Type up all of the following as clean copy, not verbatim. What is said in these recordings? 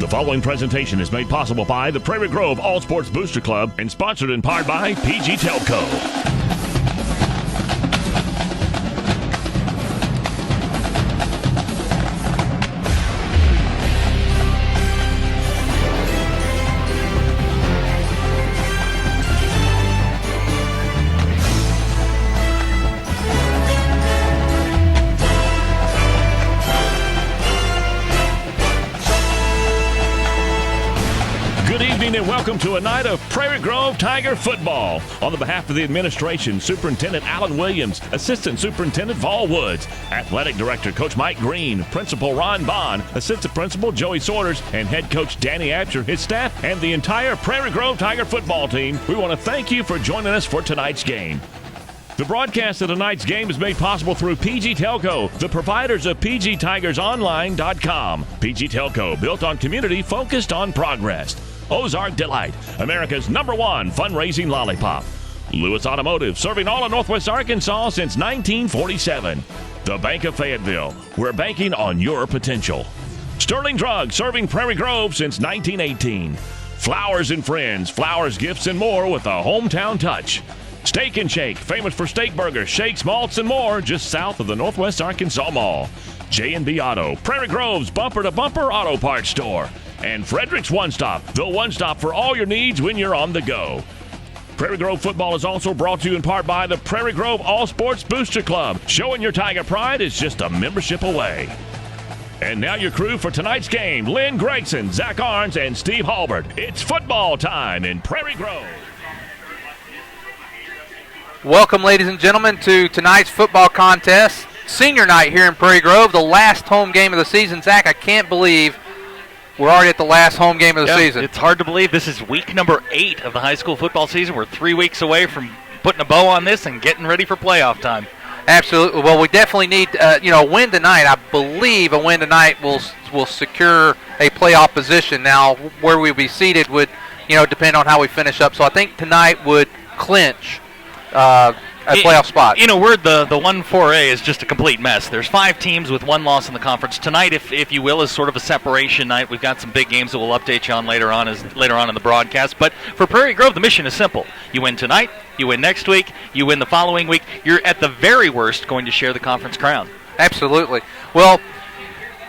The following presentation is made possible by the Prairie Grove All Sports Booster Club and sponsored in part by PG Telco. And welcome to a night of Prairie Grove Tiger football. On the behalf of the administration, Superintendent Alan Williams, Assistant Superintendent Vol Woods, Athletic Director Coach Mike Green, Principal Ron Bond, Assistant Principal Joey Saunders, and Head Coach Danny Absher, his staff, and the entire Prairie Grove Tiger football team, we want to thank you for joining us for tonight's game. The broadcast of tonight's game is made possible through PG Telco, the providers of PGTigersOnline.com. PG Telco, built on community, focused on progress. Ozark Delight, America's #1 fundraising lollipop. Lewis Automotive, serving all of Northwest Arkansas since 1947. The Bank of Fayetteville, we're banking on your potential. Sterling Drug, serving Prairie Grove since 1918. Flowers and Friends, flowers, gifts, and more with a hometown touch. Steak and Shake, famous for steak burgers, shakes, malts, and more, just south of the Northwest Arkansas Mall. J&B Auto, Prairie Grove's bumper-to-bumper auto parts store. And Frederick's One Stop, the one stop for all your needs when you're on the go. Prairie Grove football is also brought to you in part by the Prairie Grove All Sports Booster Club. Showing your Tiger pride is just a membership away. And now your crew for tonight's game, Lynn Gregson, Zach Arns, and Steve Halbert. It's football time in Prairie Grove. Welcome, ladies and gentlemen, to tonight's football contest. Senior night here in Prairie Grove, the last home game of the season. Zach, I can't believe we're already at the last home game of the season. It's hard to believe this is week number 8 of the high school football season. We're 3 weeks away from putting a bow on this and getting ready for playoff time. Absolutely. Well, we definitely need, a win tonight. I believe a win tonight will secure a playoff position. Now, where we be seated would, depend on how we finish up. So I think tonight would clinch a playoff spot. The 1-4A is just a complete mess. There's 5 teams with 1 loss in the conference. Tonight, if you will, is sort of a separation night. We've got some big games that we'll update you on later on in the broadcast. But for Prairie Grove, the mission is simple. You win tonight, you win next week, you win the following week. You're at the very worst going to share the conference crown. Absolutely. Well,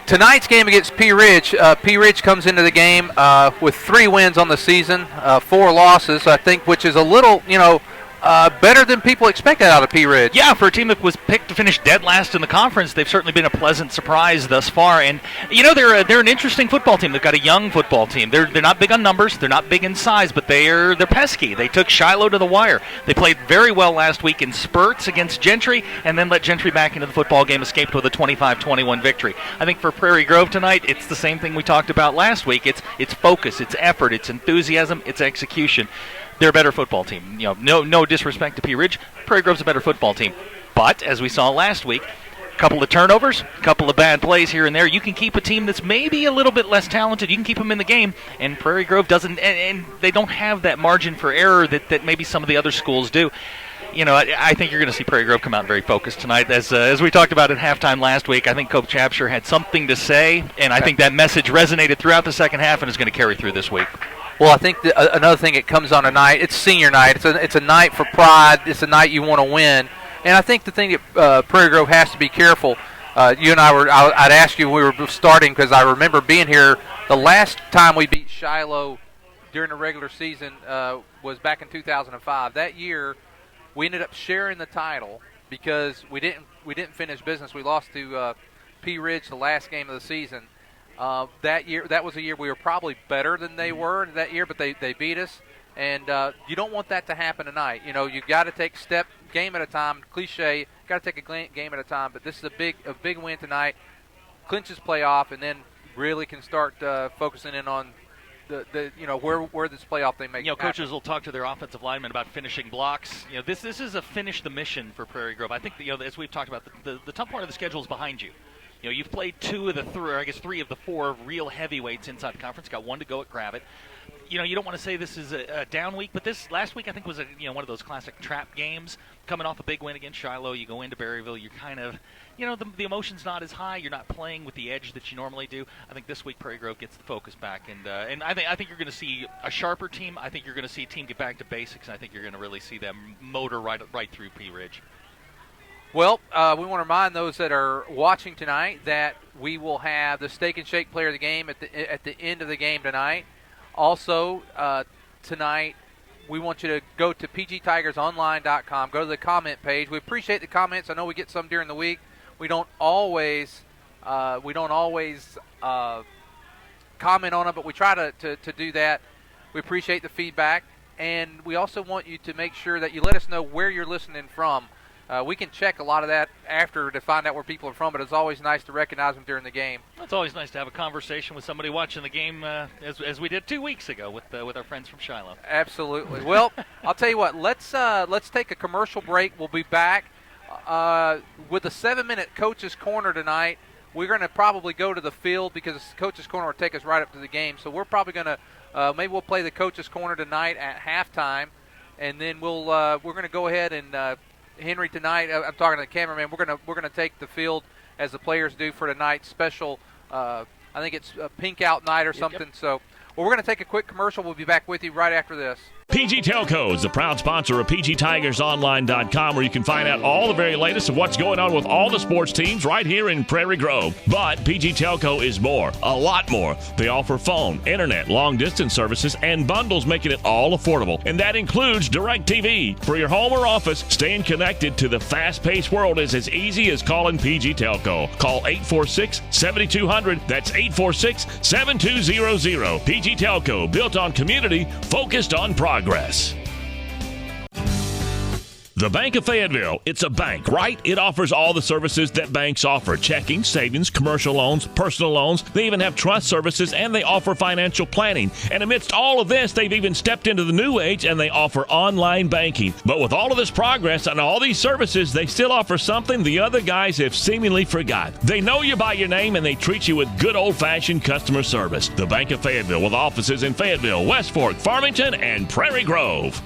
tonight's game against Pea Ridge, Pea Ridge comes into the game with 3 wins on the season, 4 losses, I think, which is a little, better than people expected out of Pea Ridge. Yeah, for a team that was picked to finish dead last in the conference, they've certainly been a pleasant surprise thus far. And they're an interesting football team. They've got a young football team. They're not big on numbers. They're not big in size, but they're pesky. They took Shiloh to the wire. They played very well last week in spurts against Gentry, and then let Gentry back into the football game. Escaped with a 25-21 victory. I think for Prairie Grove tonight, it's the same thing we talked about last week. It's focus, it's effort, it's enthusiasm, it's execution. They're a better football team. No disrespect to Pea Ridge. Prairie Grove's a better football team. But, as we saw last week, a couple of turnovers, a couple of bad plays here and there. You can keep a team that's maybe a little bit less talented. You can keep them in the game, and Prairie Grove doesn't, and they don't have that margin for error that maybe some of the other schools do. I think you're going to see Prairie Grove come out very focused tonight. As we talked about at halftime last week, I think Coach Absher had something to say, and I think that message resonated throughout the second half and is going to carry through this week. Well, I think another thing that comes on tonight, it's senior night. It's a night for pride. It's a night you want to win. And I think the thing that Prairie Grove has to be careful, you and I'd ask you when we were starting, because I remember being here, the last time we beat Shiloh during the regular season was back in 2005. That year, we ended up sharing the title because we didn't finish business. We lost to Pea Ridge the last game of the season. That was a year we were probably better than they were that year, but they beat us. And you don't want that to happen tonight. You've got to take step game at a time. Cliche, got to take a game at a time. But this is a big win tonight. Clinches playoff, and then really can start focusing in on where this playoff thing may happen. Coaches will talk to their offensive linemen about finishing blocks. This is a finish the mission for Prairie Grove. I think as we've talked about, the tough part of the schedule is behind you. You've played 2 of the 3, or I guess 3 of the 4 real heavyweights inside the conference. Got 1 to go at Gravett. you don't want to say this is a down week, but this last week I think was one of those classic trap games. Coming off a big win against Shiloh, you go into Berryville, you're kind of, the emotion's not as high. You're not playing with the edge that you normally do. I think this week Prairie Grove gets the focus back, and I think you're going to see a sharper team. I think you're going to see a team get back to basics, and I think you're going to really see them motor right through Pea Ridge. Well, we want to remind those that are watching tonight that we will have the Steak and Shake player of the game at the end of the game tonight. Also, tonight, we want you to go to pgtigersonline.com. Go to the comment page. We appreciate the comments. I know we get some during the week. We don't always comment on them, but we try to do that. We appreciate the feedback, and we also want you to make sure that you let us know where you're listening from. We can check a lot of that after to find out where people are from, but it's always nice to recognize them during the game. It's always nice to have a conversation with somebody watching the game, as we did 2 weeks ago with our friends from Shiloh. Absolutely. Well, I'll tell you what. Let's take a commercial break. We'll be back with a 7-minute Coach's Corner tonight. We're going to probably go to the field because Coach's Corner will take us right up to the game. So we're probably going to maybe we'll play the Coach's Corner tonight at halftime, and then we're going to go ahead and. Henry, tonight, I'm talking to the cameraman, we're gonna take the field as the players do for tonight's special, I think it's a pink out night or something. Yep. So we're going to take a quick commercial. We'll be back with you right after this. PG Telco is the proud sponsor of PGTigersOnline.com, where you can find out all the very latest of what's going on with all the sports teams right here in Prairie Grove. But PG Telco is more, a lot more. They offer phone, internet, long-distance services, and bundles, making it all affordable. And that includes DirecTV. For your home or office, staying connected to the fast-paced world is as easy as calling PG Telco. Call 846-7200. That's 846-7200. PG Telco, built on community, focused on progress. The Bank of Fayetteville, it's a bank, right? It offers all the services that banks offer: checking, savings, commercial loans, personal loans. They even have trust services, and they offer financial planning. And amidst all of this, they've even stepped into the new age, and they offer online banking. But with all of this progress and all these services, they still offer something the other guys have seemingly forgot. They know you by your name, and they treat you with good old-fashioned customer service. The Bank of Fayetteville, with offices in Fayetteville, West Fork, Farmington, and Prairie Grove.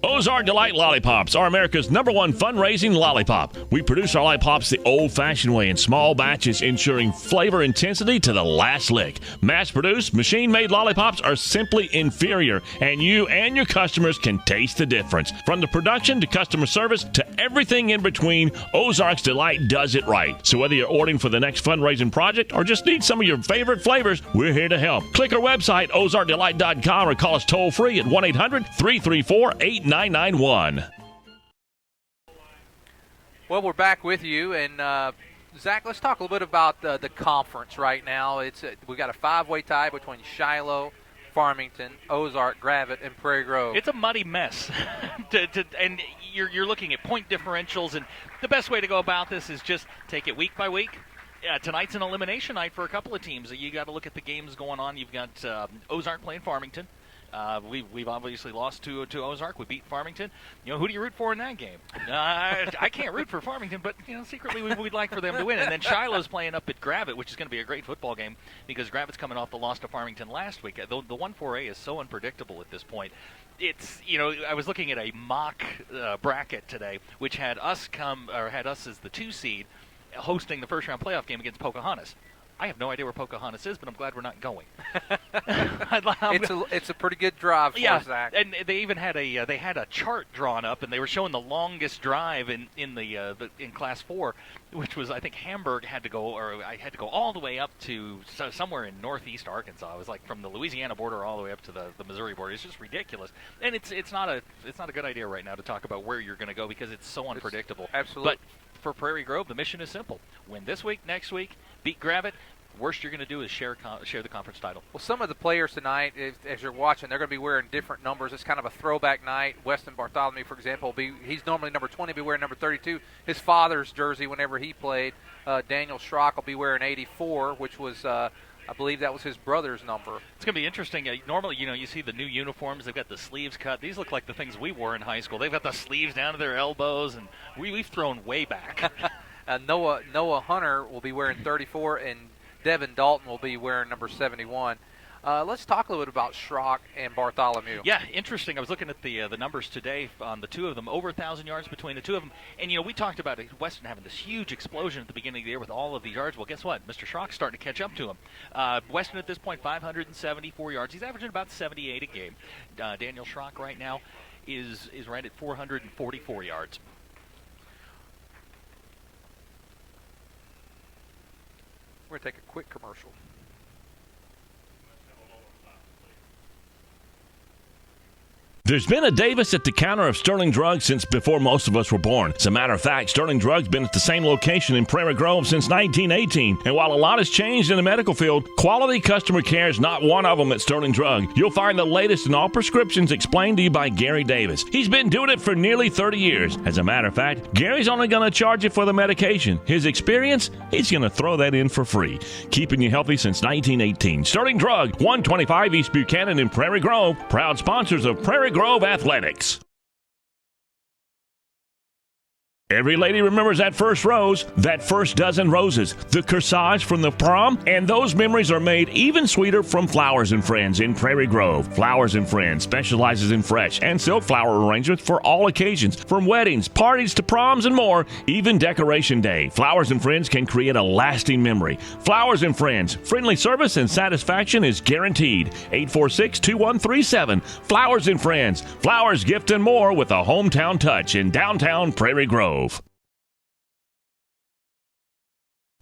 Ozark Delight Lollipops are America's #1 fundraising lollipop. We produce our lollipops the old-fashioned way in small batches, ensuring flavor intensity to the last lick. Mass-produced, machine-made lollipops are simply inferior, and you and your customers can taste the difference. From the production to customer service to everything in between, Ozark's Delight does it right. So whether you're ordering for the next fundraising project or just need some of your favorite flavors, we're here to help. Click our website, ozarkdelight.com, or call us toll-free at 1-800-334-8991. Well, we're back with you, and Zach, let's talk a little bit about the conference right now. We got a 5-way tie between Shiloh, Farmington, Ozark, Gravette, and Prairie Grove. It's a muddy mess, and you're looking at point differentials, and the best way to go about this is just take it week by week. Tonight's an elimination night for a couple of teams. You got to look at the games going on. You've got Ozark playing Farmington. We've obviously lost to Ozark. We beat Farmington. Who do you root for in that game? I can't root for Farmington, but secretly we'd like for them to win. And then Shiloh's playing up at Gravette, which is going to be a great football game because Gravette's coming off the loss to Farmington last week. The 1-4A is so unpredictable at this point. It's I was looking at a mock bracket today, which had us as the 2 seed hosting the first round playoff game against Pocahontas. I have no idea where Pocahontas is, but I'm glad we're not going. It's a pretty good drive for Zach. And they even had a chart drawn up, and they were showing the longest drive in Class 4, which was, I think, Hamburg had to go all the way up to somewhere in northeast Arkansas. It was like from the Louisiana border all the way up to the Missouri border. It's just ridiculous, and it's not a good idea right now to talk about where you're going to go because it's so unpredictable. Absolutely. But for Prairie Grove, the mission is simple: win this week, next week, beat Gravette. Worst you're going to do is share the conference title. Well, some of the players tonight, as you're watching, they're going to be wearing different numbers. It's kind of a throwback night. Weston Bartholomew, for example, he's normally number 20, be wearing number 32. His father's jersey whenever he played. Daniel Schrock will be wearing 84, which was, I believe that was his brother's number. It's going to be interesting. Normally, you see the new uniforms. They've got the sleeves cut. These look like the things we wore in high school. They've got the sleeves down to their elbows, and we've thrown way back. Noah Hunter will be wearing 34, and Devin Dalton will be wearing number 71. Let's talk a little bit about Schrock and Bartholomew. Yeah, interesting. I was looking at the numbers today on the two of them, over 1,000 yards between the two of them. And, we talked about Weston having this huge explosion at the beginning of the year with all of these yards. Well, guess what? Mr. Schrock's starting to catch up to him. Weston at this point, 574 yards. He's averaging about 78 a game. Daniel Schrock right now is right at 444 yards. We're going to take a quick commercial. There's been a Davis at the counter of Sterling Drugs since before most of us were born. As a matter of fact, Sterling Drugs been at the same location in Prairie Grove since 1918. And while a lot has changed in the medical field, quality customer care is not one of them at Sterling Drug. You'll find the latest in all prescriptions explained to you by Gary Davis. He's been doing it for nearly 30 years. As a matter of fact, Gary's only going to charge you for the medication. His experience, he's going to throw that in for free. Keeping you healthy since 1918. Sterling Drug, 125 East Buchanan in Prairie Grove. Proud sponsors of Prairie Grove Athletics. Every lady remembers that first rose, that first dozen roses, the corsage from the prom, and those memories are made even sweeter from Flowers & Friends in Prairie Grove. Flowers & Friends specializes in fresh and silk flower arrangements for all occasions, from weddings, parties to proms and more, even Decoration Day. Flowers & Friends can create a lasting memory. Flowers & Friends, friendly service and satisfaction is guaranteed. 846-2137. Flowers & Friends, flowers, gift, and more with a hometown touch in downtown Prairie Grove.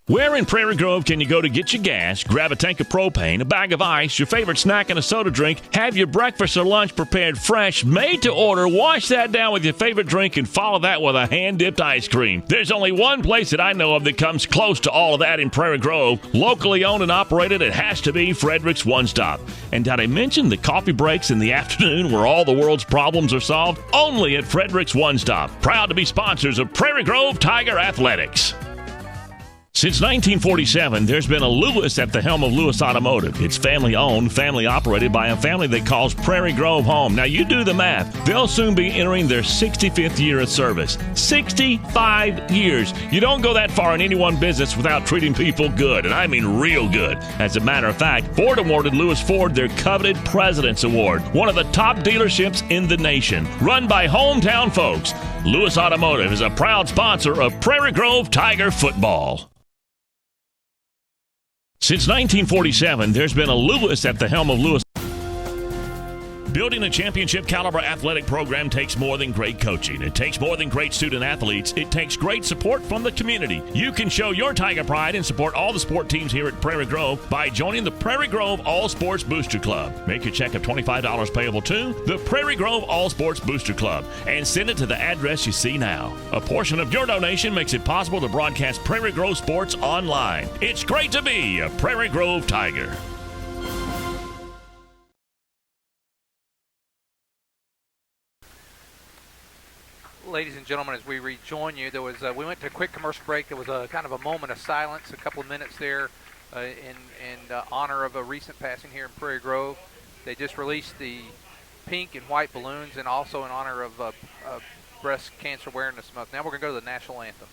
Where in Prairie Grove can you go to get your gas, grab a tank of propane, a bag of ice, your favorite snack, and a soda drink, have your breakfast or lunch prepared fresh, made to order, wash that down with your favorite drink, and follow that with a hand-dipped ice cream? There's only one place that I know of that comes close to all of that in Prairie Grove. Locally owned and operated, it has to be Frederick's One Stop. And did I mention the coffee breaks in the afternoon where all the world's problems are solved? Only at Frederick's One Stop. Proud to be sponsors of Prairie Grove Tiger Athletics. Since 1947, there's been a Lewis at the helm of Lewis Automotive. It's family-owned, family-operated by a family that calls Prairie Grove home. Now, you do the math. They'll soon be entering their 65th year of service. 65 years. You don't go that far in any one business without treating people good, and I mean real good. As a matter of fact, Ford awarded Lewis Ford their coveted President's Award, one of the top dealerships in the nation, run by hometown folks. Lewis Automotive is a proud sponsor of Prairie Grove Tiger football. Since 1947, there's been a Lewis at the helm of Lewis. Building a championship caliber athletic program takes more than great coaching. It takes more than great student athletes. It takes great support from the community. You can show your Tiger pride and support all the sport teams here at Prairie Grove by joining the Prairie Grove All Sports Booster Club. Make your check of $25 payable to the Prairie Grove All Sports Booster Club and send it to the address you see now. A portion of your donation makes it possible to broadcast Prairie Grove sports online. It's great to be a Prairie Grove Tiger. Ladies and gentlemen, as we rejoin you, we went to a quick commercial break. There was a kind of a moment of silence, a couple of minutes there in honor of a recent passing here in Prairie Grove. They just released the pink and white balloons, and also in honor of Breast Cancer Awareness Month. Now we're going to go to the national anthem.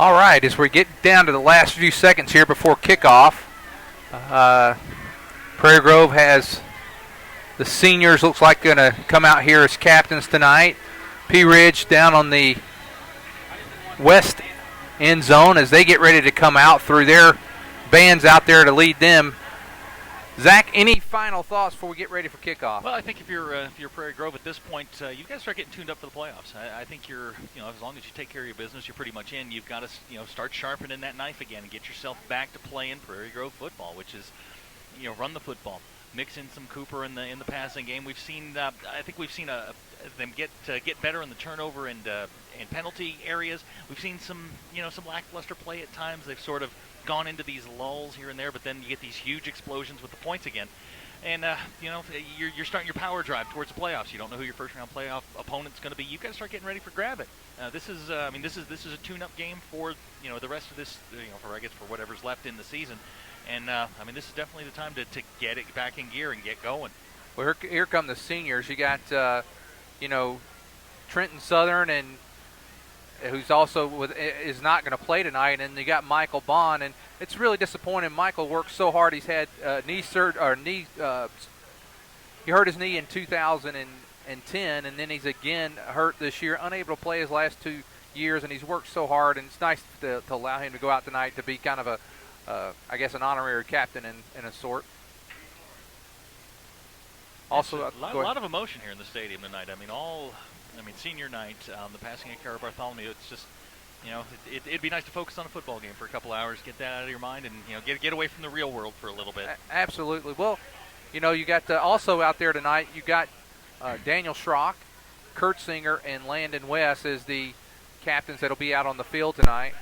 All right, as we get down to the last few seconds here before kickoff, Prairie Grove has the seniors, looks like, going to come out here as captains tonight. Pea Ridge down on the west end zone as they get ready to come out through their bands out there to lead them. Zach, any final thoughts before we get ready for kickoff? Well, I think if you're Prairie Grove at this point, you got to start getting tuned up for the playoffs. I think as long as you take care of your business, you're pretty much in. You've got to start sharpening that knife again and get yourself back to playing Prairie Grove football, which is run the football, mix in some Cooper in the passing game. We've seen I think we've seen them get better in the turnover and penalty areas. We've seen some lackluster play at times. They've sort of gone into these lulls here and there, but then you get these huge explosions with the points again. And you're starting your power drive towards the playoffs. You don't know who your first round playoff opponent's going to be. You've got to start getting ready for grab it. This is a tune-up game for the rest of this for whatever's left in the season. And this is definitely the time to get it back in gear and get going. Well, here come the seniors. You got Trenton Southern and who's also is not going to play tonight, and you got Michael Bond, and it's really disappointing. Michael worked so hard. He's had he hurt his knee in 2010, and then he's again hurt this year, unable to play his last 2 years, and he's worked so hard, and it's nice to allow him to go out tonight to be kind of an honorary captain in a sort. Also, a lot of emotion here in the stadium tonight. Senior night, the passing of Cara Bartholomew. It's just, it'd be nice to focus on a football game for a couple hours, get that out of your mind, and get away from the real world for a little bit. Absolutely. Well, you got also out there tonight. You got Daniel Schrock, Kurt Singer, and Landon West as the captains that'll be out on the field tonight.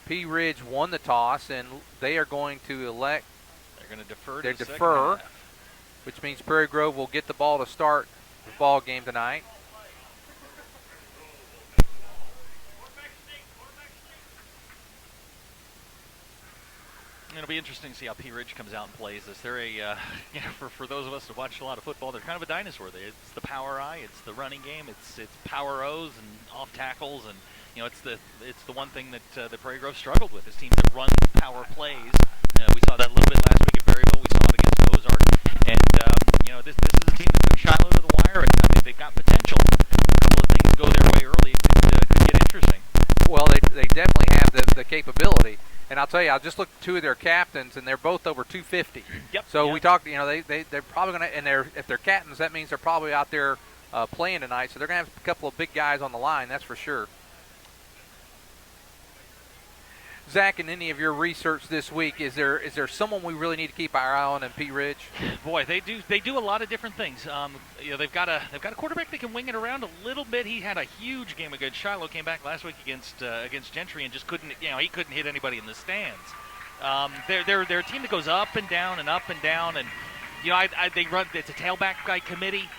Pea Ridge won the toss, and they are going to elect. They're going to defer. They defer, which means Prairie Grove will get the ball to start the ball game tonight. It'll be interesting to see how Pea Ridge comes out and plays this. They're for those of us that watch a lot of football, they're kind of a dinosaur. It's the power I, it's the running game, it's power O's and off tackles, and it's the one thing that the Prairie Grove struggled with. Is teams that run power plays. We saw that a little bit last week at Berryville. We saw it against Ozark, and this is a team that took Shiloh to the wire, and they've got potential. A couple of things go their way early, it could get interesting. Well, they definitely have the capability. And I'll tell you, I just looked at two of their captains, and they're both over 250. Yep. So we talked, they're probably going to, and if they're captains, that means they're probably out there playing tonight. So they're going to have a couple of big guys on the line, that's for sure. Zach, in any of your research this week, is there someone we really need to keep our eye on in Pea Ridge? Boy, they do a lot of different things. They've got a quarterback that can wing it around a little bit. He had a huge game against Shiloh. Came back last week against Gentry and just couldn't he couldn't hit anybody in the stands. They're a team that goes up and down and up and down, and they run. It's a tailback guy committee.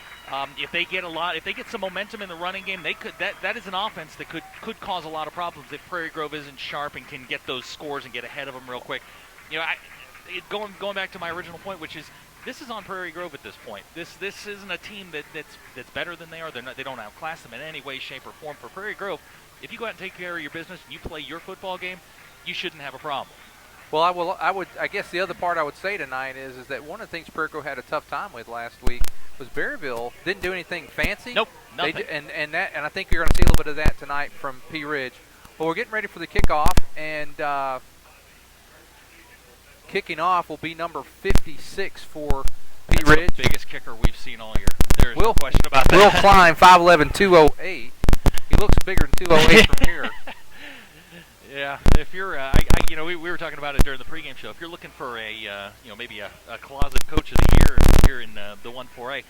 If they get some momentum in the running game, they could. That is an offense that could cause a lot of problems if Prairie Grove isn't sharp and can get those scores and get ahead of them real quick. Going back to my original point, which is this is on Prairie Grove at this point. This isn't a team that's better than they are. They don't outclass them in any way, shape, or form. For Prairie Grove, if you go out and take care of your business and you play your football game, you shouldn't have a problem. Well, I guess the other part I would say tonight is that one of the things Prairie Grove had a tough time with last week was Berryville didn't do anything fancy. Nope, nothing. And I think you're going to see a little bit of that tonight from Pea Ridge. Well, we're getting ready for the kickoff, and kicking off will be number 56 for Pea Ridge. The biggest kicker we've seen all year. There's no question about that. Will Klein, 5'11", 208. He looks bigger than 208 from here. Yeah, if you're, we were talking about it during the pregame show. If you're looking for maybe a closet coach of the year here in the 1-4A,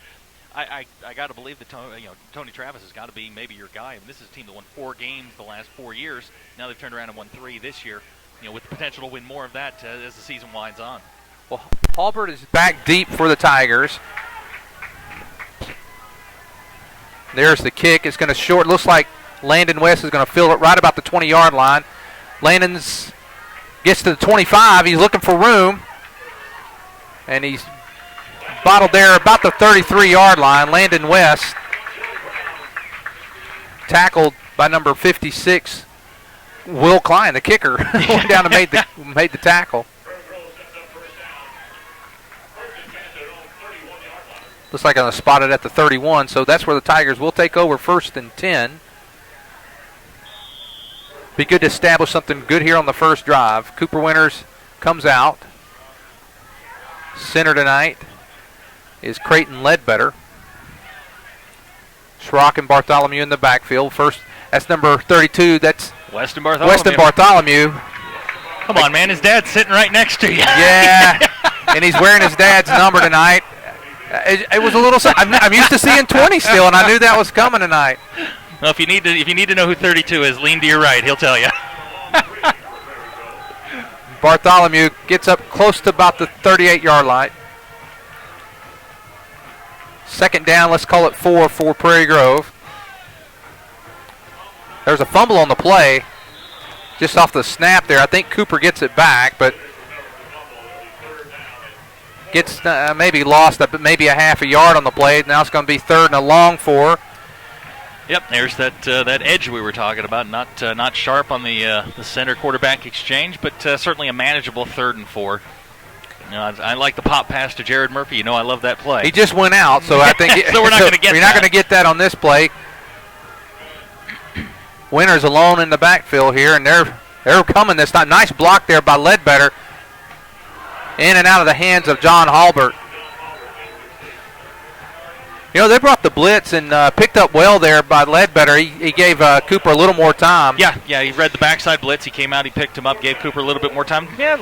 I got to believe that Tony Travis has got to be maybe your guy. I mean, this is a team that won 4 games the last 4 years. Now they've turned around and won 3 this year. With the potential to win more of that as the season winds on. Well, Halbert is back deep for the Tigers. There's the kick. It's going to short. Looks like Landon West is going to fill it right about the 20-yard line. Landon's gets to the 25. He's looking for room, and he's spotted there about the 33-yard line. Landon West tackled by number 56, Will Klein, the kicker, went down and made the tackle. Looks like I'm spotted at the 31, so that's where the Tigers will take over 1st and 10. Be good to establish something good here on the first drive. Cooper Winters comes out. Center tonight is Creighton Ledbetter. Schrock and Bartholomew in the backfield. First, that's number 32. That's Weston Bartholomew. Weston Bartholomew. Come on, man. His dad's sitting right next to you. Yeah, and he's wearing his dad's number tonight. It was a little. I'm used to seeing 20 still, and I knew that was coming tonight. Well, if you need to know who 32 is, lean to your right. He'll tell you. Bartholomew gets up close to about the 38-yard line. Second down, let's call it 4 for Prairie Grove. There's a fumble on the play, just off the snap there. I think Cooper gets it back, but gets maybe lost maybe a half a yard on the play. Now it's going to be 3rd and a long 4. Yep, there's that edge we were talking about. Not sharp on the center quarterback exchange, but certainly a manageable 3rd and 4. You know, I like the pop pass to Jared Murphy. You know, I love that play. He just went out, so I think so we're not going to get. You're not going to get that on this play. Winters alone in the backfield here, and they're coming this time. Nice block there by Ledbetter. In and out of the hands of John Halbert. You know, they brought the blitz and picked up well there by Ledbetter. He gave Cooper a little more time. Yeah, he read the backside blitz. He came out, he picked him up, gave Cooper a little bit more time. Yeah,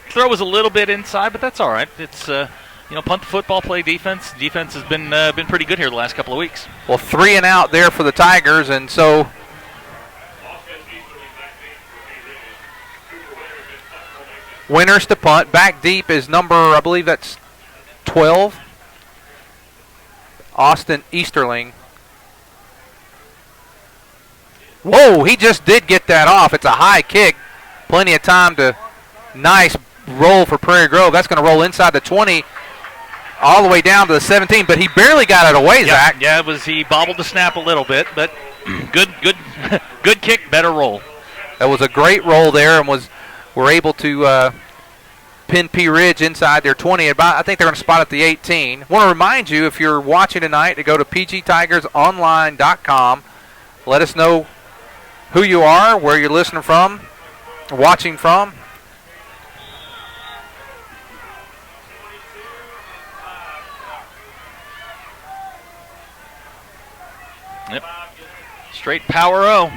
throw was a little bit inside, but that's all right. It's punt the football, play defense. Defense has been pretty good here the last couple of weeks. Well, 3 and out there for the Tigers, and so Winters to punt. Back deep is number, I believe that's 12, Austin Easterling. Whoa, he just did get that off. It's a high kick. Plenty of time to, nice roll for Prairie Grove. That's going to roll inside the 20 all the way down to the 17, but he barely got it away, Zach. Yeah, he bobbled the snap a little bit, but good kick, better roll. That was a great roll there, and we're able to pin Pea Ridge inside their 20. I think they're going to spot at the 18. Want to remind you, if you're watching tonight, to go to pgtigersonline.com. Let us know who you are, where you're listening from, watching from. Yep. Straight power O.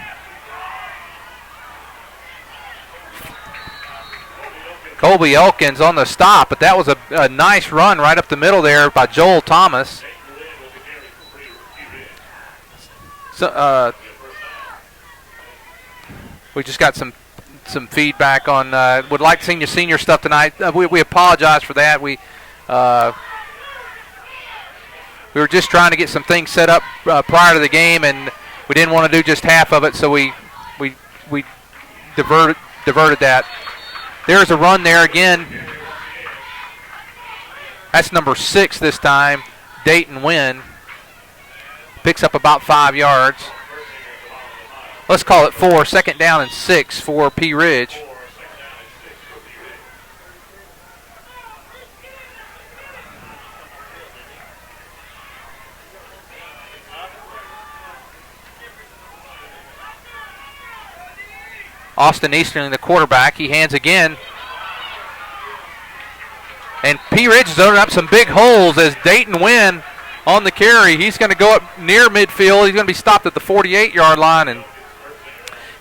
Colby Elkins on the stop, but that was a nice run right up the middle there by Joel Thomas. So, we just got some feedback on. Would like to see your senior stuff tonight. We apologize for that. We were just trying to get some things set up prior to the game, and we didn't want to do just half of it, so we diverted that. There's a run there again. That's number 6 this time, Dayton Wynn. Picks up about 5 yards. Let's call it 4. 2nd down and 6 for Pea Ridge. Austin Easterling, the quarterback, he hands again. And Pea Ridge is opening up some big holes as Dayton Wynn on the carry. He's going to go up near midfield. He's going to be stopped at the 48-yard line, and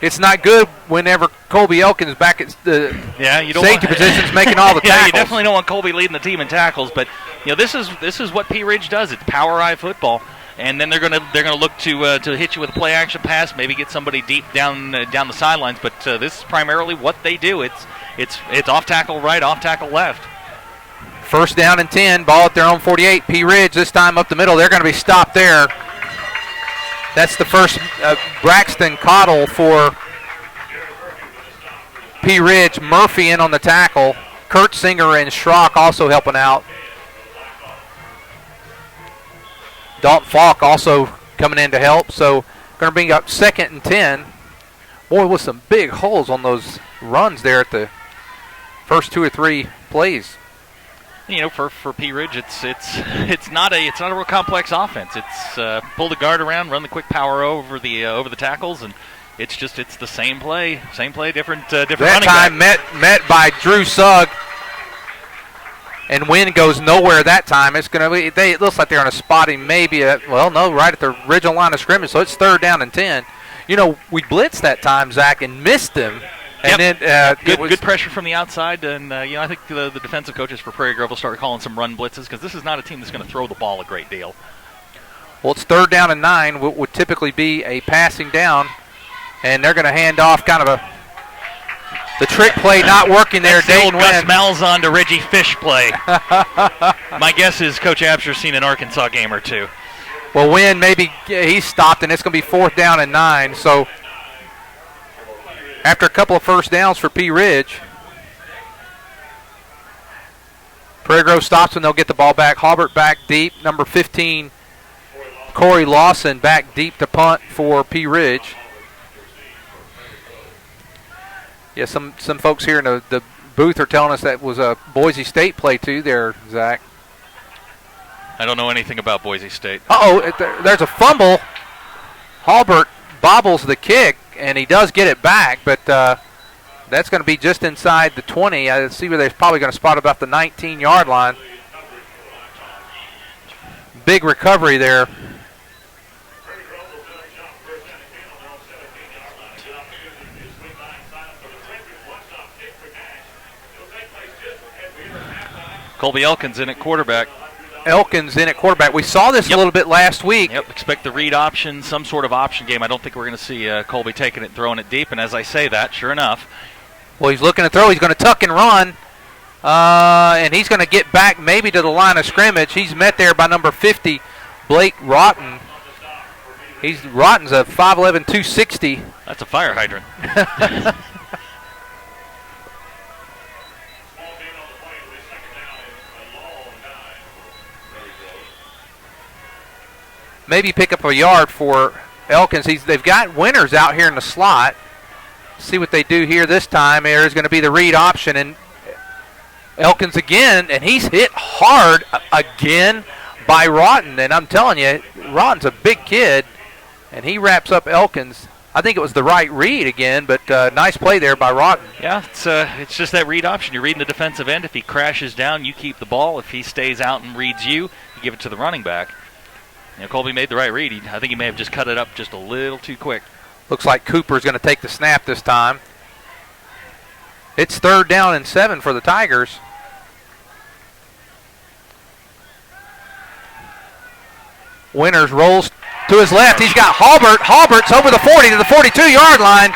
it's not good whenever Colby Elkins back at the safety positions making all the tackles. Yeah, you definitely don't want Colby leading the team in tackles, but this is what Pea Ridge does. It's power eye football. And then they're gonna look to hit you with a play action pass, maybe get somebody deep down the sidelines. But this is primarily what they do. It's off tackle right, off tackle left. 1st down and 10, ball at their own 48. Pea Ridge this time up the middle. They're going to be stopped there. That's the first Braxton Cottle for Pea Ridge. Murphy in on the tackle. Kurt Singer and Schrock also helping out. Dalton Falk also coming in to help. So going to bring up 2nd and 10. Boy, with some big holes on those runs there at the first 2 or 3 plays. You know, for Pea Ridge, it's not a real complex offense. It's pull the guard around, run the quick power over the tackles, and it's the same play, different that running time back. met by Drew Sugg, and Wynn goes nowhere that time. It's going to be it looks like they're on a spotting maybe right at the original line of scrimmage. So it's 3rd down and 10. You know, we blitzed that time, Zach, and missed them. And then good pressure from the outside, and I think the defensive coaches for Prairie Grove will start calling some run blitzes because this is not a team that's going to throw the ball a great deal. Well, it's 3rd down and 9. What would typically be a passing down, and they're going to hand off kind of the trick play not working there. That's the old Gus Wynn. Malzahn to Reggie Fish play. My guess is Coach Absher's seen an Arkansas game or two. Well, Wynn maybe he's stopped, and it's going to be 4th down and 9. So after a couple of first downs for Pea Ridge, Prairie Grove stops and they'll get the ball back. Halbert back deep. Number 15, Corey Lawson back deep to punt for Pea Ridge. Yeah, some folks here in the booth are telling us that was a Boise State play too there, Zach. I don't know anything about Boise State. There's a fumble. Halbert bobbles the kick, and he does get it back, but that's going to be just inside the 20. I see where they're probably going to spot about the 19-yard line. Big recovery there. Colby Elkins in at quarterback. We saw this a little bit last week. Yep, expect the read option, some sort of option game. I don't think we're going to see Colby taking it, throwing it deep, and as I say that, sure enough. Well, he's looking to throw. He's going to tuck and run, and he's going to get back maybe to the line of scrimmage. He's met there by number 50, Blake Rotten. Rotten's a 5'11", 260. That's a fire hydrant. Maybe pick up a yard for Elkins. They've got Winters out here in the slot. See what they do here this time. There's going to be the read option, and Elkins again, and he's hit hard again by Rotten. And I'm telling you, Rotten's a big kid, and he wraps up Elkins. I think it was the right read again, but nice play there by Rotten. Yeah, it's just that read option. You're reading the defensive end. If he crashes down, you keep the ball. If he stays out and reads you give it to the running back. Colby made the right read. I think he may have just cut it up just a little too quick. Looks like Cooper's going to take the snap this time. It's 3rd down and 7 for the Tigers. Winters rolls to his left. He's got Halbert. Halbert's over the 40 to the 42-yard line,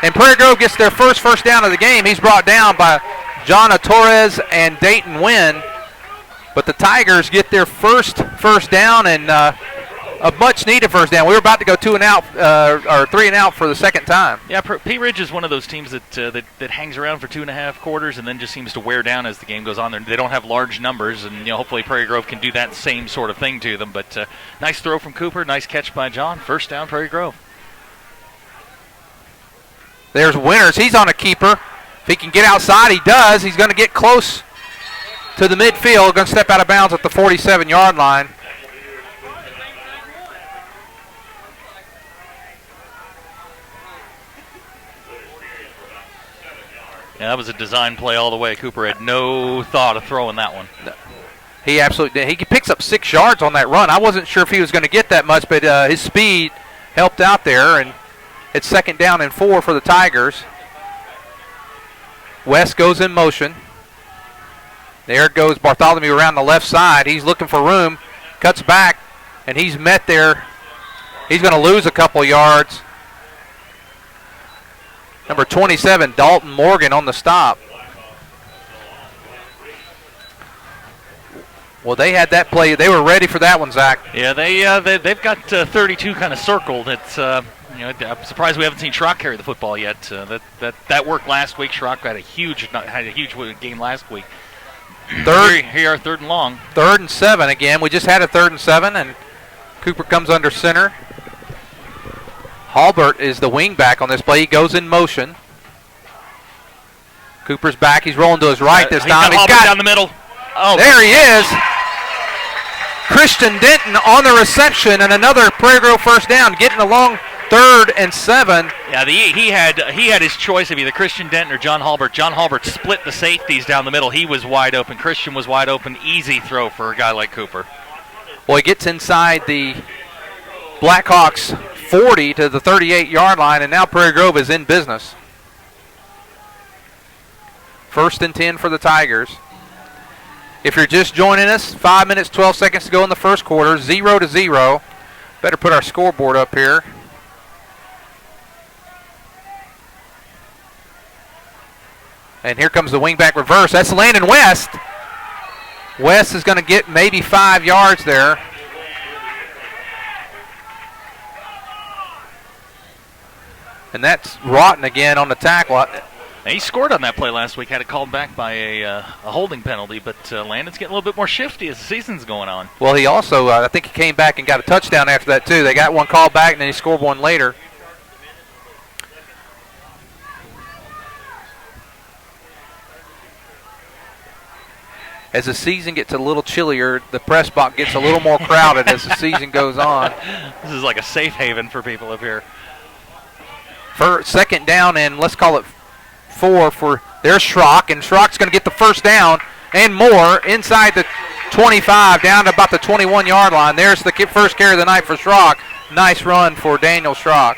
and Prairie Grove gets their first down of the game. He's brought down by Jonna Torres and Dayton Wynn. But the Tigers get their first down, and a much-needed first down. We were about to go 2 and out or 3 and out for the second time. Yeah, Pea Ridge is one of those teams that hangs around for 2.5 quarters and then just seems to wear down as the game goes on. They don't have large numbers, and hopefully Prairie Grove can do that same sort of thing to them. But nice throw from Cooper, nice catch by John. First down, Prairie Grove. There's Winters. He's on a keeper. If he can get outside, he does. He's going to get close to the midfield, going to step out of bounds at the 47-yard line. Yeah, that was a design play all the way. Cooper had no thought of throwing that one. He absolutely did. He picks up 6 yards on that run. I wasn't sure if he was going to get that much, but his speed helped out there, and it's 2nd down and 4 for the Tigers. West goes in motion. There goes Bartholomew around the left side. He's looking for room, cuts back, and he's met there. He's going to lose a couple yards. Number 27, Dalton Morgan on the stop. Well, they had that play. They were ready for that one, Zach. Yeah, they've got 32 kind of circled. It's I'm surprised we haven't seen Schrock carry the football yet. That worked last week. Schrock had a huge game last week. Here are 3rd and long. 3rd and 7 again. We just had a 3rd and 7, and Cooper comes under center. Halbert is the wing back on this play. He goes in motion. Cooper's back. He's rolling to his right this time. He's got down the middle. Oh, there he is. Christian Denton on the reception, and another Prairie Grove first down, getting along 3rd and 7. Yeah, he had his choice of either Christian Denton or John Halbert. John Halbert split the safeties down the middle. He was wide open. Christian was wide open. Easy throw for a guy like Cooper. Well, he gets inside the Blackhawks 40 to the 38-yard line, and now Prairie Grove is in business. 1st and 10 for the Tigers. If you're just joining us, 5 minutes, 12 seconds to go in the first quarter, 0-0. Better put our scoreboard up here. And here comes the wingback reverse. That's Landon West. West is going to get maybe 5 yards there. And that's Rotten again on the tackle. He scored on that play last week, had it called back by a holding penalty, but Landon's getting a little bit more shifty as the season's going on. Well, he also, I think he came back and got a touchdown after that, too. They got one called back, and then he scored one later. As the season gets a little chillier, the press box gets a little more crowded as the season goes on. This is like a safe haven for people up here. For 2nd down, and let's call it 4 for there's Schrock, and Schrock's going to get the first down and more inside the 25 down to about the 21-yard line. There's the first carry of the night for Schrock. Nice run for Daniel Schrock.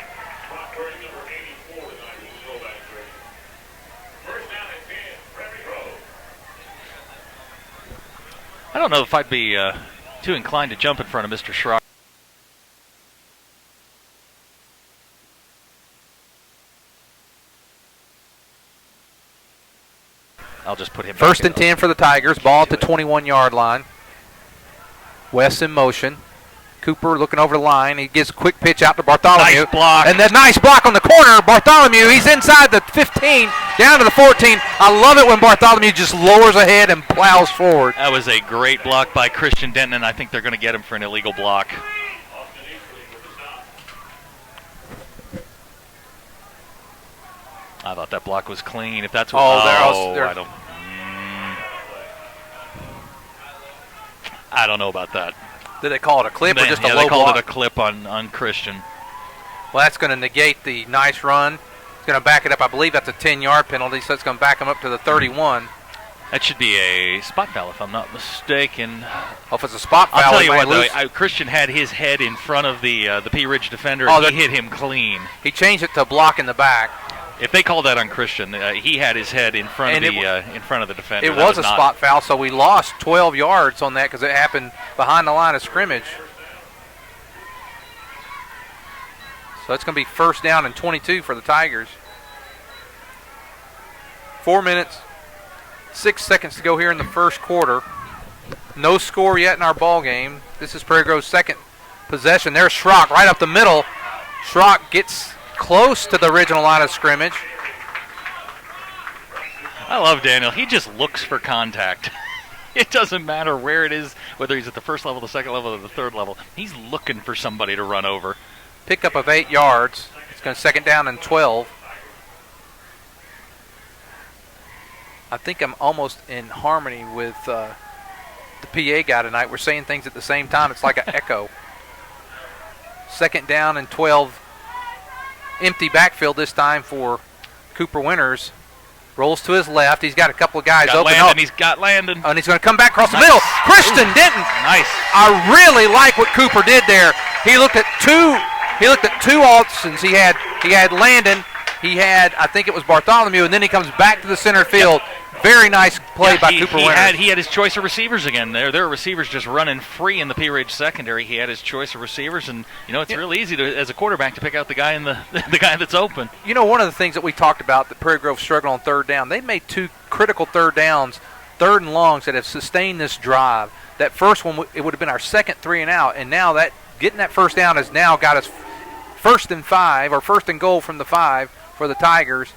I don't know if I'd be too inclined to jump in front of Mr. Schrock. I'll just put him 1st and 10 for the Tigers. Ball at the 21-yard line. West in motion. Cooper looking over the line. He gives a quick pitch out to Bartholomew. Nice block. And that nice block on the corner. Bartholomew, he's inside the 15, down to the 14. I love it when Bartholomew just lowers ahead and plows forward. That was a great block by Christian Denton, and I think they're going to get him for an illegal block. I thought that block was clean. If that's what I don't. I don't know about that. Did they call it a clip or just a low block? They called it a clip on Christian. Well, that's going to negate the nice run. It's going to back it up. I believe that's a 10-yard penalty, so it's going to back him up to the 31. That should be a spot foul, if I'm not mistaken. Oh, if it's a spot foul, I'll tell you what, though, Christian had his head in front of the Pea Ridge defender, and he hit him clean. He changed it to a block in the back. If they called that on Christian, he had his head in front of the defender. It was a spot foul, so we lost 12 yards on that because it happened behind the line of scrimmage. So it's going to be 1st down and 22 for the Tigers. 4 minutes, 6 seconds to go here in the first quarter. No score yet in our ball game. This is Prairie Grove's 2nd possession. There's Schrock right up the middle. Schrock gets close to the original line of scrimmage. I love Daniel. He just looks for contact. It doesn't matter where it is, whether he's at the 1st level, the 2nd level, or the 3rd level. He's looking for somebody to run over. Pickup of 8 yards. It's going to 2nd down and 12. I think I'm almost in harmony with the PA guy tonight. We're saying things at the same time. It's like an echo. 2nd down and 12. Empty backfield this time for Cooper Winters. Rolls to his left. He's got a couple of guys open up. He's got Landon. And he's going to come back across the middle. Christian Denton. Nice. I really like what Cooper did there. He looked at two options. He had Landon. He had, I think it was Bartholomew, and then he comes back to the center field. Very nice play by Cooper Winters. He had his choice of receivers again. There were receivers just running free in the Pea Ridge secondary. He had his choice of receivers, and it's real easy as a quarterback to pick out the guy in the guy that's open. One of the things that we talked about that Prairie Grove struggled on 3rd down, they made 2 critical 3rd downs, 3rd and longs that have sustained this drive. That first one, it would have been our 2nd 3 and out, and now that getting that 1st down has now got us 1st and 5 or 1st and goal from the 5 for the Tigers.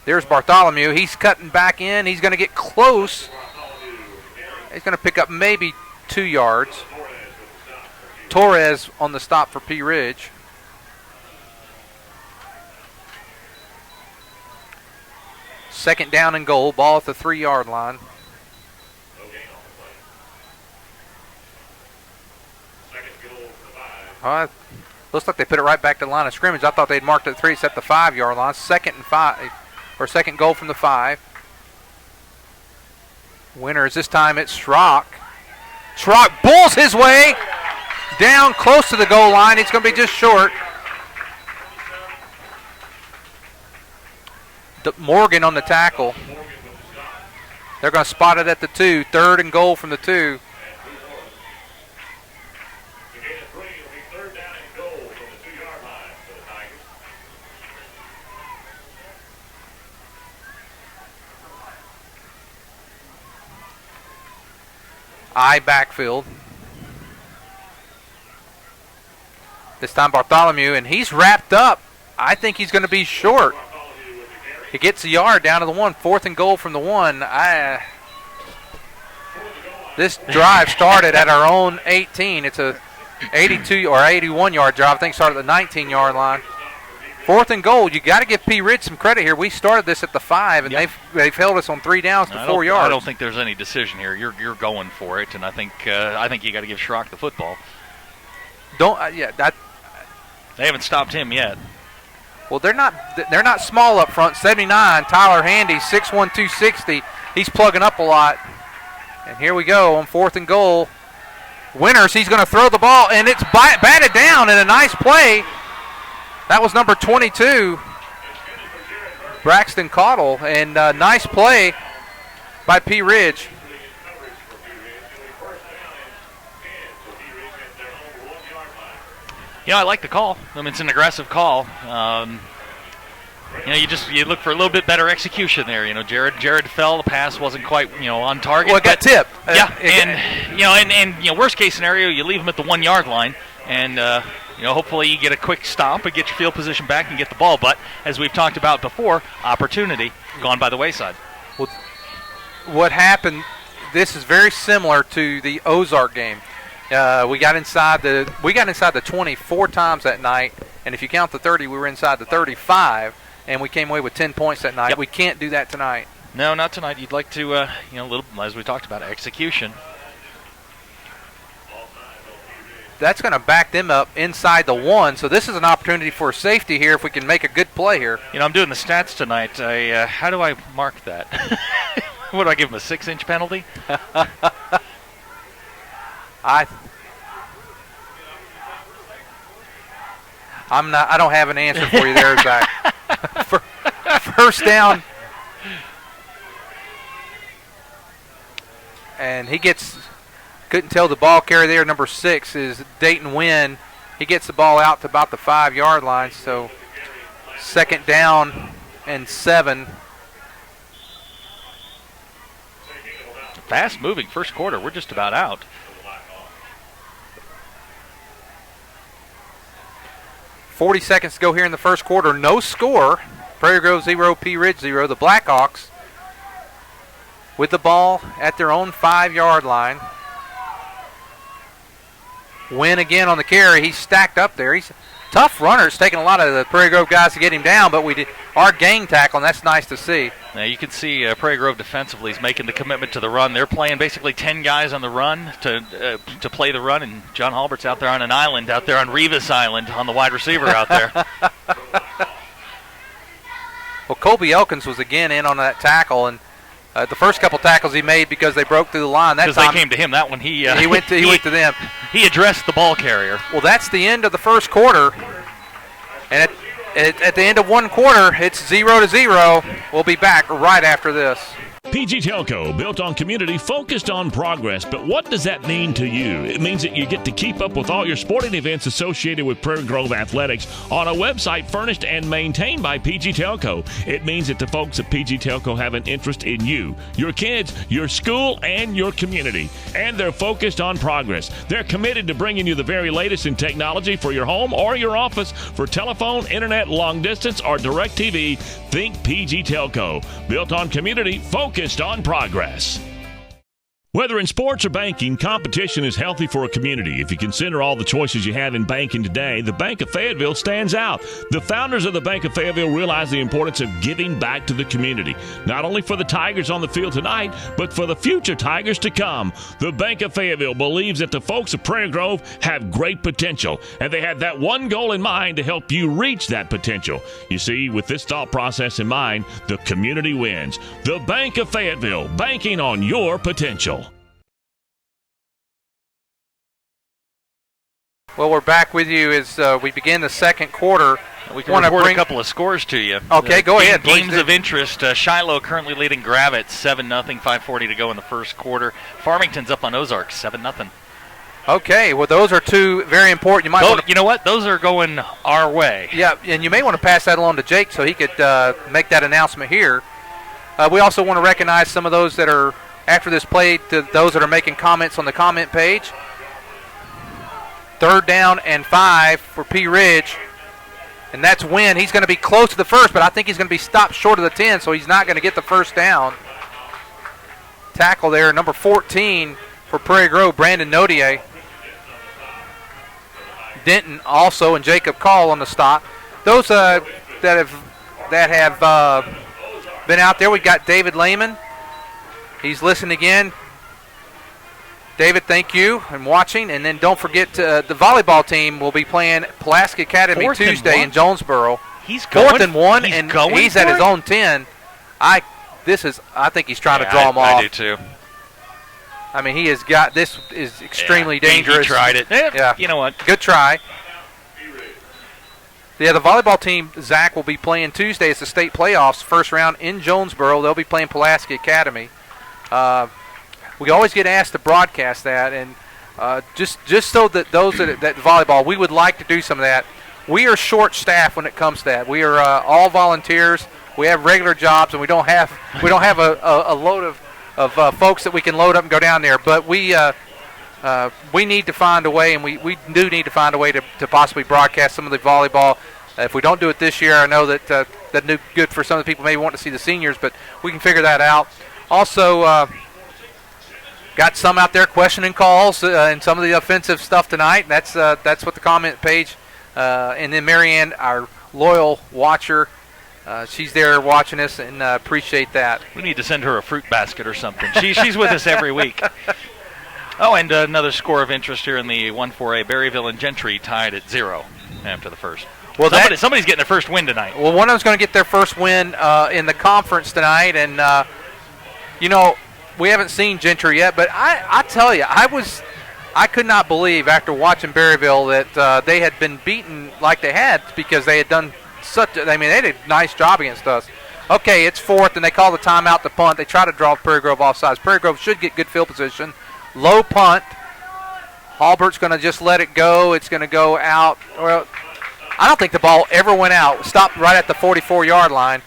There's Bartholomew. He's cutting back in. He's going to get close. He's going to pick up maybe 2 yards. Torres on the stop for Pea Ridge. Second down and goal. Ball at the 3-yard line. Looks like they put it right back to the line of scrimmage. I thought they'd marked it at 3. It's at the 5-yard line. Second goal from the 5. Winners this time. It's Schrock. Schrock bulls his way down close to the goal line. He's going to be just short. Morgan on the tackle. They're going to spot it at the 2. Third and goal from the 2. I backfield. This time Bartholomew, and he's wrapped up. I think he's going to be short. He gets a yard down to the 1. 4th and goal from the 1. This drive started at our own 18. It's a 82 or 81-yard drive. I think it started at the 19-yard line. 4th and goal. You got to give Pea Ridge some credit here. We started this at the 5, and they've held us on 3 downs to 4 yards. I don't think there's any decision here. You're going for it, and I think you got to give Schrock the football. They haven't stopped him yet. Well, they're not small up front. 79, Tyler Handy, 6'1", 260. He's plugging up a lot. And here we go on 4th and goal. Winners, he's going to throw the ball, and it's batted down in a nice play. That was number 22, Braxton Caudill, and nice play by Pea Ridge. I like the call. I mean, it's an aggressive call. You look for a little bit better execution there. Jared fell. The pass wasn't quite on target. Well, it got tipped. And worst case scenario, you leave him at the 1-yard line, and hopefully you get a quick stop and get your field position back and get the ball. But as we've talked about before, opportunity gone by the wayside. Well, what happened? This is very similar to the Ozark game. We got inside the 20 4 times that night, and if you count the 30, we were inside the 35, and we came away with 10 points that night. Yep. We can't do that tonight. No, not tonight. You'd like to, little as we talked about, execution. That's going to back them up inside the 1, so this is an opportunity for safety here if we can make a good play here. I'm doing the stats tonight. How do I mark that? What do I give him, a 6-inch penalty? I don't have an answer for you there, Zach. First down. And he couldn't tell the ball carrier there. Number 6 is Dayton Wynn. He gets the ball out to about the 5-yard line. So second down and 7. Fast moving first quarter. We're just about out. 40 seconds to go here in the first quarter. No score. Prairie Grove 0, Pea Ridge 0. The Blackhawks with the ball at their own 5-yard line. Win again on the carry. He's stacked up there. He's a tough runner. It's taking a lot of the Prairie Grove guys to get him down, but we did our gang tackle, and that's nice to see. Now you can see Prairie Grove defensively is making the commitment to the run. They're playing basically 10 guys on the run to play the run, and John Halbert's out there on an island, out there on Rivas Island, on the wide receiver out there. Well, Colby Elkins was again in on that tackle, and the first couple tackles he made because they broke through the line. That time they came to him. That one he went to them. He addressed the ball carrier. Well, that's the end of the first quarter, and at the end of one quarter, it's 0-0. We'll be back right after this. PG Telco, built on community, focused on progress. But what does that mean to you? It means that you get to keep up with all your sporting events associated with Prairie Grove Athletics on a website furnished and maintained by PG Telco. It means that the folks at PG Telco have an interest in you, your kids, your school, and your community. And they're focused on progress. They're committed to bringing you the very latest in technology for your home or your office. For telephone, internet, long distance, or direct TV, think PG Telco. Built on community, focused on progress. Whether in sports or banking, competition is healthy for a community. If you consider all the choices you have in banking today, the Bank of Fayetteville stands out. The founders of the Bank of Fayetteville realize the importance of giving back to the community, not only for the Tigers on the field tonight, but for the future Tigers to come. The Bank of Fayetteville believes that the folks of Prairie Grove have great potential, and they have that one goal in mind to help you reach that potential. You see, with this thought process in mind, the community wins. The Bank of Fayetteville, banking on your potential. Well, we're back with you as we begin the second quarter. We can report a couple of scores to you. Okay, go ahead. Games of interest. Shiloh currently leading Gravette 7-0, 5:40 to go in the first quarter. Farmington's up on Ozark 7-0. Okay, well, those are two very important. You might want to, you know what? Those are going our way. Yeah, and you may want to pass that along to Jake so he could make that announcement here. We also want to recognize some of those that are, after this play, to those that are making comments on the comment page. 3rd down and 5 for Pea Ridge. And that's Wynn. He's going to be close to the first, but I think he's going to be stopped short of the 10, so he's not going to get the first down. Tackle there, number 14 for Prairie Grove, Brandon Nodier. Denton also and Jacob Call on the stop. Those that have been out there, we've got David Lehman. He's listening again. David, thank you and watching. And then don't forget the volleyball team will be playing Pulaski Academy Tuesday in Jonesboro. He's going 4th and 1, and he's at his own 10. I think he's trying to draw him off. I do too. I mean, he has got, this is extremely dangerous. He tried it. Yeah. You know what? Good try. Yeah, the volleyball team, Zach, will be playing Tuesday. It's the state playoffs, first round in Jonesboro. They'll be playing Pulaski Academy. We always get asked to broadcast that, and just so that those that volleyball, we would like to do some of that. We are short-staffed when it comes to that. We are all volunteers. We have regular jobs, and we don't have a load of folks that we can load up and go down there. But we need to find a way, and we do need to find a way to possibly broadcast some of the volleyball. If we don't do it this year, I know that that'd be good for some of the people maybe want to see the seniors, but we can figure that out. Also, got some out there questioning calls and some of the offensive stuff tonight. That's what the comment page. And then Marianne, our loyal watcher, she's there watching us, and appreciate that. We need to send her a fruit basket or something. She's with us every week. Oh, and another score of interest here in the 1-4A. Berryville and Gentry tied at 0 after the first. Well, somebody's getting their first win tonight. Well, one of them's going to get their first win in the conference tonight, and we haven't seen Gentry yet, but I tell you, I could not believe after watching Berryville that they had been beaten like they had, because they had done they did a nice job against us. Okay, it's 4th, and they call the timeout to punt. They try to draw Prairie Grove offsides. Prairie Grove should get good field position. Low punt. Halbert's going to just let it go. It's going to go out. Well, I don't think the ball ever went out. Stopped right at the 44-yard line.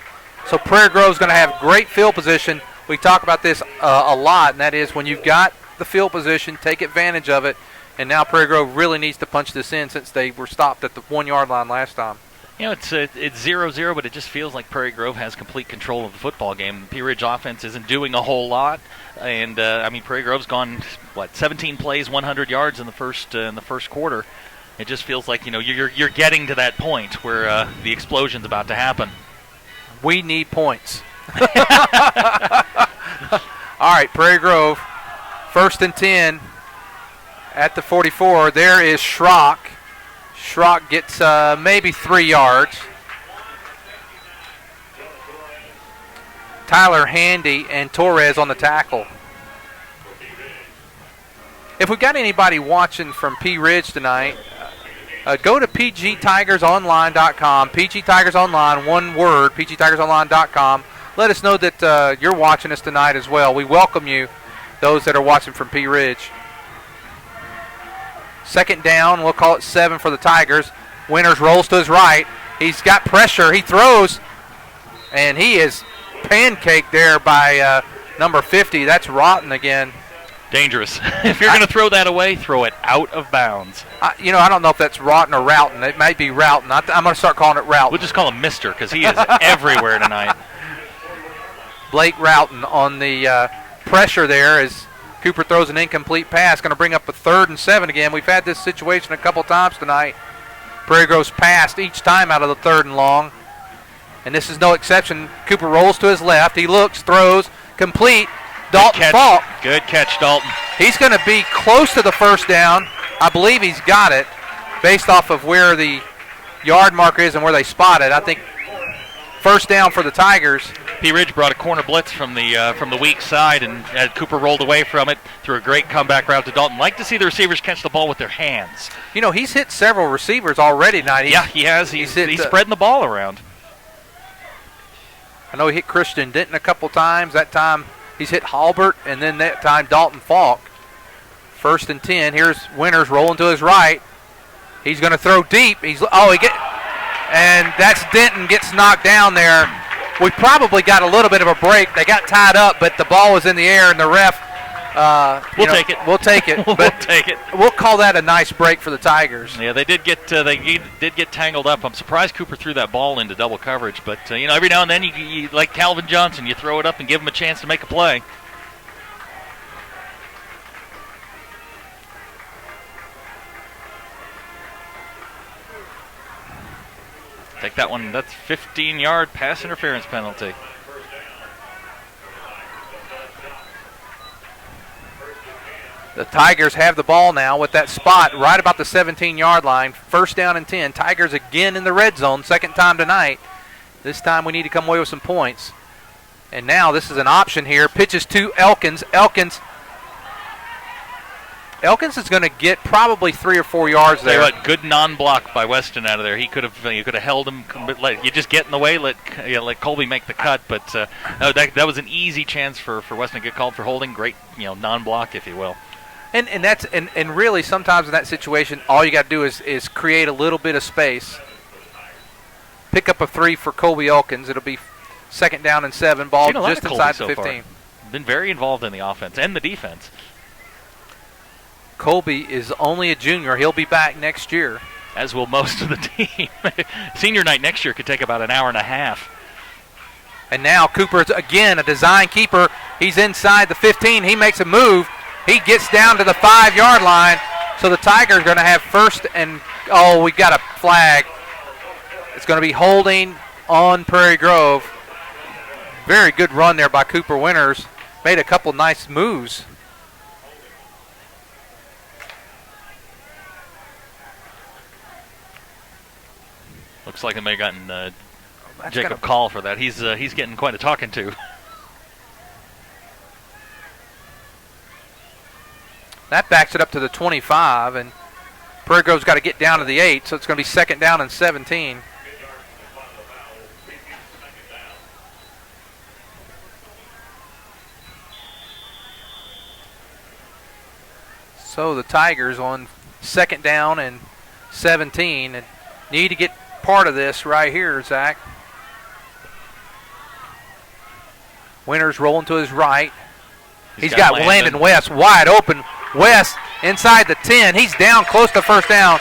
So Prairie Grove's going to have great field position. We talk about this a lot, and that is when you've got the field position, take advantage of it. And now Prairie Grove really needs to punch this in, since they were stopped at the 1-yard line last time. You know, it's 0-0, but it just feels like Prairie Grove has complete control of the football game. The Pea Ridge offense isn't doing a whole lot, and Prairie Grove's gone 17 plays, 100 yards in the first quarter. It just feels like you're getting to that point where the explosion's about to happen. We need points. All right, Prairie Grove, 1st and 10 at the 44. There is Schrock. Schrock gets maybe 3 yards. Tyler Handy and Torres on the tackle. If we've got anybody watching from Pea Ridge tonight, go to pgtigersonline.com. PG Tigers Online, one word, pgtigersonline.com. Let us know that you're watching us tonight as well. We welcome you, those that are watching from Pea Ridge. 2nd down, we'll call it 7 for the Tigers. Winters rolls to his right. He's got pressure. He throws, and he is pancaked there by number 50. That's Rotten again. Dangerous. If you're going to throw that away, throw it out of bounds. I don't know if that's Rotten or Routon. It might be Routon. I'm going to start calling it Routon. We'll just call him Mister, because he is everywhere tonight. Blake Routon on the pressure there as Cooper throws an incomplete pass, going to bring up a 3rd and 7 again. We've had this situation a couple times tonight. Prairie Grove's passed each time out of the 3rd and long, and this is no exception. Cooper rolls to his left. He looks, throws, complete. Dalton Falk. Good catch, Dalton. He's going to be close to the first down. I believe he's got it based off of where the yard marker is and where they spot it. I think first down for the Tigers. Pea Ridge brought a corner blitz from the weak side, and Cooper rolled away from it through a great comeback route to Dalton. Like to see the receivers catch the ball with their hands. You know, he's hit several receivers already tonight. Yeah, he has. He's spreading the ball around. I know he hit Christian Denton a couple times. That time he's hit Halbert, and then that time Dalton Falk. 1st and 10. Here's Winters rolling to his right. He's going to throw deep. And that's Denton gets knocked down there. We probably got a little bit of a break. They got tied up, but the ball was in the air, and the ref. We'll take it. We'll take it. We'll take it. We'll call that a nice break for the Tigers. Yeah, they did get tangled up. I'm surprised Cooper threw that ball into double coverage, but every now and then you like Calvin Johnson, you throw it up and give him a chance to make a play. Take that one. That's 15-yard pass interference penalty. The Tigers have the ball now with that spot right about the 17-yard line. 1st down and 10. Tigers again in the red zone, 2nd time tonight. This time we need to come away with some points. And now this is an option here. Pitches to Elkins. Elkins is going to get probably 3 or 4 yards there. What, good non-block by Weston out of there. He could have held him. You just get in the way, let Colby make the cut. But that was an easy chance for Weston to get called for holding. Great, non-block, if you will. And that's really sometimes in that situation, all you got to do is create a little bit of space. Pick up a 3 for Colby Elkins. It'll be 2nd down and 7. Ball just inside the 15. Been very involved in the offense and the defense. Colby is only a junior. He'll be back next year. As will most of the team. Senior night next year could take about an hour and a half. And now Cooper's again a design keeper. He's inside the 15. He makes a move. He gets down to the 5-yard line. So the Tigers are going to have 1st and, we got a flag. It's going to be holding on Prairie Grove. Very good run there by Cooper Winters. Made a couple nice moves. Looks like they may have gotten Jacob Call for that. He's getting quite a talking to. That backs it up to the 25, and Prairie Grove's got to get down to the 8, so it's going to be 2nd down and 17. So the Tigers on 2nd down and 17, and need to get part of this right here, Zach. Winters rolling to his right. He's got Landon West wide open. West inside the 10. He's down close to 1st down.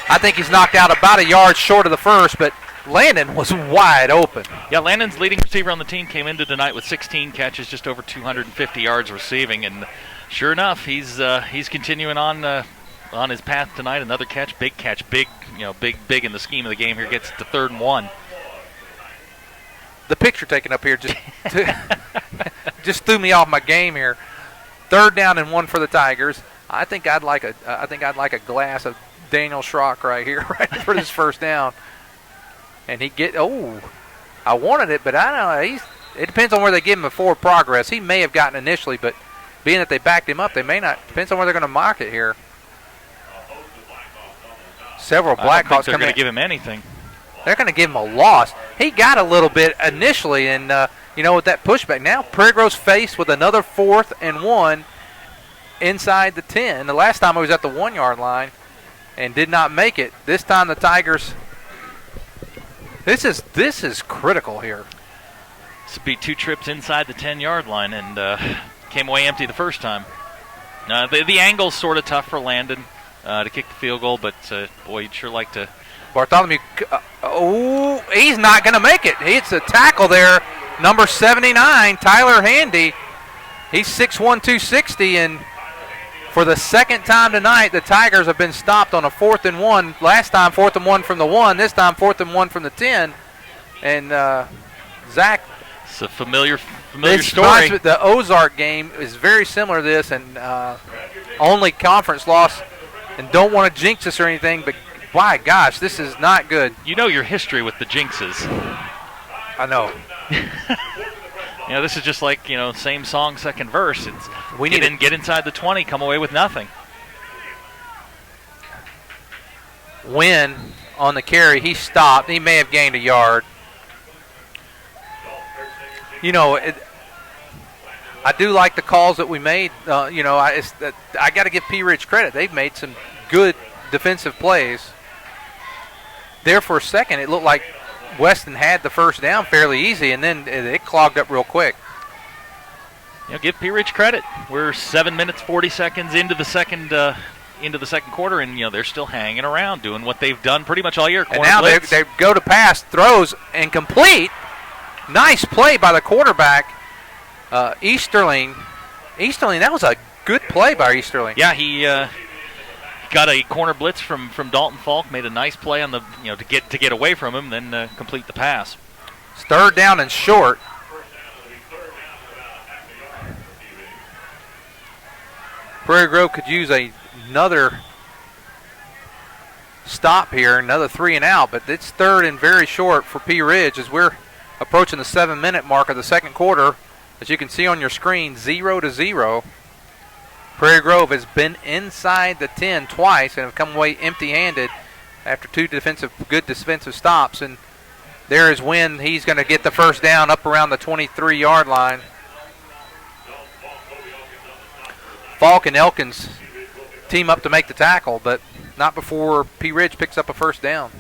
I think he's knocked out about a yard short of the first, but Landon was wide open. Yeah, Landon's leading receiver on the team came into tonight with 16 catches, just over 250 yards receiving, and sure enough, he's continuing on his path tonight. Another catch, big big in the scheme of the game here. Gets to 3rd and 1. The picture taken up here just threw me off my game here. 3rd down and 1 for the Tigers. I think I'd like a glass of Daniel Schrock right here, right for this 1st down. And I wanted it, but I don't know. It depends on where they give him a forward progress. He may have gotten initially, but being that they backed him up, they may not. Depends on where they're going to mark it here. Several Blackhawks they're going to give him anything. They're going to give him a loss. He got a little bit initially, and with that pushback. Now Prairie Grove's faced with another 4th and 1 inside the 10. The last time he was at the 1-yard line and did not make it. This time the Tigers. This is critical here. This would be 2 trips inside the 10-yard line, and came away empty the first time. The angle's sort of tough for Landon to kick the field goal, but boy, you'd sure like to. Bartholomew, he's not going to make it. It's a tackle there. Number 79, Tyler Handy. He's 6'1", 260, and for the second time tonight, the Tigers have been stopped on a 4th and 1. Last time, 4th and 1 from the 1. This time, 4th and 1 from the 10. And Zach, it's a familiar story. story. The Ozark game is very similar to this, and only conference loss. And don't want to jinx us or anything, but my gosh, this is not good. You know your history with the jinxes. I know. This is just like, same song, second verse. It's we need to get inside the 20, come away with nothing. Win on the carry. He stopped. He may have gained a yard. I do like the calls that we made. I got to give Pea Ridge credit. They've made some good defensive plays. There for a second, it looked like Weston had the first down fairly easy, and then it clogged up real quick. Give Pea Ridge credit. We're 7 minutes 40 seconds into the second quarter, and they're still hanging around, doing what they've done pretty much all year. And now they go to pass, throws, and complete. Nice play by the quarterback, Easterling. That was a good play by Easterling. Yeah, he got a corner blitz from Dalton Falk, made a nice play on the to get away from him, then complete the pass. It's 3rd down and short. Prairie Grove could use another stop here, another 3 and out, but it's 3rd and very short for Pea Ridge as we're approaching the 7-minute mark of the second quarter. As you can see on your screen, 0-0. Prairie Grove has been inside the 10 twice and have come away empty-handed after 2 good defensive stops. And there is Wynn. He's going to get the first down up around the 23-yard line. Falk and Elkins team up to make the tackle, but not before Pea Ridge picks up a first down.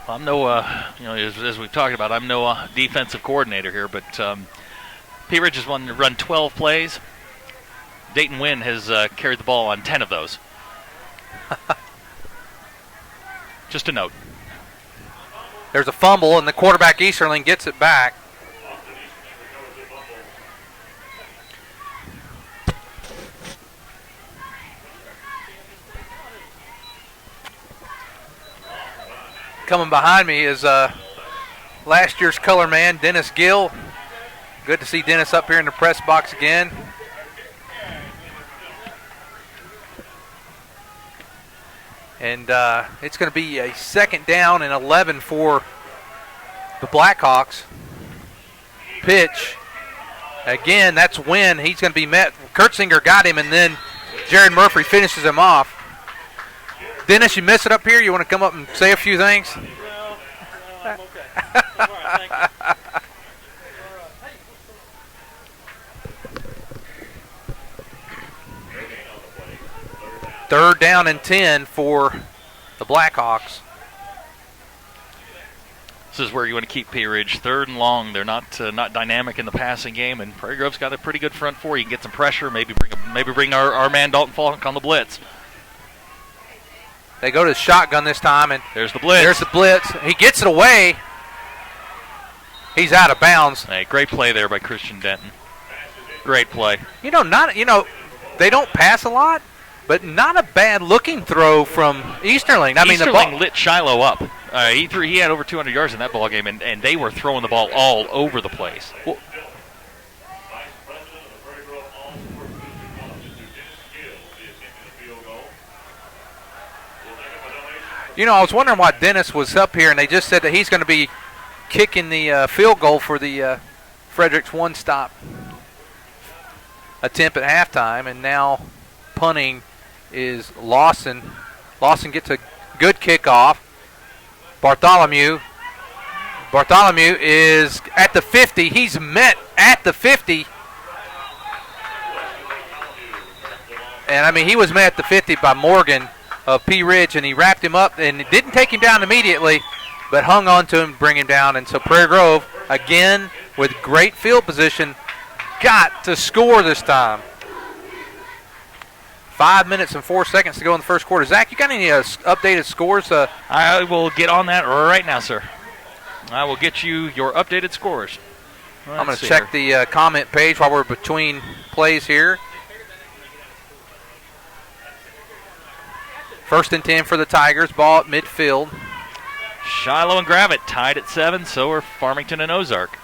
I'm no, as we've talked about, I'm no defensive coordinator here, but Pea Ridge has run 12 plays. Dayton Wynn has carried the ball on 10 of those. Just a note. There's a fumble, and the quarterback Easterling gets it back. Coming behind me is last year's color man, Dennis Gill. Good to see Dennis up here in the press box again. And it's going to be a 2nd down and 11 for the Blackhawks. Pitch. Again, that's Wynn. He's going to be met. Kurtzinger got him, and then Jared Murphy finishes him off. Dennis, you miss it up here? You want to come up and say a few things? No, I'm okay. All right, thank you. 3rd down and 10 for the Blackhawks. This is where you want to keep Pea Ridge. 3rd and long. They're not dynamic in the passing game, and Prairie Grove's got a pretty good front four. You can get some pressure, maybe bring our man Dalton Falk on the blitz. They go to the shotgun this time, and there's the blitz. There's the blitz. He gets it away. He's out of bounds. Hey, great play there by Christian Denton. Great play. They don't pass a lot, but not a bad looking throw from Easterling. Easterling lit Shiloh up. He had over 200 yards in that ball game, and they were throwing the ball all over the place. Well, I was wondering why Dennis was up here, and they just said that he's going to be kicking the field goal for the Fredericks one-stop attempt at halftime, and now punting is Lawson. Lawson gets a good kickoff. Bartholomew is at the 50. He's met at the 50. And, he was met at the 50 by Morgan of Pea Ridge, and he wrapped him up, and it didn't take him down immediately, but hung on to him to bring him down. And so Prairie Grove, again, with great field position, got to score this time. 5 minutes and 4 seconds to go in the first quarter. Zach, you got any updated scores? I will get on that right now, sir. I will get you your updated scores. I'm going to check the comment page while we're between plays here. 1st and 10 for the Tigers. Ball at midfield. Shiloh and Gravett tied at 7. So are Farmington and Ozark.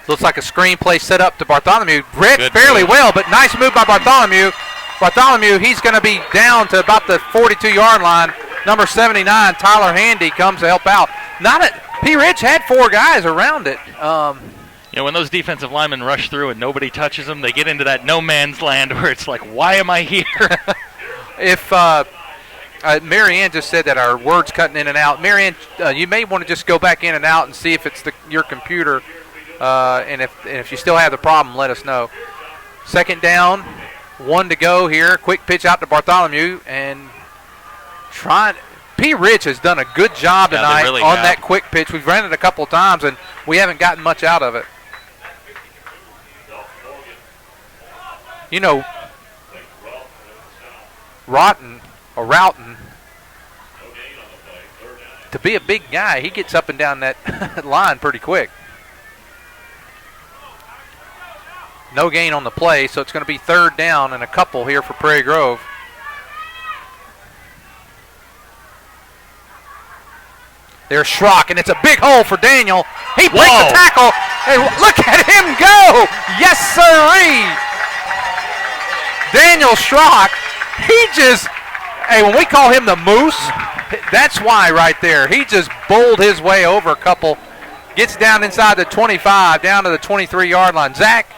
Looks like a screen play set up to Bartholomew. Read fairly well, but nice move by Bartholomew. Bartholomew, he's going to be down to about the 42-yard line. Number 79, Tyler Handy, comes to help out. Pea Ridge had 4 guys around it. When those defensive linemen rush through and nobody touches them, they get into that no man's land where it's like, why am I here? If Marianne just said that our word's cutting in and out. Marianne, you may want to just go back in and out and see if it's your computer. And if you still have the problem, let us know. 2nd down, 1 to go here. Quick pitch out to Bartholomew, and Pea Ridge has done a good job tonight really on that quick pitch. We've run it a couple times, and we haven't gotten much out of it. Roughton, to be a big guy, he gets up and down that line pretty quick. No gain on the play, so it's going to be 3rd down and a couple here for Prairie Grove. There's Schrock, and it's a big hole for Daniel. He breaks the tackle, and look at him go! Yes, sirree! Daniel Schrock, when we call him the Moose, that's why right there. He just bowled his way over a couple, gets down inside the 25, down to the 23-yard line. Zach,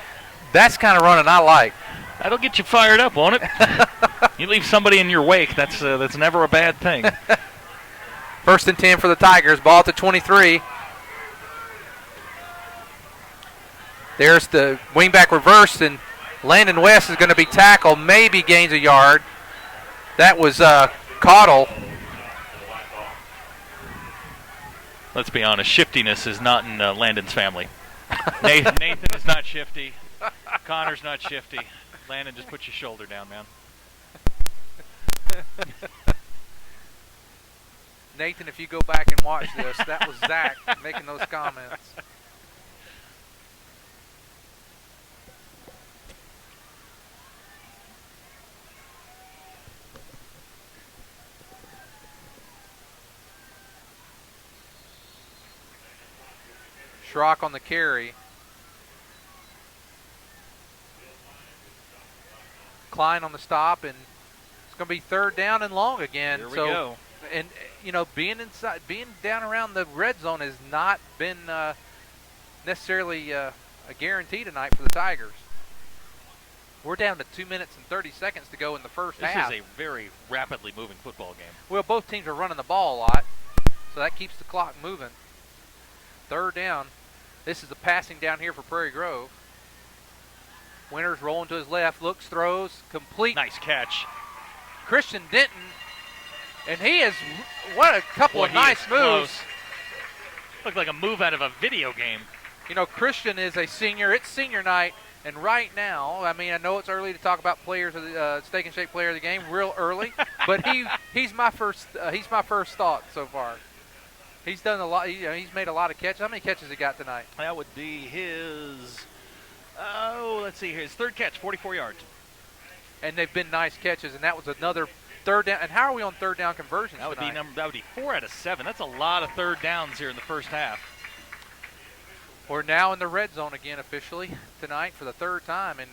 that's kind of running I like. That'll get you fired up, won't it? You leave somebody in your wake, that's never a bad thing. 1st and 10 for the Tigers. Ball at the 23. There's the wingback reverse, and Landon West is going to be tackled. Maybe gains a yard. That was Caudle. Let's be honest, shiftiness is not in Landon's family. Nathan is not shifty. Connor's not shifty. Landon, just put your shoulder down, man. Nathan, if you go back and watch this, that was Zach making those comments. Schrock on the carry. Klein on the stop, and it's going to be 3rd down and long again. Here we go. And being down around the red zone has not been necessarily a guarantee tonight for the Tigers. We're down to 2 minutes and 30 seconds to go in the first half. This is a very rapidly moving football game. Well, both teams are running the ball a lot, so that keeps the clock moving. 3rd down. This is the passing down here for Prairie Grove. Winters rolling to his left, looks, throws, complete. Nice catch. Christian Denton, and he is, what a couple of nice moves. Looked like a move out of a video game. Christian is a senior. It's senior night, and right now, I know it's early to talk about players of the Steak and Shake player of the game, real early, but he's my first thought so far. He's done a lot. He's made a lot of catches. How many catches he got tonight? That would be his. Let's see here. His 3rd catch, 44 yards. And they've been nice catches, and that was another 3rd down. And how are we on 3rd down conversions That would tonight? That would be 4 out of 7. That's a lot of 3rd downs here in the first half. We're now in the red zone again officially tonight for the 3rd time, and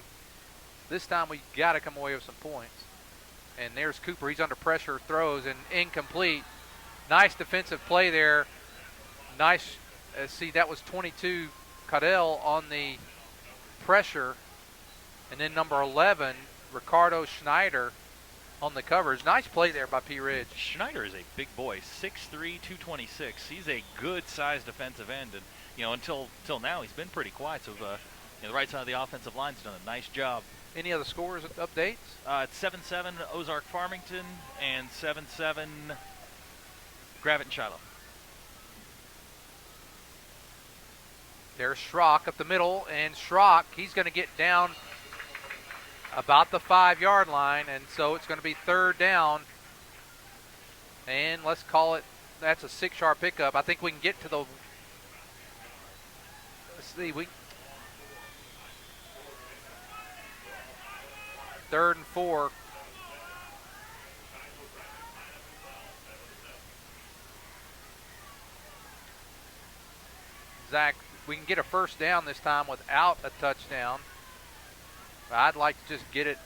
this time we got to come away with some points. And there's Cooper. He's under pressure, throws, and incomplete. Nice defensive play there. Nice. See, that was 22 Caudell on the pressure, and then number 11 Ricardo Schneider on the coverage. Nice play there by Pea Ridge. Schneider is a big boy, 6'3", 226. He's a good-sized defensive end, and until now he's been pretty quiet. So the right side of the offensive line's done a nice job. Any other scores updates? It's 7-7 Ozark Farmington and 7-7 Gravett and Shiloh. There's Schrock up the middle, and Schrock, he's going to get down about the 5-yard line, and so it's going to be 3rd down. And let's call it, that's a 6-yard pickup. I think we can get to the, let's see, 3rd and 4. Zach, we can get a 1st down this time without a touchdown. But I'd like to just get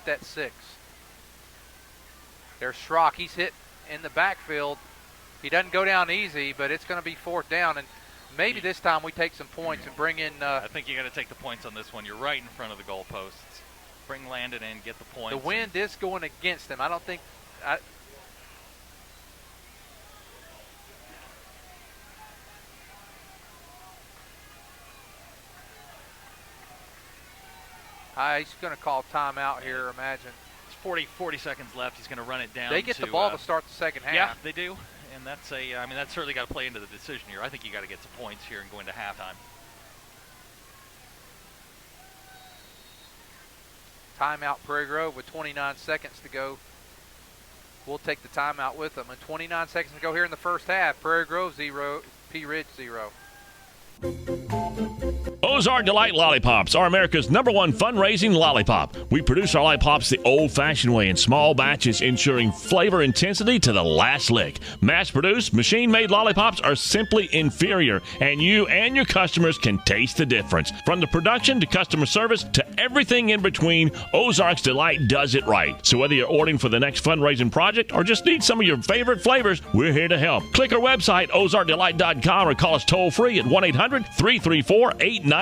that 6. There's Schrock. He's hit in the backfield. He doesn't go down easy, but it's going to be 4th down. And maybe this time we take some points and bring in. I think you got to take the points on this one. You're right in front of the goalposts. Bring Landon in, get the points. The wind is going against him. I don't think. He's going to call timeout here, imagine. There's 40 seconds left. He's going to run it down. They get the ball to start the second half. Yeah, they do. And that's that's certainly got to play into the decision here. I think you got to get some points here and go into halftime. Timeout Prairie Grove with 29 seconds to go. We'll take the timeout with them. And 29 seconds to go here in the first half. Prairie Grove 0, Pea Ridge 0. Ozark Delight Lollipops are America's #1 fundraising lollipop. We produce our lollipops the old-fashioned way in small batches, ensuring flavor intensity to the last lick. Mass-produced, machine-made lollipops are simply inferior, and you and your customers can taste the difference. From the production to customer service to everything in between, Ozark's Delight does it right. So whether you're ordering for the next fundraising project or just need some of your favorite flavors, we're here to help. Click our website, ozarkdelight.com, or call us toll-free at 1-800-334-8991.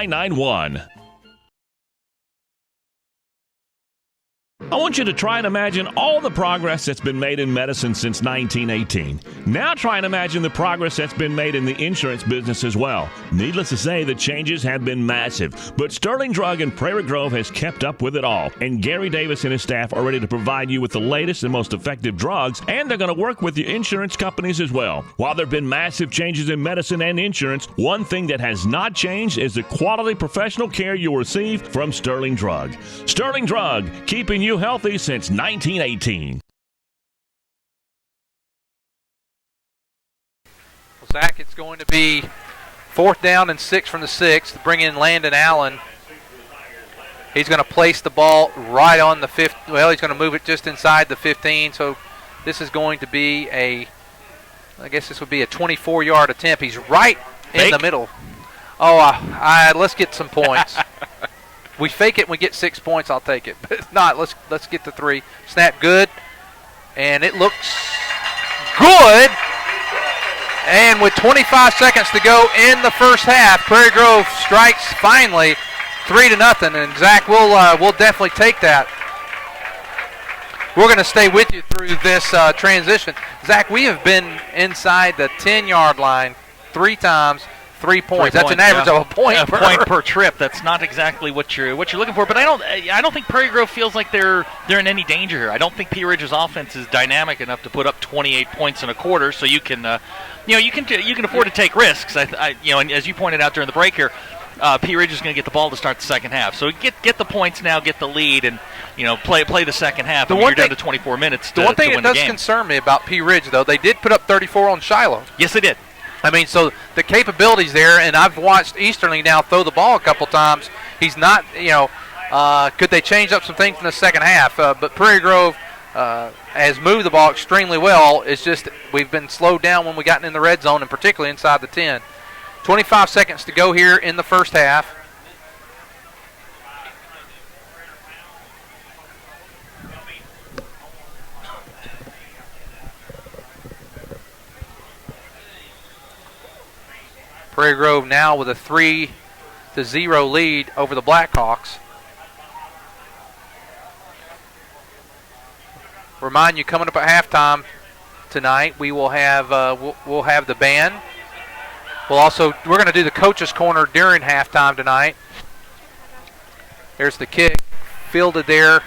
I want you to try and imagine all the progress that's been made in medicine since 1918. Now try and imagine the progress that's been made in the insurance business as well. Needless to say, the changes have been massive, but Sterling Drug in Prairie Grove has kept up with it all, and Gary Davis and his staff are ready to provide you with the latest and most effective drugs, and they're going to work with your insurance companies as well. While there have been massive changes in medicine and insurance, one thing that has not changed is the quality professional care you'll receive from Sterling Drug. Sterling Drug, keeping you healthy since 1918. Well, Zach, it's going to be 4th down and 6 from the 6 to bring in Landon Allen. He's going to place the ball right on the 5th. Well, he's going to move it just inside the 15. So this is going to be I guess this would be a 24-yard attempt. He's right in the middle. Oh, let's get some points. We fake it and we get 6 points, I'll take it. But if not, let's get the 3. Snap good. And it looks good. And with 25 seconds to go in the first half, Prairie Grove strikes finally 3-0. And Zach, we'll definitely take that. We're going to stay with you through this transition. Zach, we have been inside the 10-yard line 3 times. 3 points. That's an average of a point per trip. That's not exactly what you're looking for. But I don't think Prairie Grove feels like they're in any danger here. I don't think Pea Ridge's offense is dynamic enough to put up 28 points in a quarter. So you can you can afford to take risks. And as you pointed out during the break here, Pea Ridge is going to get the ball to start the second half. So get the points now, get the lead, and play the second half. You're down to 24 minutes. The one thing that does concern me about Pea Ridge, though, they did put up 34 on Shiloh. Yes, they did. I mean, so the capabilities there, and I've watched Easterling now throw the ball a couple times. He's not, could they change up some things in the second half? But Prairie Grove has moved the ball extremely well. It's just we've been slowed down when we gotten in the red zone, and particularly inside the 10. 25 seconds to go here in the first half. Prairie Grove now with a 3-0 lead over the Blackhawks. Remind you, coming up at halftime tonight, we will have we'll have the band. We're going to do the coach's corner during halftime tonight. There's the kick, fielded there.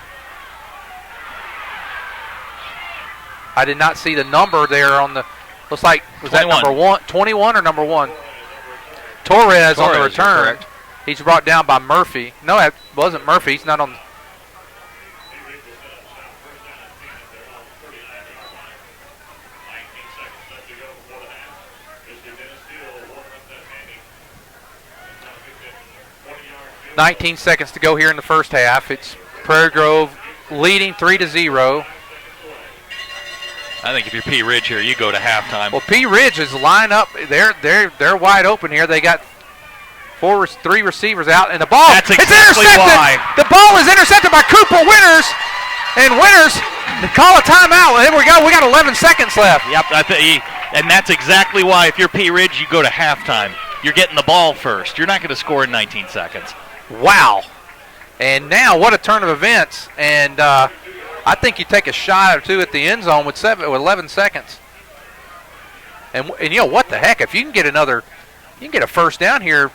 I did not see the number there on the. Looks like was 21. That number 1, 21 or number 1? Torres on the return. He's brought down by Murphy. No, it wasn't Murphy. He's not on. 19 seconds to go here in the first half. It's Prairie Grove leading 3-0. I think if you're Pea Ridge here, you go to halftime. Well, Pea Ridge is lined up. They're wide open here. They got three receivers out, and the ball That's exactly it's intercepted. why. The ball is intercepted by Cooper Winters, and Winters call a timeout. Well, here we go. We got 11 seconds left. Yep, and that's exactly why if you're Pea Ridge, you go to halftime. You're getting the ball first. You're not going to score in 19 seconds. Wow. And now what a turn of events. And I think you take a shot or two at the end zone with 11 seconds. And you know what the heck? If you can get a first down here,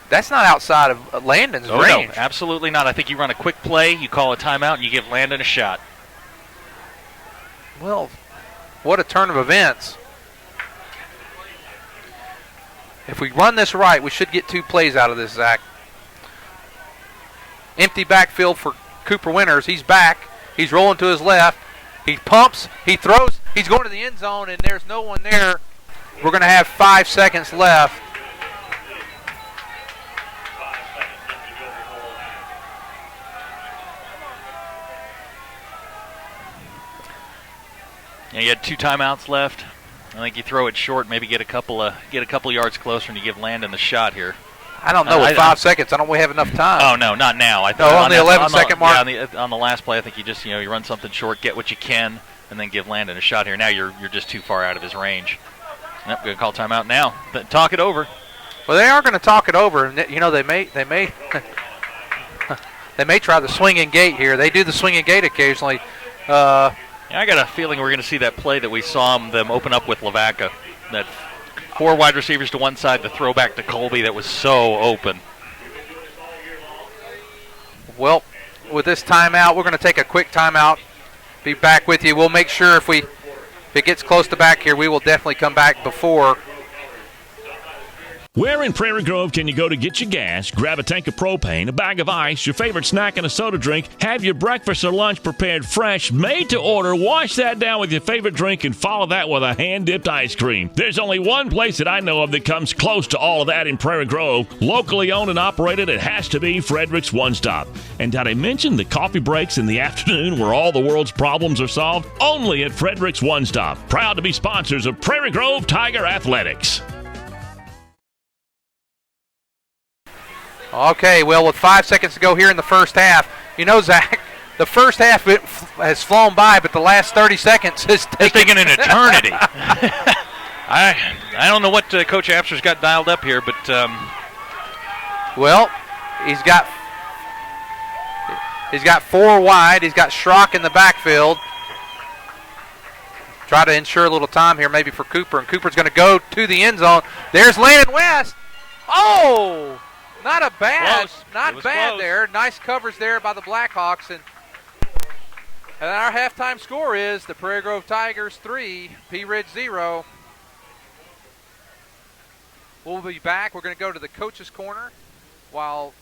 that's not outside of Landon's range. No, absolutely not. I think you run a quick play, you call a timeout, and you give Landon a shot. Well, what a turn of events. If we run this right, we should get 2 plays out of this, Zach. Empty backfield for Cooper Winters. He's back. He's rolling to his left. He pumps. He throws. He's going to the end zone, and there's no one there. We're going to have 5 seconds left. Yeah, you had 2 timeouts left. I think you throw it short, maybe get a couple yards closer, and you give Landon the shot here. I don't know. With 5 seconds, I don't have enough time. Oh no, not now. On the 11-second mark. Yeah, on the last play, I think you just you run something short, get what you can, and then give Landon a shot here. Now you're just too far out of his range. Yep, going to call timeout now. Talk it over. Well, they are going to talk it over, and they may they may try the swinging gate here. They do the swinging gate occasionally. I got a feeling we're going to see that play that we saw them open up with Lavaca. That 4 wide receivers to one side, the throwback to Colby that was so open. Well, with this timeout, we're going to take a quick timeout. Be back with you. We'll make sure if it gets close to back here, we will definitely come back before. Where in Prairie Grove can you go to get your gas, grab a tank of propane, a bag of ice, your favorite snack, and a soda drink, have your breakfast or lunch prepared fresh, made to order, wash that down with your favorite drink, and follow that with a hand-dipped ice cream? There's only one place that I know of that comes close to all of that in Prairie Grove. Locally owned and operated, it has to be Frederick's One Stop. And did I mention the coffee breaks in the afternoon where all the world's problems are solved? Only at Frederick's One Stop. Proud to be sponsors of Prairie Grove Tiger Athletics. Okay, well, with 5 seconds to go here in the first half, Zach, the first half has flown by, but the last 30 seconds has taken an eternity. I don't know what Coach Apster's got dialed up here, but well, he's got 4 wide. He's got Schrock in the backfield. Try to ensure a little time here, maybe for Cooper, and Cooper's going to go to the end zone. There's Landon West. Oh! Not bad close. there. Nice coverage there by the Blackhawks. And our halftime score is the Prairie Grove Tigers 3, Pea Ridge 0. We'll be back. We're going to go to the coach's corner. Henry,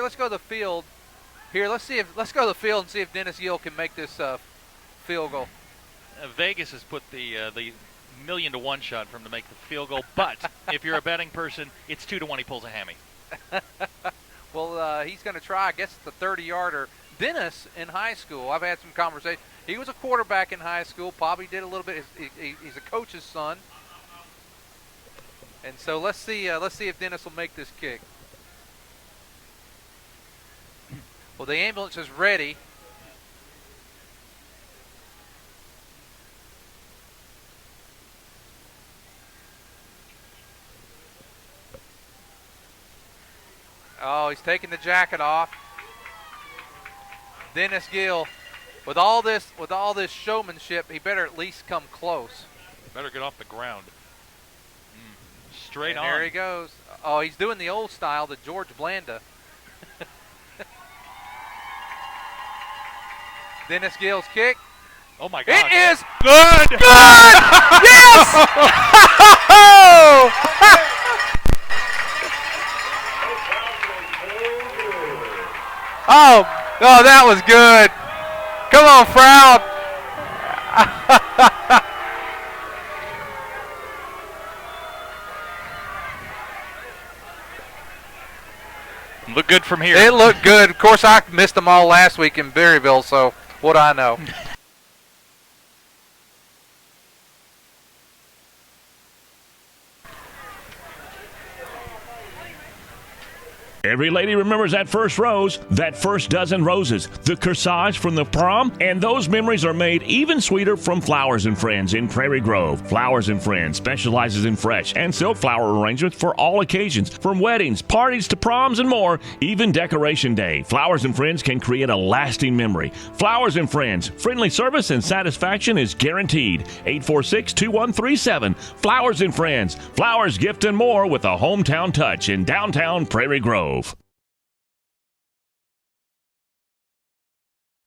let's go to the field. Here, let's go to the field and see if Dennis Gill can make this field goal. Vegas has put the 1,000,000-to-1 shot for him to make the field goal, but if you're a betting person, it's 2-to-1 he pulls a hammy. Well, he's going to try. I guess it's the 30-yarder. Dennis in high school, I've had some conversation. He was a quarterback in high school. Probably did a little bit. He's a coach's son, and so let's see if Dennis will make this kick. Well, the ambulance is ready. Oh, he's taking the jacket off. Dennis Gill, with all this showmanship, he better at least come close. Better get off the ground. Straight on. There he goes. Oh, he's doing the old style, the George Blanda. Dennis Gill's kick. Oh my God! It is good. Good. Yes. Oh, that was good. Come on, Froud. Look good from here. It looked good. Of course, I missed them all last week in Berryville, so what do I know? Every lady remembers that first rose, that first dozen roses, the corsage from the prom, and those memories are made even sweeter from Flowers and Friends in Prairie Grove. Flowers and Friends specializes in fresh and silk flower arrangements for all occasions, from weddings, parties to proms and more, even Decoration Day. Flowers and Friends can create a lasting memory. Flowers and Friends, friendly service and satisfaction is guaranteed. 846-2137. Flowers and Friends, flowers, gift, and more with a hometown touch in downtown Prairie Grove.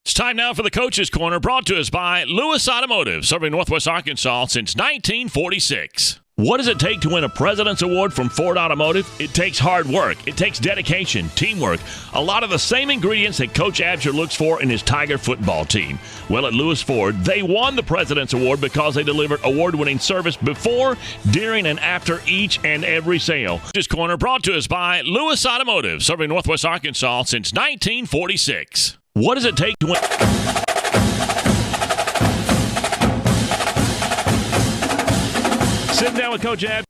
It's time now for the Coach's Corner, brought to us by Lewis Automotive, serving Northwest Arkansas since 1946. What does it take to win a President's Award from Ford Automotive? It takes hard work. It takes dedication, teamwork, a lot of the same ingredients that Coach Absher looks for in his Tiger football team. Well, at Lewis Ford, they won the President's Award because they delivered award-winning service before, during, and after each and every sale. This corner brought to us by Lewis Automotive, serving Northwest Arkansas since 1946. What does it take to win? Sitting down with Coach Absher.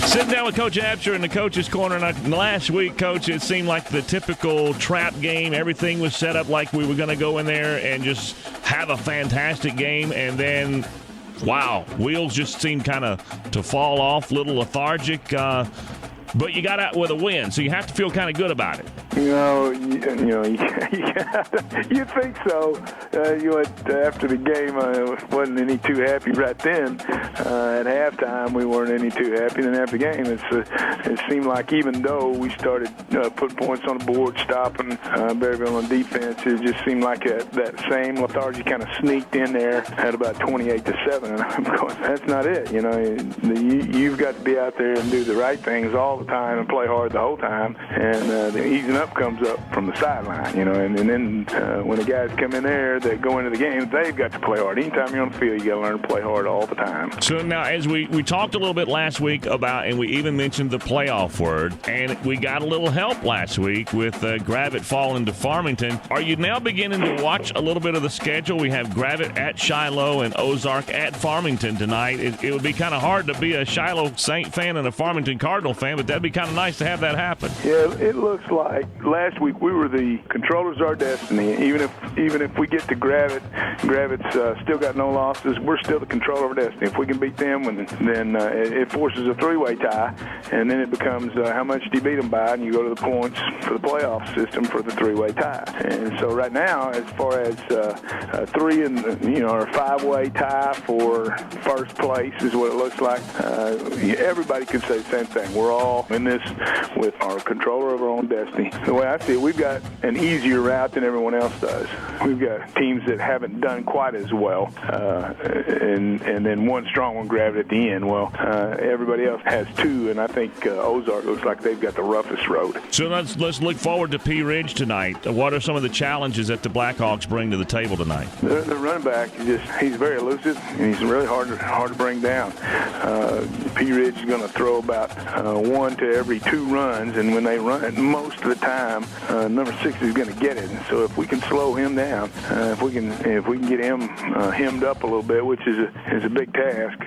Sitting down with Coach Absher in the Coach's Corner. And last week, Coach, it seemed like the typical trap game. Everything was set up like we were going to go in there and just have a fantastic game. And then, wow, wheels just seemed kind of to fall off, a little lethargic. But you got out with a win, so you have to feel kind of good about it. You think so. After the game, I wasn't any too happy right then. At halftime, we weren't any too happy. Then after the game, it seemed like even though we started putting points on the board, stopping Berryville on defense, it just seemed like that same lethargy kind of sneaked in there at about 28-7. And I'm going, that's not it. You've got to be out there and do the right things all the time and play hard the whole time. And the easing up comes up from the sideline, and then when the guys come in there that go into the game, they've got to play hard. Anytime you're on the field, you got to learn to play hard all the time. So now, as we talked a little bit last week about, and we even mentioned the playoff word, and we got a little help last week with Gravett falling to Farmington. Are you now beginning to watch a little bit of the schedule? We have Gravett at Shiloh and Ozark at Farmington tonight. It would be kind of hard to be a Shiloh Saint fan and a Farmington Cardinal fan, but that'd be kind of nice to have that happen. Yeah, it looks like last week we were the controllers of our destiny. Even if we get to Gravett's still got no losses. We're still the controller of our destiny. If we can beat them, then it forces a three-way tie, and then it becomes how much do you beat them by, and you go to the points for the playoff system for the three-way tie. And so right now, as far as a three and or five-way tie for first place is what it looks like. Everybody could say the same thing. We're all in this with our controller of our own destiny. The way I see it, we've got an easier route than everyone else does. We've got teams that haven't done quite as well, and then one strong one grabbed at the end. Well, everybody else has two, and I think Ozark looks like they've got the roughest road. So let's look forward to Pea Ridge tonight. What are some of the challenges that the Blackhawks bring to the table tonight? The running back, he's very elusive, and he's really hard to bring down. Pea Ridge is going to throw about one to every two runs, and when they run it, most of the time, number 6 is going to get it. And so if we can slow him down, if we can get him hemmed up a little bit, which is a big task,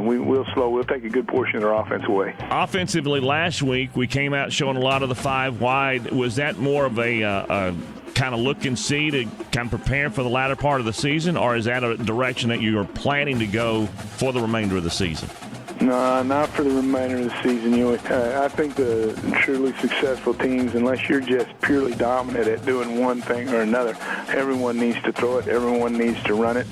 we'll take a good portion of their offense away. Offensively, last week we came out showing a lot of the five wide. Was that more of a kind of look and see to kind of prepare for the latter part of the season, or is that a direction that you are planning to go for the remainder of the season? No, not for the remainder of the season. I think the truly successful teams, unless you're just purely dominant at doing one thing or another, everyone needs to throw it. Everyone needs to run it.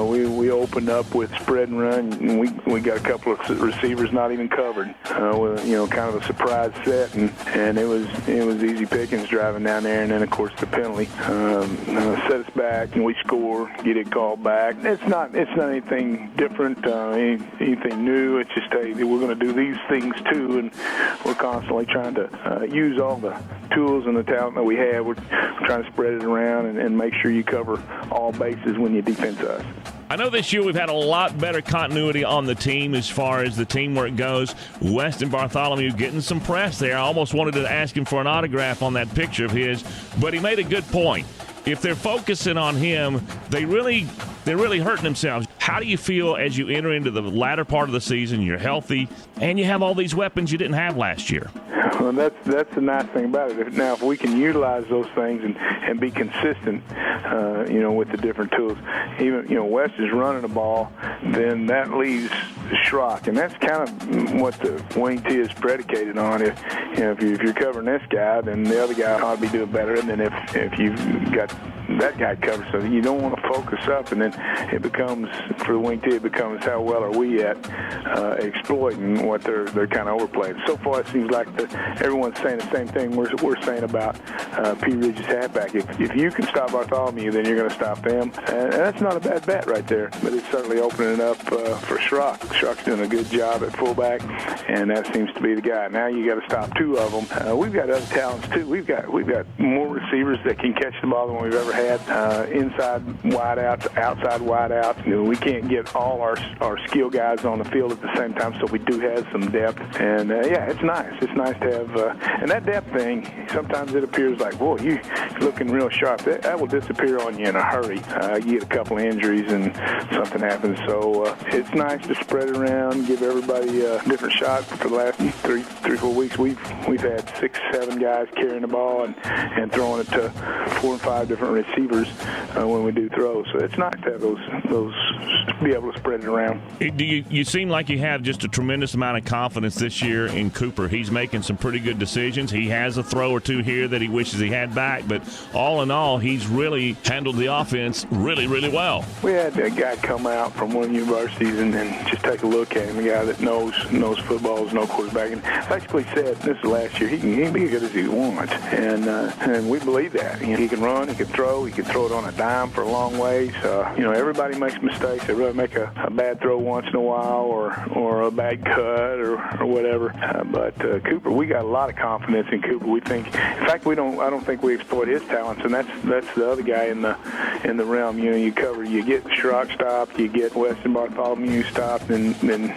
We opened up with spread and run, and we got a couple of receivers not even covered. With kind of a surprise set, and it was easy pickings driving down there, and then of course the penalty set us back, and we score, get it called back. It's not anything different, anything new. just say we're going to do these things too, and we're constantly trying to use all the tools and the talent that we have. We're trying to spread it around and make sure you cover all bases when you defense us. I know this year we've had a lot better continuity on the team as far as the teamwork goes. Weston Bartholomew getting some press there. I almost wanted to ask him for an autograph on that picture of his, but he made a good point. If they're focusing on him, they're really hurting themselves. How do you feel as you enter into the latter part of the season? You're healthy, and you have all these weapons you didn't have last year. Well, that's the nice thing about it. Now, if we can utilize those things and be consistent, with the different tools, even, West is running the ball, then that leaves Schrock, and that's kind of what the wing T is predicated on. If you're covering this guy, then the other guy ought to be doing better, and then if you've got that guy covered, so you don't want to focus up, and then it becomes, for the wing T, it becomes how well are we at exploiting what they're kind of overplaying. So far, it seems like everyone's saying the same thing we're saying about Pea Ridge's halfback. If you can stop Bartholomew, then you're going to stop them, and that's not a bad bet right there. But it's certainly opening it up for Schrock. Schrock's doing a good job at fullback, and that seems to be the guy. Now you got to stop two of them. We've got other talents too. We've got more receivers that can catch the ball than we've ever had. Inside wideouts, outside wideouts. We can't get all our skill guys on the field at the same time, so we do have some depth. And it's nice. It's nice to have. And that depth thing, sometimes it appears like, boy, you're looking real sharp. That will disappear on you in a hurry. You get a couple of injuries and something happens. So it's nice to spread it around, give everybody a different shot. For the last 3-4 weeks, we've had 6-7 guys carrying the ball and throwing it to 4 and 5 different receivers when we do throws. So it's nice to have those be able to spread it around. You seem like you have just a tremendous amount of confidence this year in Cooper. He's making some pretty good decisions. He has a throw or two here that he wishes he had back, but all in all, he's really handled the offense really, really well. We had a guy come out from one of the universities and just take a look at him, a guy that knows football, no quarterback, and basically said, this is last year, he can be as good as he wants, and we believe that. He can run, he can throw it on a dime for a long ways. Everybody makes mistakes. They really make a bad throw once in a while or a bad cut or whatever. But Cooper, we got a lot of confidence in Cooper. We think, in fact, I don't think we exploit his talents, and that's the other guy in the realm. You get Schrock stopped, you get Weston Bartholomew stopped, and then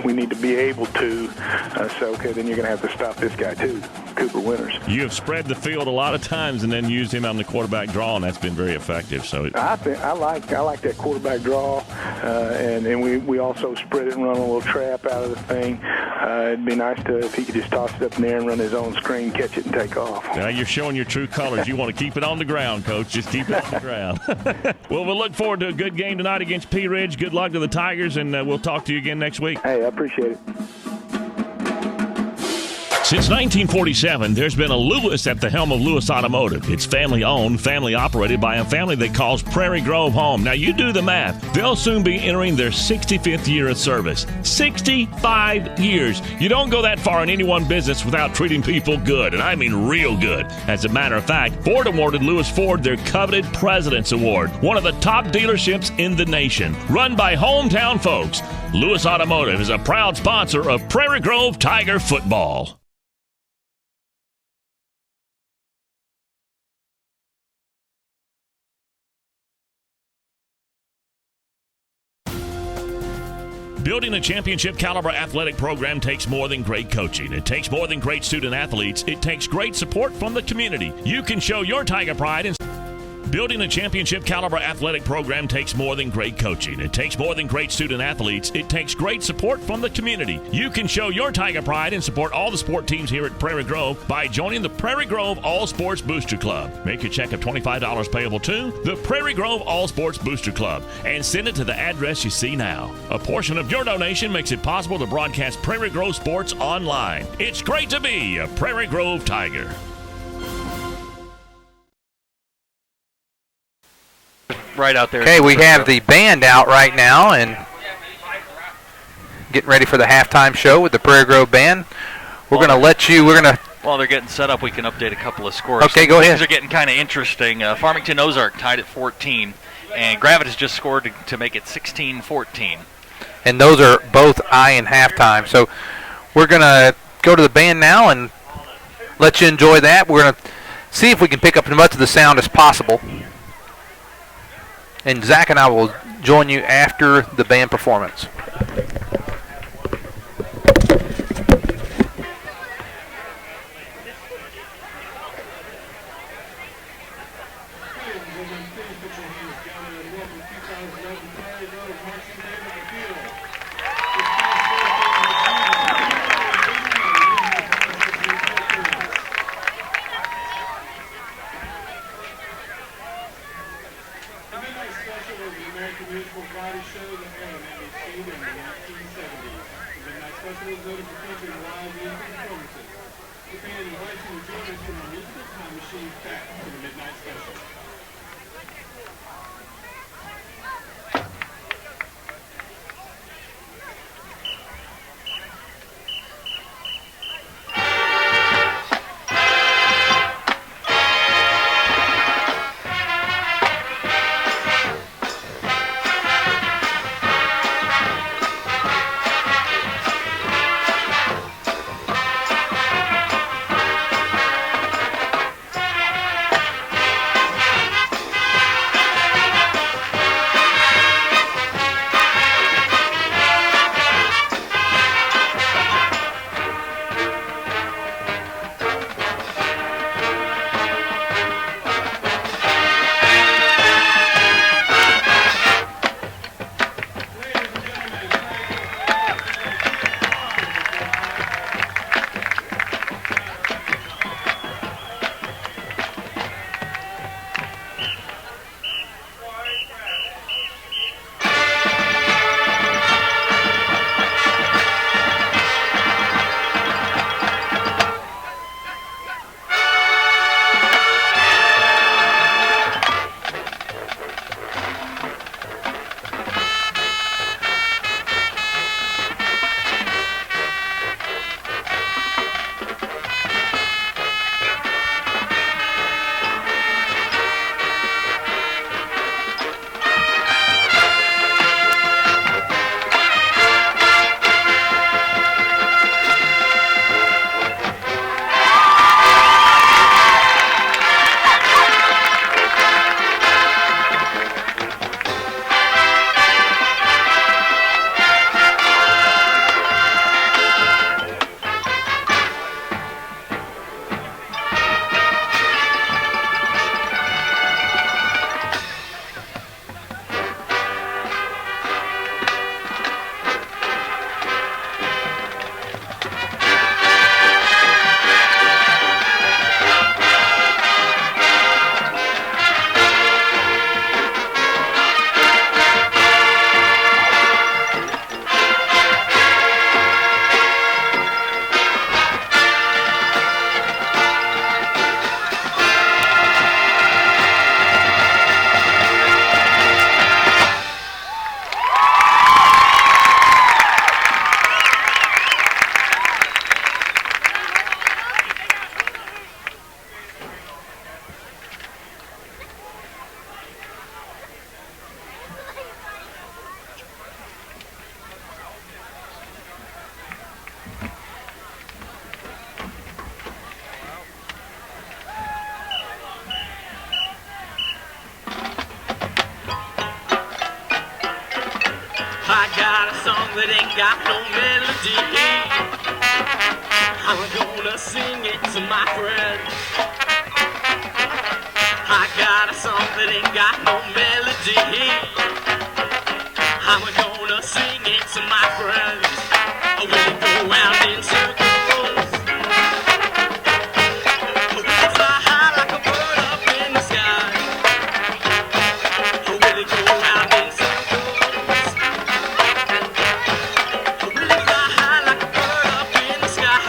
we need to be able to say, okay, then you're going to have to stop this guy too. Cooper Winters. You have spread the field a lot of times and then used him on the quarterback draw, and that's been very effective. So I like that quarterback draw, and we also spread it and run a little trap out of the thing. It'd be nice if he could just toss it up in the air and run his own screen, catch it, and take off. Now you're showing your true colors. You want to keep it on the ground, Coach. Just keep it on the ground. Well, we'll look forward to a good game tonight against Pea Ridge. Good luck to the Tigers, and we'll talk to you again next week. Hey, I appreciate it. Since 1947, there's been a Lewis at the helm of Lewis Automotive. It's family-owned, family-operated by a family that calls Prairie Grove home. Now, you do the math. They'll soon be entering their 65th year of service. 65 years. You don't go that far in any one business without treating people good, and I mean real good. As a matter of fact, Ford awarded Lewis Ford their coveted President's Award, one of the top dealerships in the nation. Run by hometown folks, Lewis Automotive is a proud sponsor of Prairie Grove Tiger football. Building a championship caliber athletic program takes more than great coaching. It takes more than great student athletes. It takes great support from the community. You can show your Tiger pride in building a championship caliber athletic program takes more than great coaching. It takes more than great student athletes. It takes great support from the community. You can show your Tiger pride and support all the sport teams here at Prairie Grove by joining the Prairie Grove All Sports Booster Club. Make your check of $25 payable to the Prairie Grove All Sports Booster Club and send it to the address you see now. A portion of your donation makes it possible to broadcast Prairie Grove sports online. It's great to be a Prairie Grove Tiger. Right out there. Okay, we have the band out right now and getting ready for the halftime show with the Prairie Grove Band. While they're getting set up, we can update a couple of scores. Okay, go ahead. Things are getting kind of interesting. Farmington Ozark tied at 14, and Gravett has just scored to make it 16-14. and those are both I in halftime. So we're going to go to the band now and let you enjoy that. We're going to see if we can pick up as much of the sound as possible. And Zach and I will join you after the band performance. that ain't got no melody. I'm gonna sing it to my friends. I got a song that ain't got no melody. I'm gonna sing it to my friends. Will it go round in circles? Will it fly high like a bird up in the sky? Will it go round in circles? Will it fly high like a bird up in the sky?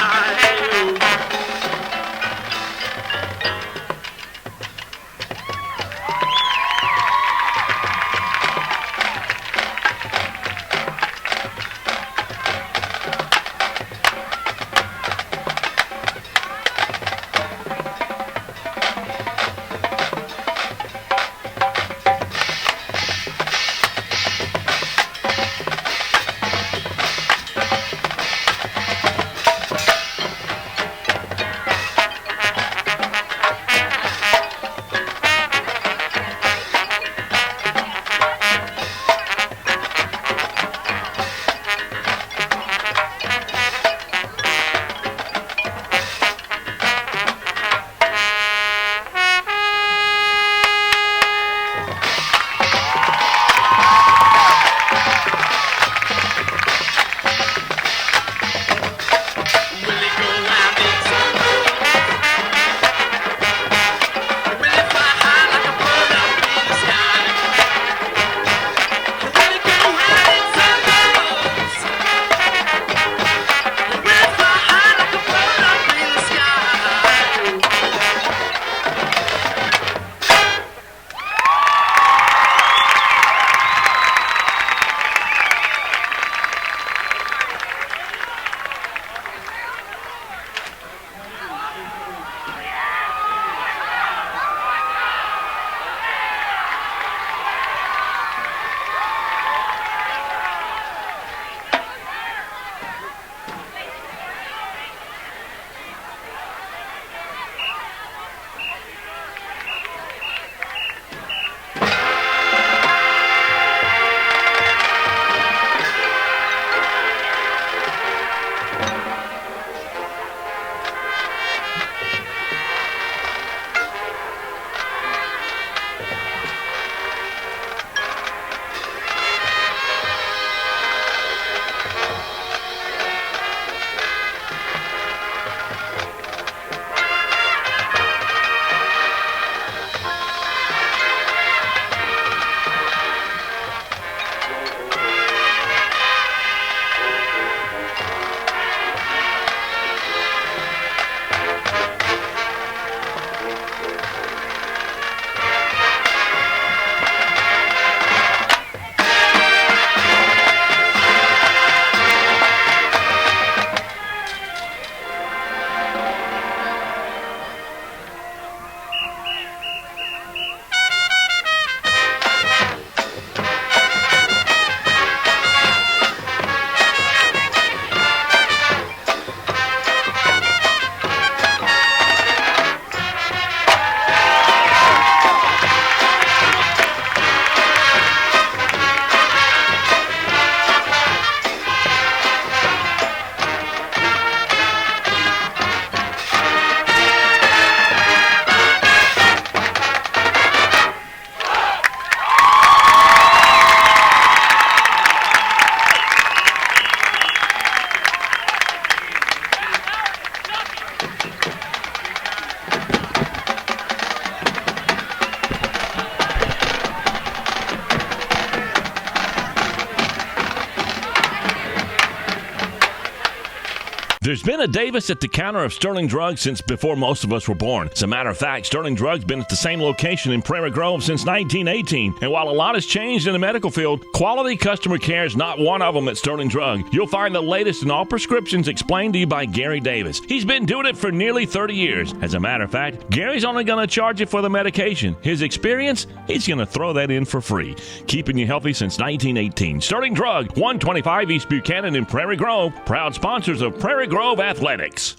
There's been a Davis at the counter of Sterling Drugs since before most of us were born. As a matter of fact, Sterling Drugs been at the same location in Prairie Grove since 1918. And while a lot has changed in the medical field, quality customer care is not one of them at Sterling Drug. You'll find the latest in all prescriptions explained to you by Gary Davis. He's been doing it for nearly 30 years. As a matter of fact, Gary's only going to charge you for the medication. His experience, he's going to throw that in for free. Keeping you healthy since 1918. Sterling Drug, 125 East Buchanan in Prairie Grove. Proud sponsors of Prairie Grove Athletics.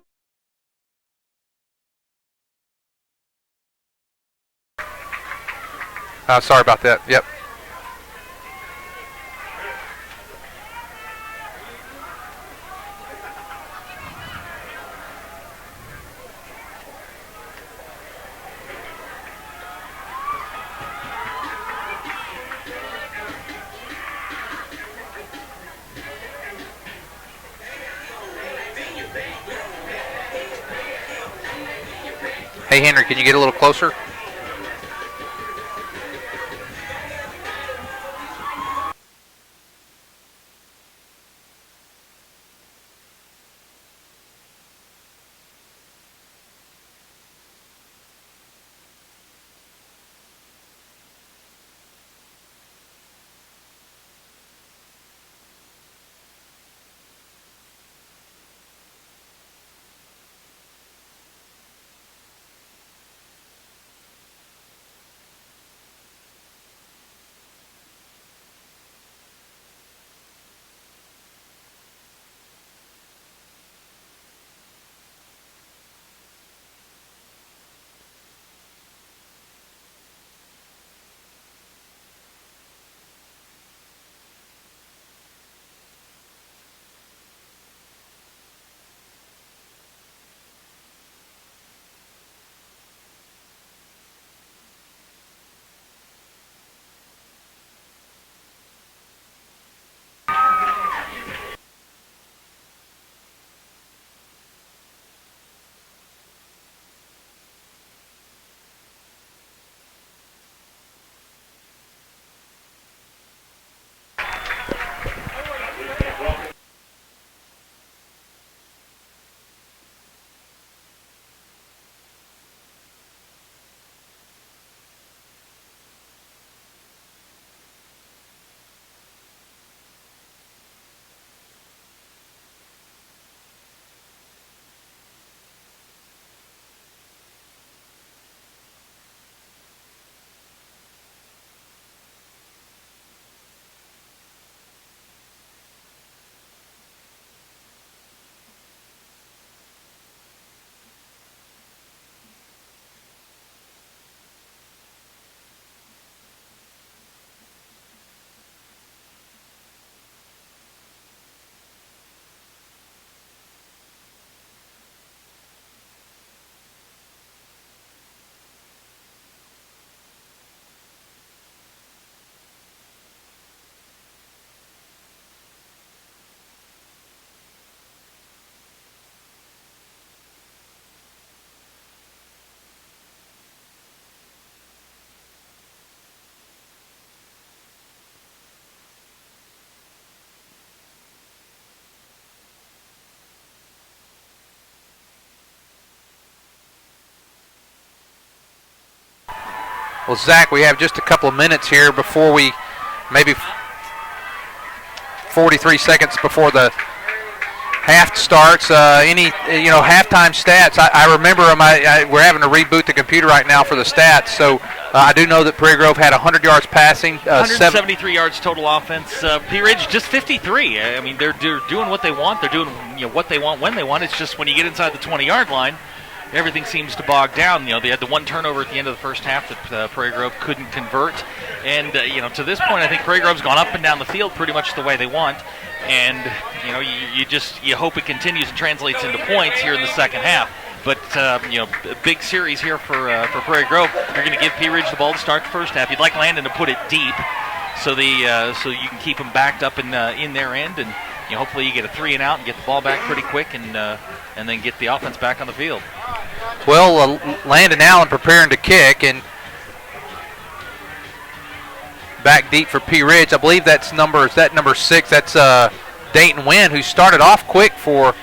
Sorry about that. Yep. Hey, Henry, can you get a little closer? Well, Zach, we have just a couple of minutes here before we, maybe 43 seconds before the half starts. Any halftime stats? I remember them. We're having to reboot the computer right now for the stats. So I do know that Prairie Grove had 100 yards passing, 173 yards total offense. Pea Ridge just 53. I mean, they're doing what they want. They're doing what they want when they want. It's just when you get inside the 20-yard line, everything seems to bog down. They had the one turnover at the end of the first half that Prairie Grove couldn't convert. And, to this point, I think Prairie Grove's gone up and down the field pretty much the way they want. And, you hope it continues and translates into points here in the second half. But, a big series here for Prairie Grove. You're going to give Pea Ridge the ball to start the first half. You'd like Landon to put it deep so so you can keep them backed up in their end. And, hopefully you get a 3 and out and get the ball back pretty quick and then get the offense back on the field. Well, Landon Allen preparing to kick, and back deep for Pea Ridge. I believe that's number 6. That's Dayton Wynn, who started off quick for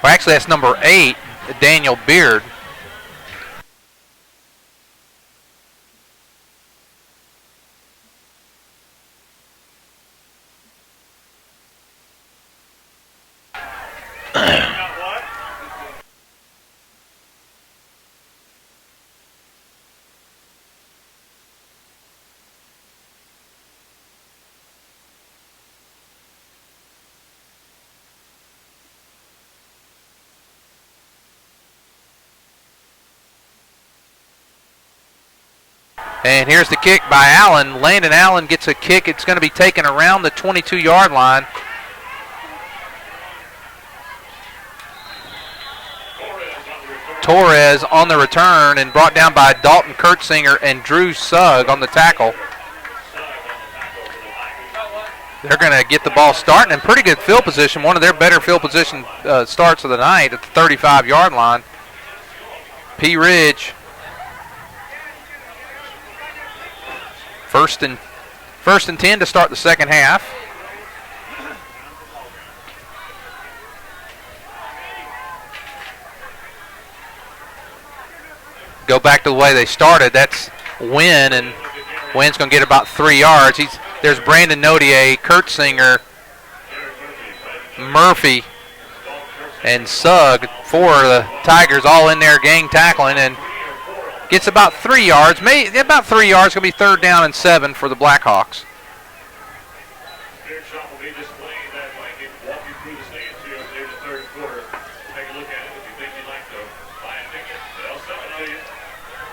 Well, actually, that's number 8, Daniel Beard. And here's the kick by Allen. Landon Allen gets a kick. It's going to be taken around the 22-yard line. Torres on the return and brought down by Dalton Kurtzinger and Drew Sugg on the tackle. They're going to get the ball starting in pretty good field position. One of their better field position starts of the night at the 35-yard line. Pea Ridge. First and 10 to start the second half. Go back to the way they started. That's Wynn, and Wynn's going to get about 3 yards. There's Brandon Nodier, Kurtzinger, Murphy, and Sugg. 4 of the Tigers all in there gang tackling, and gets about 3 yards. About 3 yards. Going to be 3rd down and 7 for the Blackhawks.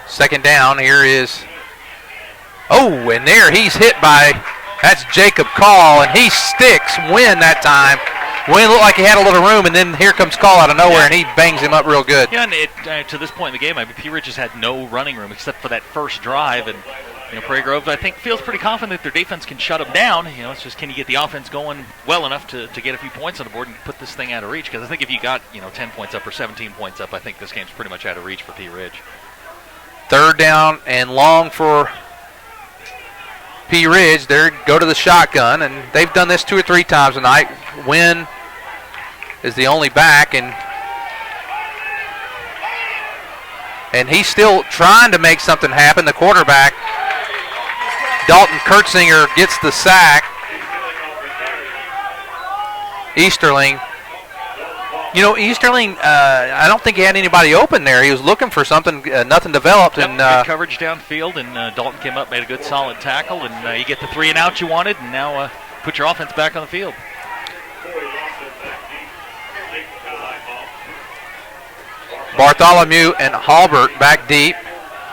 Second down. Here is. Oh, and there he's hit by. That's Jacob Call, and he sticks Wynn that time. Wynn looked like he had a little room, and then here comes Call out of nowhere, and he bangs him up real good. Yeah, and to this point in the game, Pea Ridge has had no running room except for that first drive, and Prairie Grove, I think, feels pretty confident that their defense can shut them down. It's just, can you get the offense going well enough to get a few points on the board and put this thing out of reach? Because I think if you got 10 points up or 17 points up, I think this game's pretty much out of reach for Pea Ridge. 3rd down and long for Pea Ridge. They go to the shotgun, and they've done this 2 or 3 times tonight. Wynn is the only back, and he's still trying to make something happen. The quarterback, Dalton Kurtzinger, gets the sack. Easterling. Easterling, I don't think he had anybody open there. He was looking for something. Nothing developed. Yep, and good coverage downfield, and Dalton came up, made a good solid tackle, and you get the 3 and out you wanted, and now put your offense back on the field. Bartholomew and Halbert back deep.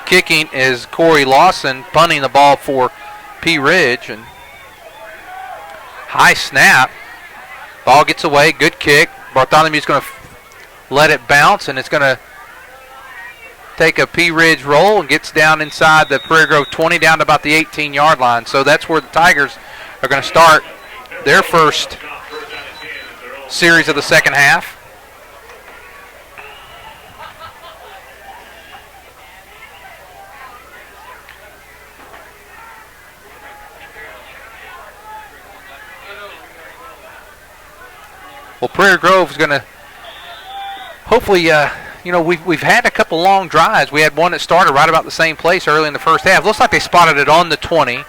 Kicking is Corey Lawson, punting the ball for Pea Ridge. And high snap. Ball gets away, good kick. Bartholomew's going to let it bounce, and it's going to take a Pea Ridge roll and gets down inside the Prairie Grove 20, down to about the 18-yard line. So that's where the Tigers are going to start their first series of the second half. Well, Prairie Grove is going to hopefully, we've had a couple long drives. We had one that started right about the same place early in the first half. Looks like they spotted it on the 20.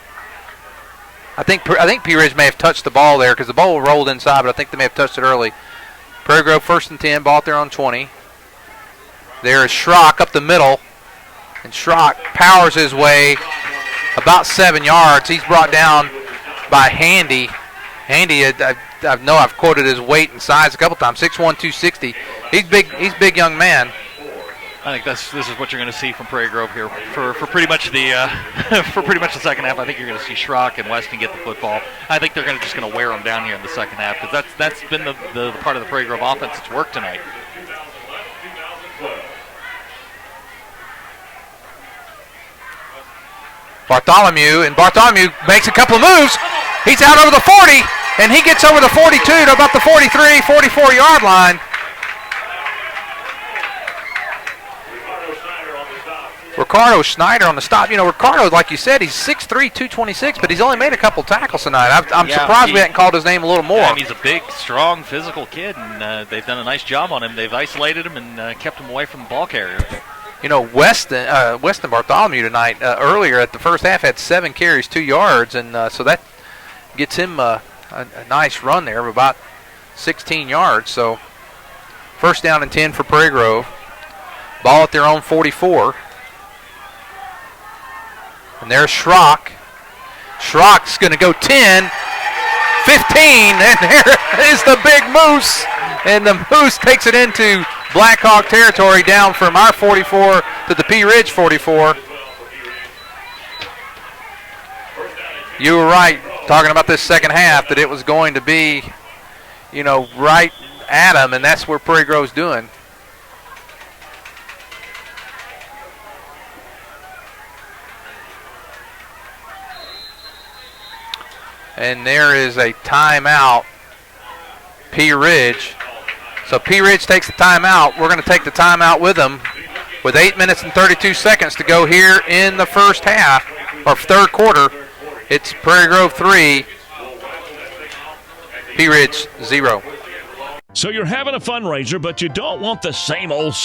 I think Pea Ridge may have touched the ball there because the ball rolled inside, but I think they may have touched it early. Prairie Grove 1st and 10, ball out there on 20. There is Schrock up the middle, and Schrock powers his way about 7 yards. He's brought down by Handy. Handy, I know I've quoted his weight and size a couple times. 6'1", 260. He's big. He's a big young man. I think this is what you're going to see from Prairie Grove here for pretty much the for pretty much the second half. I think you're going to see Schrock and Weston get the football. I think they're just going to wear them down here in the second half because that's been the part of the Prairie Grove offense that's worked tonight. Bartholomew makes a couple of moves. He's out over the 40, and he gets over the 42 to about the 43, 44-yard line. Ricardo Schneider on the stop. You know, Ricardo, like you said, he's 6'3", 226, but he's only made a couple tackles tonight. I'm surprised we hadn't called his name a little more. Yeah, he's a big, strong, physical kid, and they've done a nice job on him. They've isolated him and kept him away from the ball carrier. You know, Weston Bartholomew tonight, earlier at the first half, had 7 carries, 2 yards, and so that gets him a nice run there of about 16 yards. So first down and 10 for Prairie Grove. Ball at their own 44. And there's Schrock. Schrock's going to go 10, 15, and there is the big Moose. And the Moose takes it into Blackhawk territory, down from our 44 to the Pea Ridge 44. You were right talking about this second half, that it was going to be, you know, right at them, and that's where Prairie Grove's doing. And there is a timeout, Pea Ridge. So Pea Ridge takes the timeout. We're going to take the timeout with them with 8 minutes and 32 seconds to go here in the first half, or third quarter. It's Prairie Grove 3, Pea Ridge 0. So you're having a fundraiser, but you don't want the same old,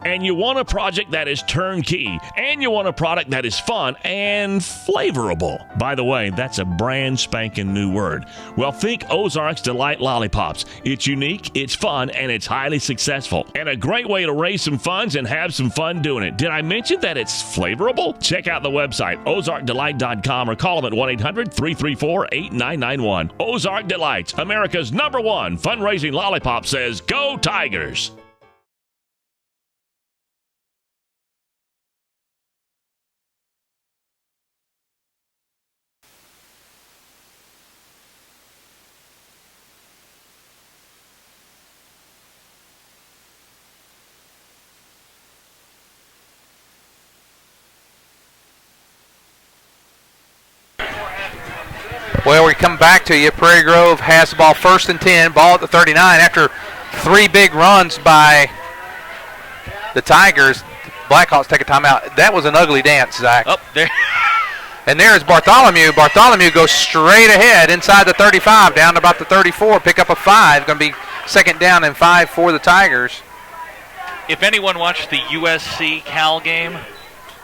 and you want a project that is turnkey, and you want a product that is fun and flavorable. By the way, that's a brand spanking new word. Well, think Ozark's Delight Lollipops. It's unique, it's fun, and it's highly successful. And a great way to raise some funds and have some fun doing it. Did I mention that it's flavorable? Check out the website, ozarkdelight.com, or call them at 1-800-334-8991. Ozark Delights, America's #1 fundraising lollipop, says, "Go Tigers!" Well, we come back to you. Prairie Grove has the ball, first and 10, ball at the 39 after 3 big runs by the Tigers. Blackhawks take a timeout. That was an ugly dance, Zach. Up there. And there is Bartholomew. Bartholomew goes straight ahead inside the 35, down to about the 34, pick up a 5. Going to be second down and 5 for the Tigers. If anyone watched the USC-Cal game,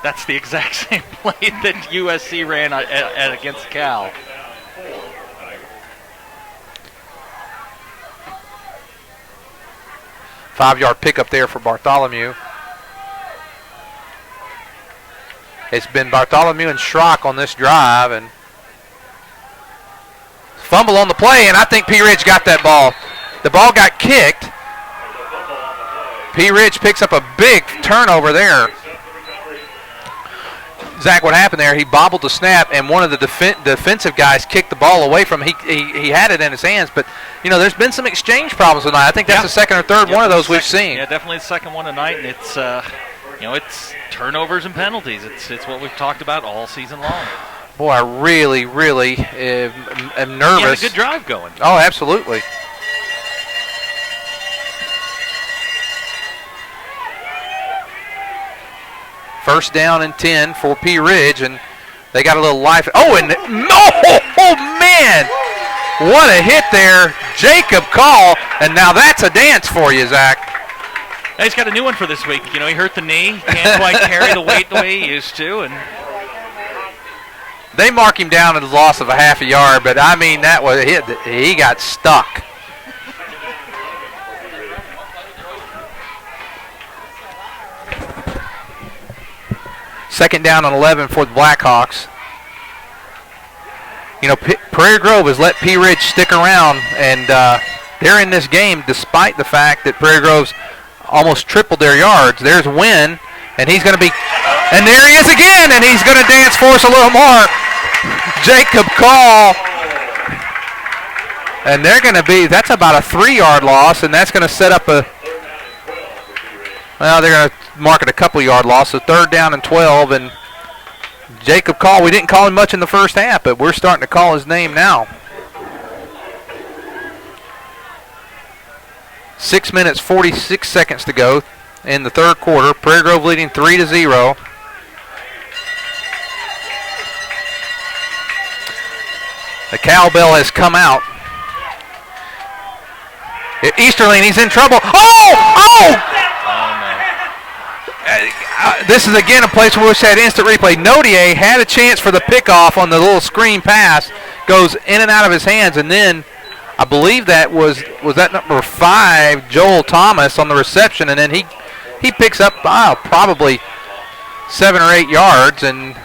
that's the exact same play that USC ran against Cal. Five-yard pickup there for Bartholomew. It's been Bartholomew and Schrock on this drive, and fumble on the play, and I think Pea Ridge got that ball. The ball got kicked. Pea Ridge picks up a big turnover there. Zach, what happened there, he bobbled the snap, and one of the defensive guys kicked the ball away from him. He had it in his hands, but, you know, there's been some exchange problems tonight. I think that's the second or third one of those we've seen. Yeah, definitely the second one tonight, and it's, it's turnovers and penalties. It's what we've talked about all season long. Boy, I really am nervous. He had a good drive going. Oh, absolutely. First down and 10 for Pea Ridge, and they got a little life. Oh, and man, what a hit there. Jacob Call, and now that's a dance for you, Zach. He's got a new one for this week. You know, he hurt the knee, can't quite carry the weight the way he used to, and they mark him down at a loss of a half a yard, but I mean, that was a hit. He got stuck. Second down and 11 for the Blackhawks. You know, Prairie Grove has let Pea Ridge stick around, and they're in this game despite the fact that Prairie Grove's almost tripled their yards. There's Wynn, and he's going to be, and there he is again, and he's going to dance for us a little more. Jacob Call. And they're going to be, that's about a 3-yard loss, and that's going to set up a, well, they're going to mark it a couple-yard loss, so third down and 12, and Jacob Call, we didn't call him much in the first half, but we're starting to call his name now. 6 minutes, 46 seconds to go in the third quarter. Prairie Grove leading 3-0. The cowbell has come out. Easterling, he's in trouble. This is again a place where we had instant replay. Nodier had a chance for the pickoff on the little screen pass. Goes in and out of his hands, and then I believe that was that number 5, Joel Thomas, on the reception, and then he picks up probably 7 or 8 yards and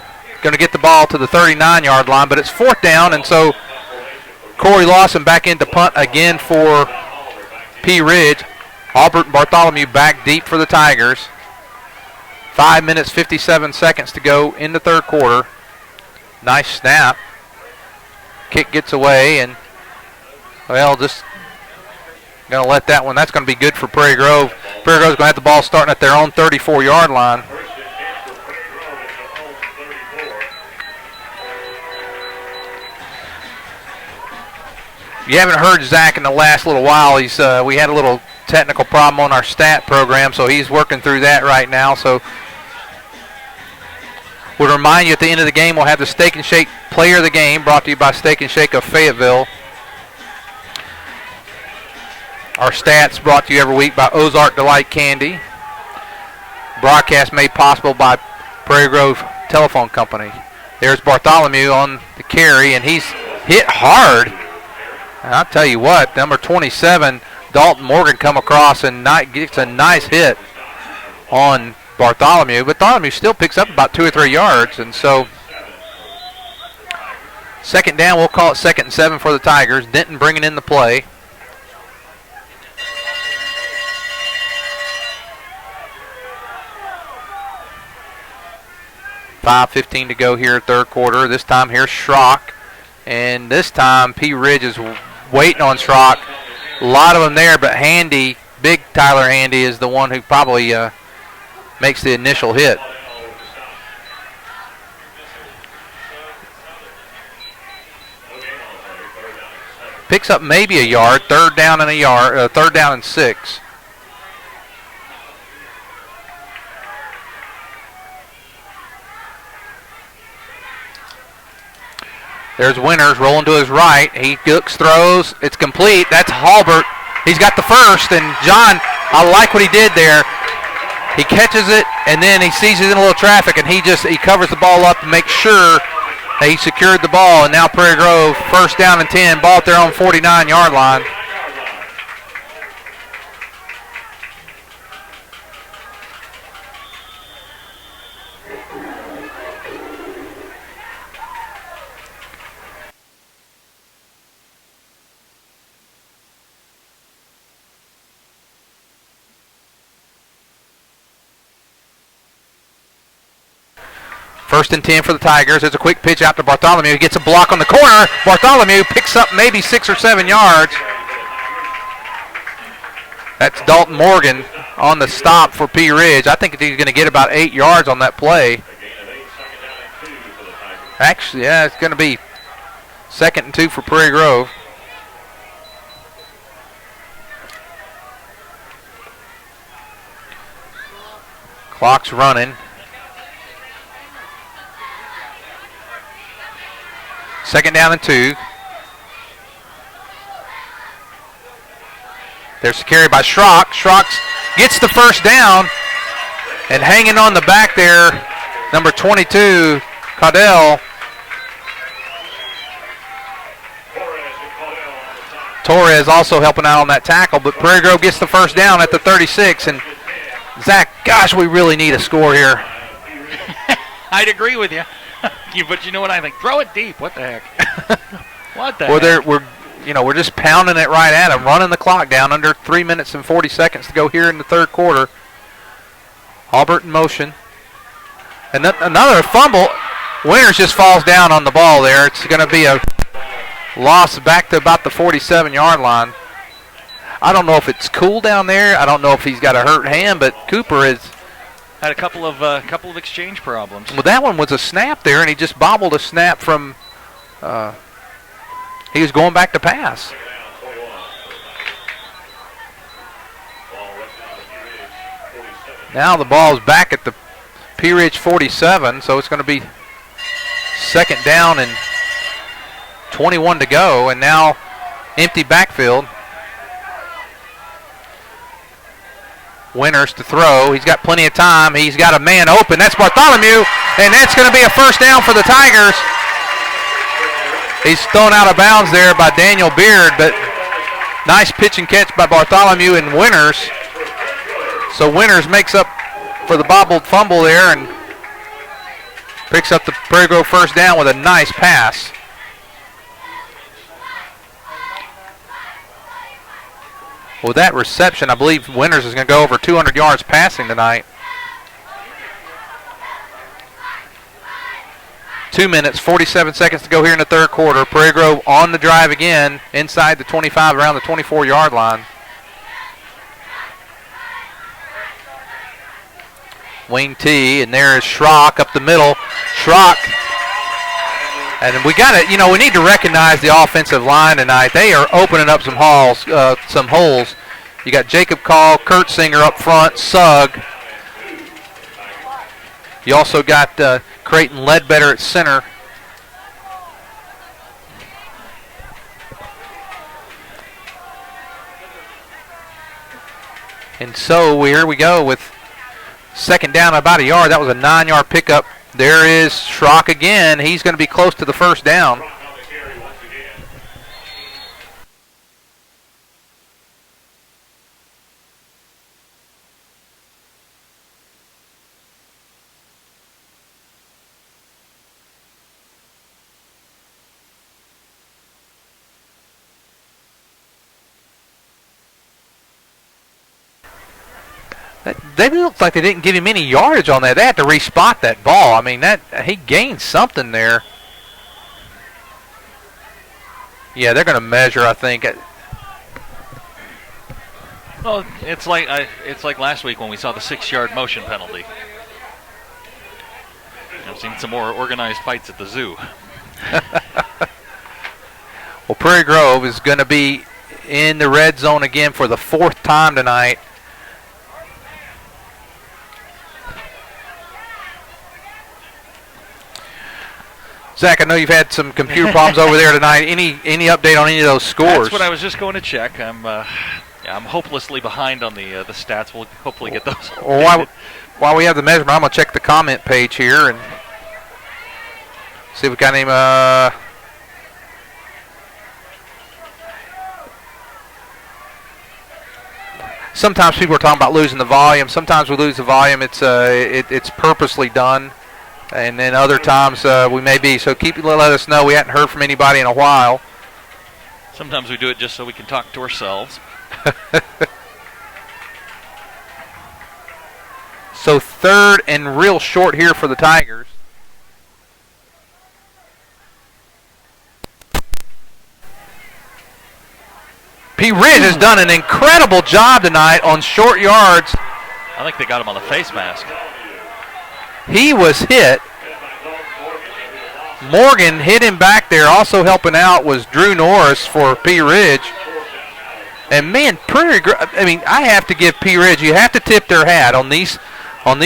going to get the ball to the 39-yard line. But it's 4th down, and so Corey Lawson back into punt again for Pea Ridge. Albert Bartholomew back deep for the Tigers. 5 minutes, 57 seconds to go in the third quarter. Nice snap. Kick gets away, and, well, just going to let that one. That's going to be good for Prairie Grove. Prairie Grove's going to have the ball starting at their own 34-yard line. You haven't heard Zach in the last little while. We had a little technical problem on our stat program, so he's working through that right now. So we'll remind you at the end of the game we'll have the Steak and Shake Player of the Game, brought to you by Steak and Shake of Fayetteville. Our stats brought to you every week by Ozark Delight Candy. Broadcast made possible by Prairie Grove Telephone Company. There's Bartholomew on the carry, and he's hit hard. And I'll tell you what, number 27, Dalton Morgan, come across and gets a nice hit on Bartholomew. But Bartholomew still picks up about 2 or 3 yards. And so 2nd down, we'll call it 2nd and 7 for the Tigers. Denton bringing in the play. .5:15 to go here, third quarter. This time here's Schrock. And this time Pea Ridge is waiting on Schrock. A lot of them there, but Handy, big Tyler Handy, is the one who probably makes the initial hit. Picks up maybe a yard, 3rd down and 3rd down and 6. There's Winters rolling to his right. He looks, throws. It's complete. That's Halbert. He's got the first. And John, I like what he did there. He catches it, and then he sees he's in a little traffic, and he covers the ball up to make sure that he secured the ball. And now Prairie Grove, 1st down and 10, ball at their own 49-yard line. First and 10 for the Tigers. There's a quick pitch out to Bartholomew. He gets a block on the corner. Bartholomew picks up maybe 6 or 7 yards. That's Dalton Morgan on the stop for Pea Ridge. I think he's going to get about 8 yards on that play. Actually, yeah, it's going to be 2nd and 2 for Prairie Grove. Clock's running. 2nd down and 2. There's a carry by Schrock. Schrock gets the 1st down, and hanging on the back there, number 22, Caudell. Torres also helping out on that tackle, but Prairie Grove gets the 1st down at the 36. And Zach, gosh, we really need a score here. I'd agree with you. But you know what I think? Throw it deep. What the heck? What the heck? We're just pounding it right at them, running the clock down. Under 3 minutes and 40 seconds to go here in the third quarter. Albert in motion. And another fumble. Winters just falls down on the ball there. It's going to be a loss back to about the 47-yard line. I don't know if it's cool down there. I don't know if he's got a hurt hand, but Cooper is... Had a couple of exchange problems. Well, that one was a snap there, and he just bobbled a snap from. He was going back to pass. Now the ball is back at the Pea Ridge 47, so it's going to be 2nd down and 21 to go, and now empty backfield. Winters to throw. He's got plenty of time. He's got a man open. That's Bartholomew, and that's going to be a first down for the Tigers. He's thrown out of bounds there by Daniel Beard, but nice pitch and catch by Bartholomew and Winters. So Winters makes up for the bobbled fumble there and picks up the Prairie Grove first down with a nice pass. With that reception, I believe Winters is going to go over 200 yards passing tonight. 2 minutes, 47 seconds to go here in the third quarter. Prairie Grove on the drive again, inside the 25, around the 24-yard line. Wing T, and there is Schrock up the middle. Schrock, and we got it. You know, we need to recognize the offensive line tonight. They are opening up some holes. You got Jacob Call, Kurt Singer up front, Sugg. You also got Creighton Ledbetter at center. And so here we go with second down about a yard. That was a 9-yard pickup. There is Schrock again. He's going to be close to the first down. They looked like they didn't give him any yardage on that. They had to respot that ball. I mean, that he gained something there. Yeah, they're going to measure, I think. Well, it's like last week when we saw the 6-yard motion penalty. I've seen some more organized fights at the zoo. Well, Prairie Grove is going to be in the red zone again for the 4th time tonight. Zach, I know you've had some computer problems over there tonight. Any update on any of those scores? That's what I was just going to check. I'm hopelessly behind on the stats. We'll hopefully get those. Well, while we have the measurement, I'm going to check the comment page here and see if we got any. Sometimes people are talking about losing the volume. Sometimes we lose the volume. It's purposely done. And then other times we may be. So let us know. We hadn't heard from anybody in a while. Sometimes we do it just so we can talk to ourselves. So 3rd and real short here for the Tigers. Pea Ridge has done an incredible job tonight on short yards. I think they got him on the face mask. He was hit. Morgan hit him back there. Also helping out was Drew Norris for Pea Ridge. And man, I have to give Pea Ridge, you have to tip their hat on these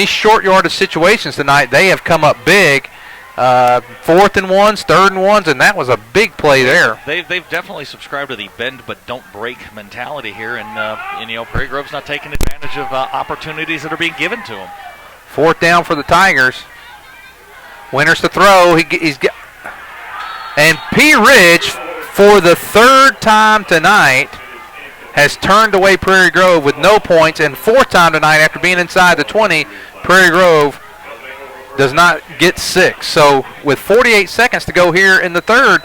short yardage situations tonight. They have come up big. 4th and 1s, 3rd and 1s, and that was a big play there. They've definitely subscribed to the bend but don't break mentality here, and Prairie Grove's not taking advantage of opportunities that are being given to them. 4th down for the Tigers. Winters to throw. And Pea Ridge, for the 3rd time tonight, has turned away Prairie Grove with no points. And 4th time tonight, after being inside the 20, Prairie Grove does not get 6. So with 48 seconds to go here in the 3rd,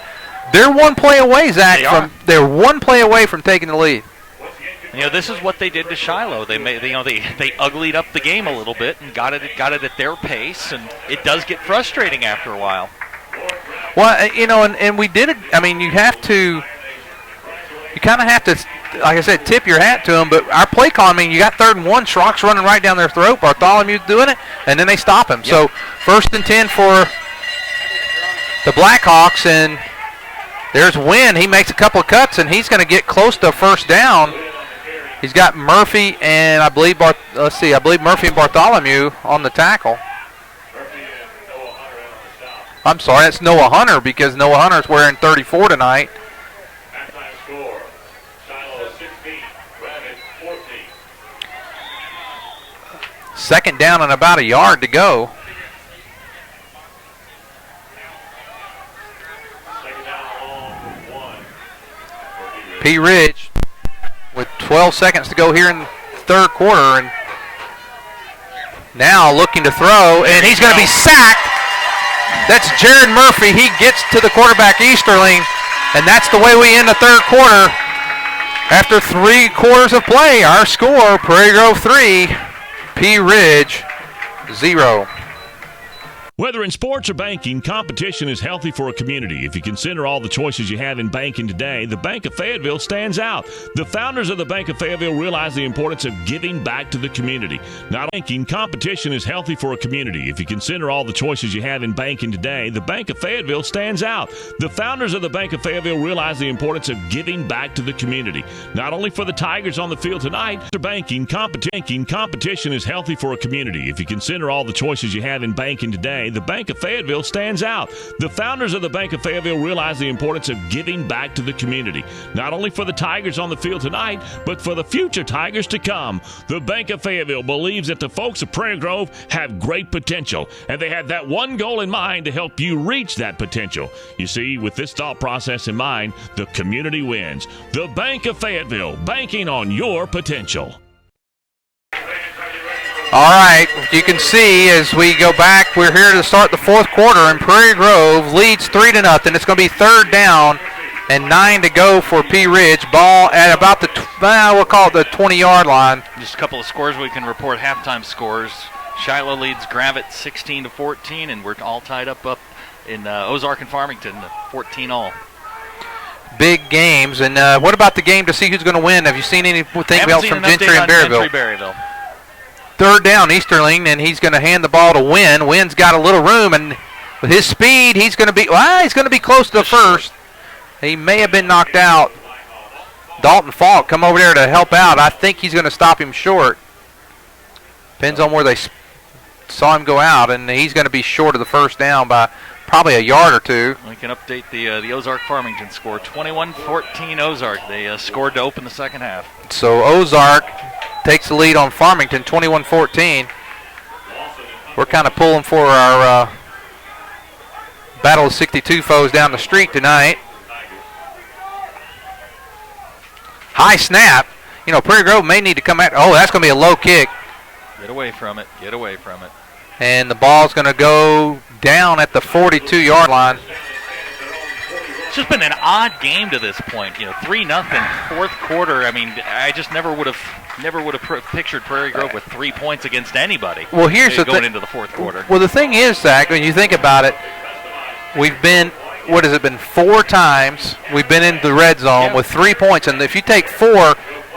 they're one play away, Zach. They're one play away from taking the lead. This is what they did to Shiloh. They uglied up the game a little bit and got it at their pace, and it does get frustrating after a while. Well, and we did it. I mean, you kind of have to, like I said, tip your hat to them. But our play call, you got 3rd and 1. Schrock's running right down their throat. Bartholomew's doing it, and then they stop him. Yep. So 1st and 10 for the Blackhawks, and there's Wynn. He makes a couple of cuts, and he's going to get close to a first down. He's got Murphy and I believe Murphy and Bartholomew on the tackle. I'm sorry, that's Noah Hunter because Noah Hunter's wearing 34 tonight. Halftime score, Shiloh 16, Granite 14. Second down and about a yard to go. Second down long, 1. Pea Ridge with 12 seconds to go here in the third quarter, and now looking to throw, and he's going to be sacked. That's Jared Murphy. He gets to the quarterback Easterling, and that's the way we end the third quarter. After 3 quarters of play, our score, Prairie Grove 3, Pea Ridge 0. Whether in sports or banking, competition is healthy for a community. If you consider all the choices you have in banking today, the Bank of Fayetteville stands out. The founders of the Bank of Fayetteville realize the importance of giving back to the community. Not banking, competition is healthy for a community. If you consider all the choices you have in banking today, the Bank of Fayetteville stands out. The founders of the Bank of Fayetteville realize the importance of giving back to the community. Not only for the Tigers on the field tonight, banking, competition is healthy for a community. If you consider all the choices you have in banking today, the Bank of Fayetteville stands out. The founders of the Bank of Fayetteville realize the importance of giving back to the community. Not only for the Tigers on the field tonight, but for the future Tigers to come. The Bank of Fayetteville believes that the folks of Prairie Grove have great potential, and they have that one goal in mind to help you reach that potential. You see, with this thought process in mind, the community wins. The Bank of Fayetteville, banking on your potential. All right, you can see as we go back, we're here to start the fourth quarter, and Prairie Grove leads 3-0. It's going to be third down and 9 to go for Pea Ridge. Ball at about the, we'll call it the 20-yard line. Just a couple of scores we can report, halftime scores. Shiloh leads Gravette 16-14, and we're all tied up in Ozark and Farmington, 14-all. Big games. And what about the game to see who's going to win? Have you seen anything else from Gentry and Berryville? Third down, Easterling, and he's going to hand the ball to Wynn. Wynn's got a little room, and with his speed, he's going to be close to the first. He may have been knocked out. Dalton Falk come over there to help out. I think he's going to stop him short. Depends on where they saw him go out, and he's going to be short of the first down by probably a yard or two. We can update the Ozark Farmington score. 21-14 Ozark. They scored to open the second half. So Ozark takes the lead on Farmington, 21-14. We're kind of pulling for our Battle of 62 foes down the street tonight. High snap. You know, Prairie Grove may need to come out. Oh, that's going to be a low kick. Get away from it. Get away from it. And the ball's going to go down at the 42-yard line. It's just been an odd game to this point. You know, 3-0, fourth quarter. I mean, I just never would have pictured Prairie Grove with 3 points against anybody. Well, here's the going into the fourth quarter. Well, the thing is, Zach, when you think about it, we've been, what has it been, 4 times we've been in the red zone with 3 points, and if you take 4,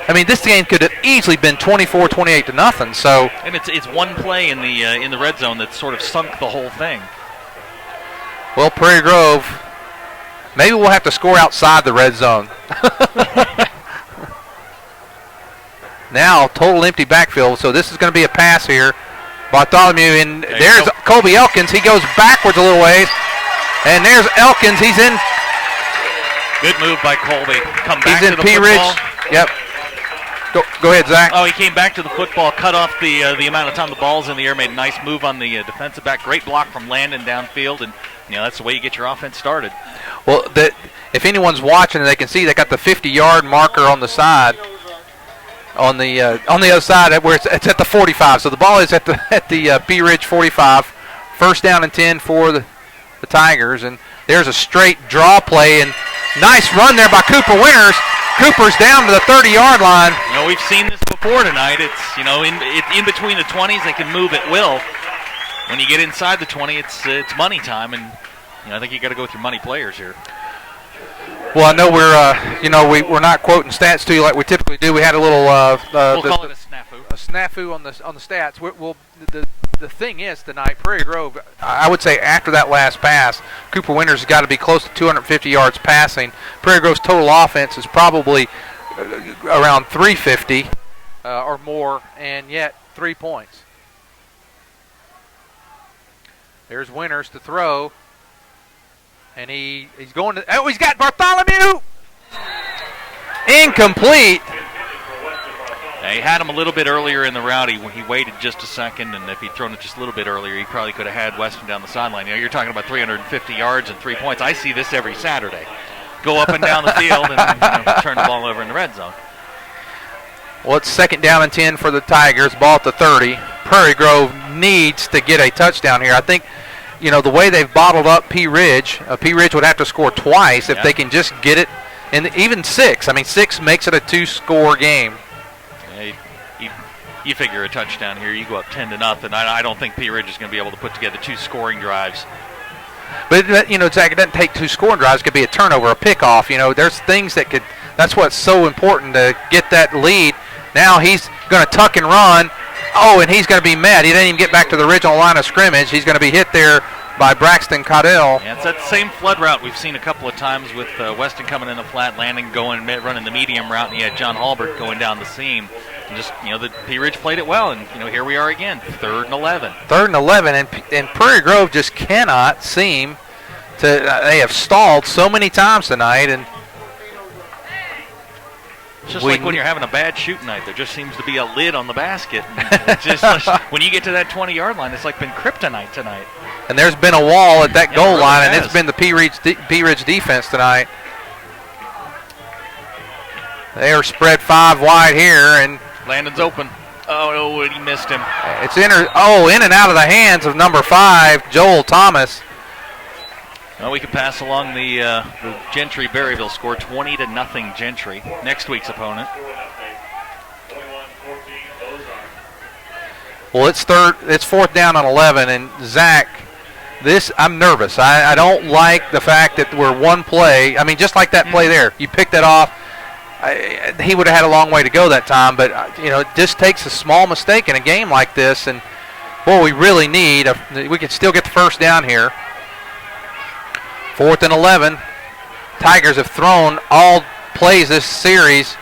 I mean, this game could have easily been 24-28 to nothing. So, and it's one play in the red zone that sort of sunk the whole thing. Well, Prairie Grove, maybe we'll have to score outside the red zone. Now, total empty backfield, so this is going to be a pass here. Bartholomew, and there's Colby Elkins. He goes backwards a little ways, and there's Elkins. He's in. Good move by Colby. Come back to the football. He's in Pea Ridge. Yep. Go ahead, Zach. Oh, he came back to the football, cut off the amount of time the ball's in the air, made a nice move on the defensive back. Great block from Landon downfield, and that's the way you get your offense started. Well, if anyone's watching, they can see they got the 50-yard marker on the side, on the other side where it's at the 45. So the ball is at the Pea Ridge 45. First down and 10 for the Tigers, and there's a straight draw play and nice run there by Cooper Winters. Cooper's down to the 30-yard line. We've seen this before tonight. It's in between the 20s, they can move at will. When you get inside the 20, it's money time, and I think you got to go with your money players here. Well, I know we're not quoting stats to you like we typically do. We had a little we'll call it a snafu. A snafu on the stats. The thing is tonight, Prairie Grove, I would say after that last pass, Cooper Winters has got to be close to 250 yards passing. Prairie Grove's total offense is probably around 350 or more, and yet 3 points. There's Winters to throw. And he's going to, he's got Bartholomew! Incomplete. He had him a little bit earlier in the route. He waited just a second, and if he'd thrown it just a little bit earlier, he probably could have had Weston down the sideline. You're talking about 350 yards and 3 points. I see this every Saturday. Go up and down the field and turn the ball over in the red zone. Well, it's 2nd down and 10 for the Tigers. Ball at the 30. Prairie Grove needs to get a touchdown here. I think, the way they've bottled up Pea Ridge, Pea Ridge would have to score twice if they can just get it. And even 6. 6 makes it a 2-score game. You figure a touchdown here, you go up 10-0. I don't think Pea Ridge is going to be able to put together 2 scoring drives. But, Zach, it doesn't take 2 scoring drives. It could be a turnover, a pickoff. There's things that could – that's what's so important to get that lead. Now he's going to tuck and run. Oh, and he's going to be mad. He didn't even get back to the original line of scrimmage. He's going to be hit there by Braxton Caudell. Yeah, it's that same flood route we've seen a couple of times with Weston coming in the flat, Landon running the medium route, and he had John Halbert going down the seam. And just, the Pea Ridge played it well, and, here we are again, 3rd and 11. 3rd and 11, and Prairie Grove just cannot seem to, they have stalled so many times tonight, and it's just like when you're having a bad shooting night, there just seems to be a lid on the basket. It's just when you get to that 20-yard line, it's like been kryptonite tonight. And there's been a wall at that goal line, and it's been the Pea Ridge defense tonight. They are spread 5 wide here, and Landon's open. Oh, he missed him. It's in and out of the hands of number 5, Joel Thomas. Well, we can pass along the Gentry Berryville score, 20-0 Gentry, next week's opponent. Well, it's 4th down on 11, and Zach, I'm nervous. I don't like the fact that we're one play. Just like that play there, you picked that off. He would have had a long way to go that time, but it just takes a small mistake in a game like this, and boy, we really need. We can still get the 1st down here. 4th and 11. Tigers have thrown all plays this series.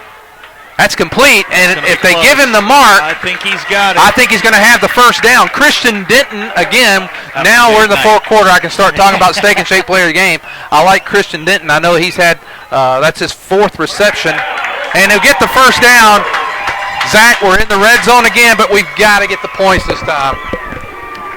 That's complete, and if they give him the mark, I think he's got it. I think he's going to have the 1st down. Christian Denton, again, now we're in the 4th quarter. I can start talking about Steak and Shake player of the game. I like Christian Denton. I know he's had, that's his 4th reception. And he'll get the 1st down. Zach, we're in the red zone again, but we've got to get the points this time.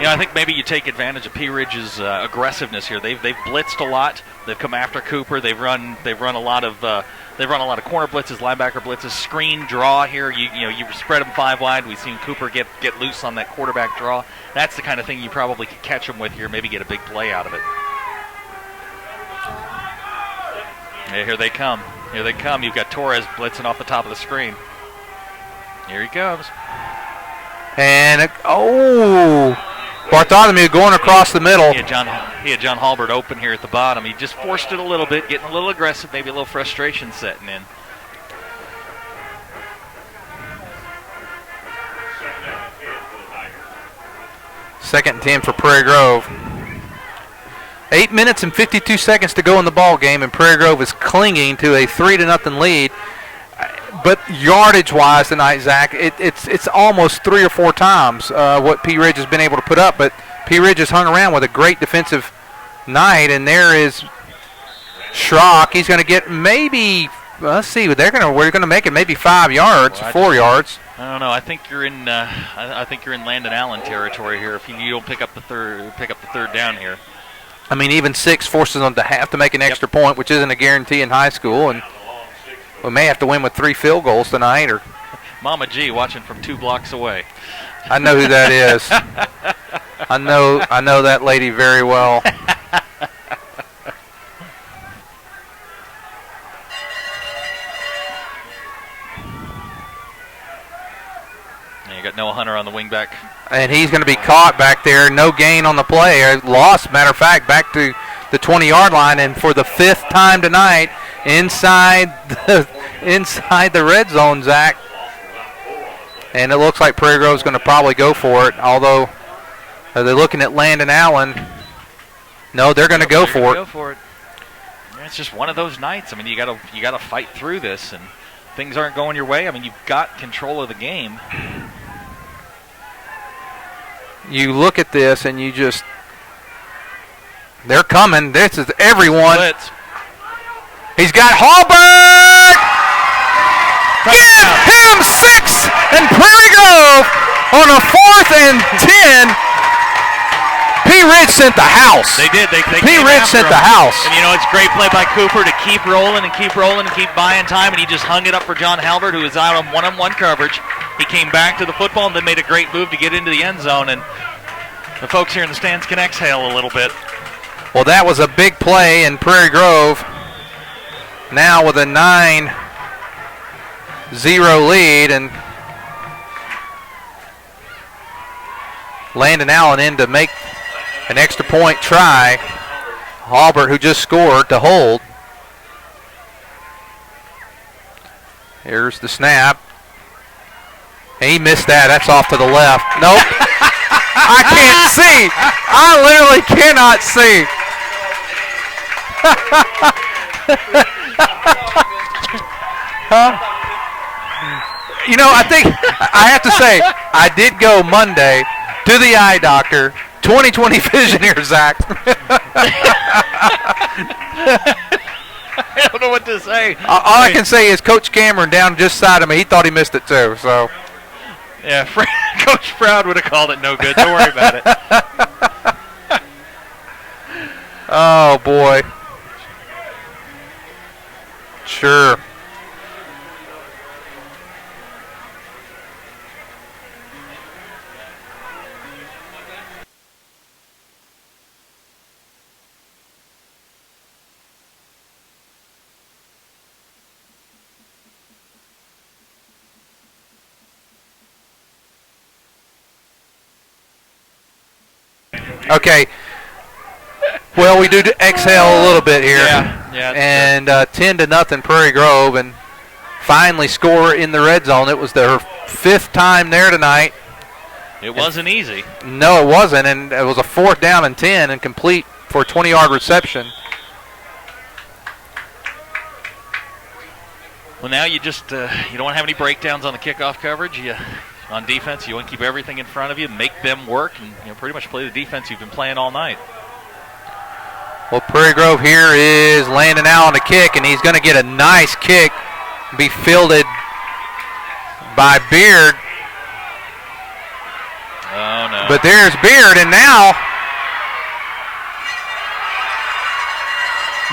I think maybe you take advantage of Pea Ridge's aggressiveness here. They've blitzed a lot. They've come after Cooper. They've run a lot of corner blitzes, linebacker blitzes, screen draw here. You spread them 5 wide. We've seen Cooper get loose on that quarterback draw. That's the kind of thing you probably could catch him with here. Maybe get a big play out of it. Yeah, here they come. Here they come. You've got Torres blitzing off the top of the screen. Here he comes. And Bartholomew going across the middle. He had John Halbert open here at the bottom. He just forced it a little bit, getting a little aggressive, maybe a little frustration setting in. Second and 10 for Prairie Grove. 8 minutes and 52 seconds to go in the ball game, and Prairie Grove is clinging to a 3-0 lead. But yardage-wise tonight, Zach, it's almost 3 or 4 times what Pea Ridge has been able to put up. But Pea Ridge has hung around with a great defensive night, and there is Schrock. He's going to get maybe, let's see, we're going to make it maybe 5 yards, 4 yards. I don't know. I think you're in. I think you're in Landon Allen territory here. If you don't pick up the third down here. Even 6 forces them to have to make an extra point, which isn't a guarantee in high school, and we may have to win with 3 field goals tonight. Or Mama G watching from 2 blocks away. I know who that is. I know that lady very well. You got Noah Hunter on the wing back. And he's going to be caught back there. No gain on the play. Lost, matter of fact, back to the 20-yard line. And for the 5th time tonight, inside the red zone, Zach. And it looks like Prairie Grove's going to probably go for it. Although, are they looking at Landon Allen? No, they're going to go for it. Go for it. It's just one of those nights. You got to fight through this, and things aren't going your way. You've got control of the game. You look at this and you just They're coming. This is everyone. Blitz. He's got Hallberg. Give him 6, and Prairie Grove on a 4th and 10. P. Ridge sent the house. They did. They P. Ridge sent the house. And, it's great play by Cooper to keep rolling and keep buying time, and he just hung it up for John Halbert, who was out on one-on-one coverage. He came back to the football and then made a great move to get into the end zone, and the folks here in the stands can exhale a little bit. Well, that was a big play, and Prairie Grove now with a 9-0 lead, and Landon Allen in to make an extra point try. Halbert, who just scored, to hold. Here's the snap. And he missed that. That's off to the left. Nope. I can't see. I literally cannot see. Huh? I think I have to say, I did go Monday to the eye doctor. 20/20 vision here, Zach. I don't know what to say. All I can say is Coach Cameron down just side of me. He thought he missed it too. So. Yeah, Coach Froud would have called it no good. Don't worry about it. Oh boy. Sure. Okay. Well, we do exhale a little bit here. Yeah. And 10-0 Prairie Grove, and finally score in the red zone. It was their 5th time there tonight. It wasn't easy. No, it wasn't, and it was a 4th down and 10 and complete for a 20-yard reception. Well, now you just you don't have any breakdowns on the kickoff coverage. On defense, you want to keep everything in front of you, make them work, and pretty much play the defense you've been playing all night. Well, Prairie Grove here is Landon Allen to kick, and he's going to get a nice kick, be fielded by Beard. Oh, no. But there's Beard, and now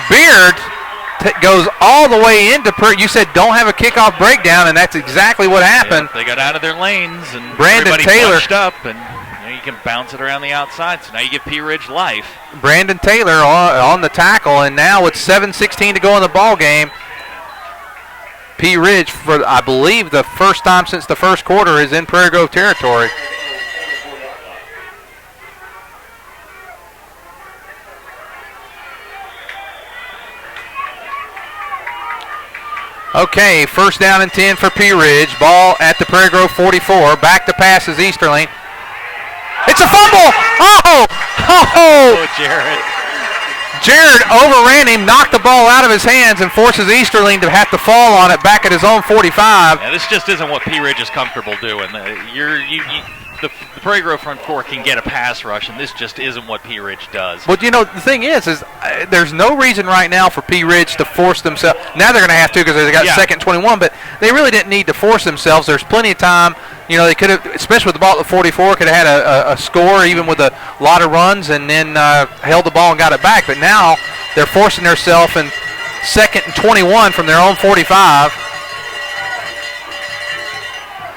Beard goes all the way into Prairie. You said don't have a kickoff breakdown, and that's exactly what happened. Yeah, they got out of their lanes, and Brandon everybody Taylor bunched up, and you can bounce it around the outside. So now you give Pea Ridge life. Brandon Taylor on the tackle, and now with 7:16 to go in the ball game, Pea Ridge, for I believe the first time since the first quarter, is in Prairie Grove territory. Okay, 1st down and 10 for Pea Ridge. Ball at the Prairie Grove 44. Back to pass is Easterling. It's a fumble! Oh! Oh, Jared. Jared overran him, knocked the ball out of his hands, and forces Easterling to have to fall on it back at his own 45. Yeah, this just isn't what Pea Ridge is comfortable doing. The Prairie Grove front four can get a pass rush, and this just isn't what Pea Ridge does. But the thing is there's no reason right now for Pea Ridge to force themselves. Now they're going to have to because they got 2nd 21, but they really didn't need to force themselves. There's plenty of time. They could have, especially with the ball at the 44, could have had a score even with a lot of runs, and then held the ball and got it back. But now they're forcing themselves in 2nd and 21 from their own 45.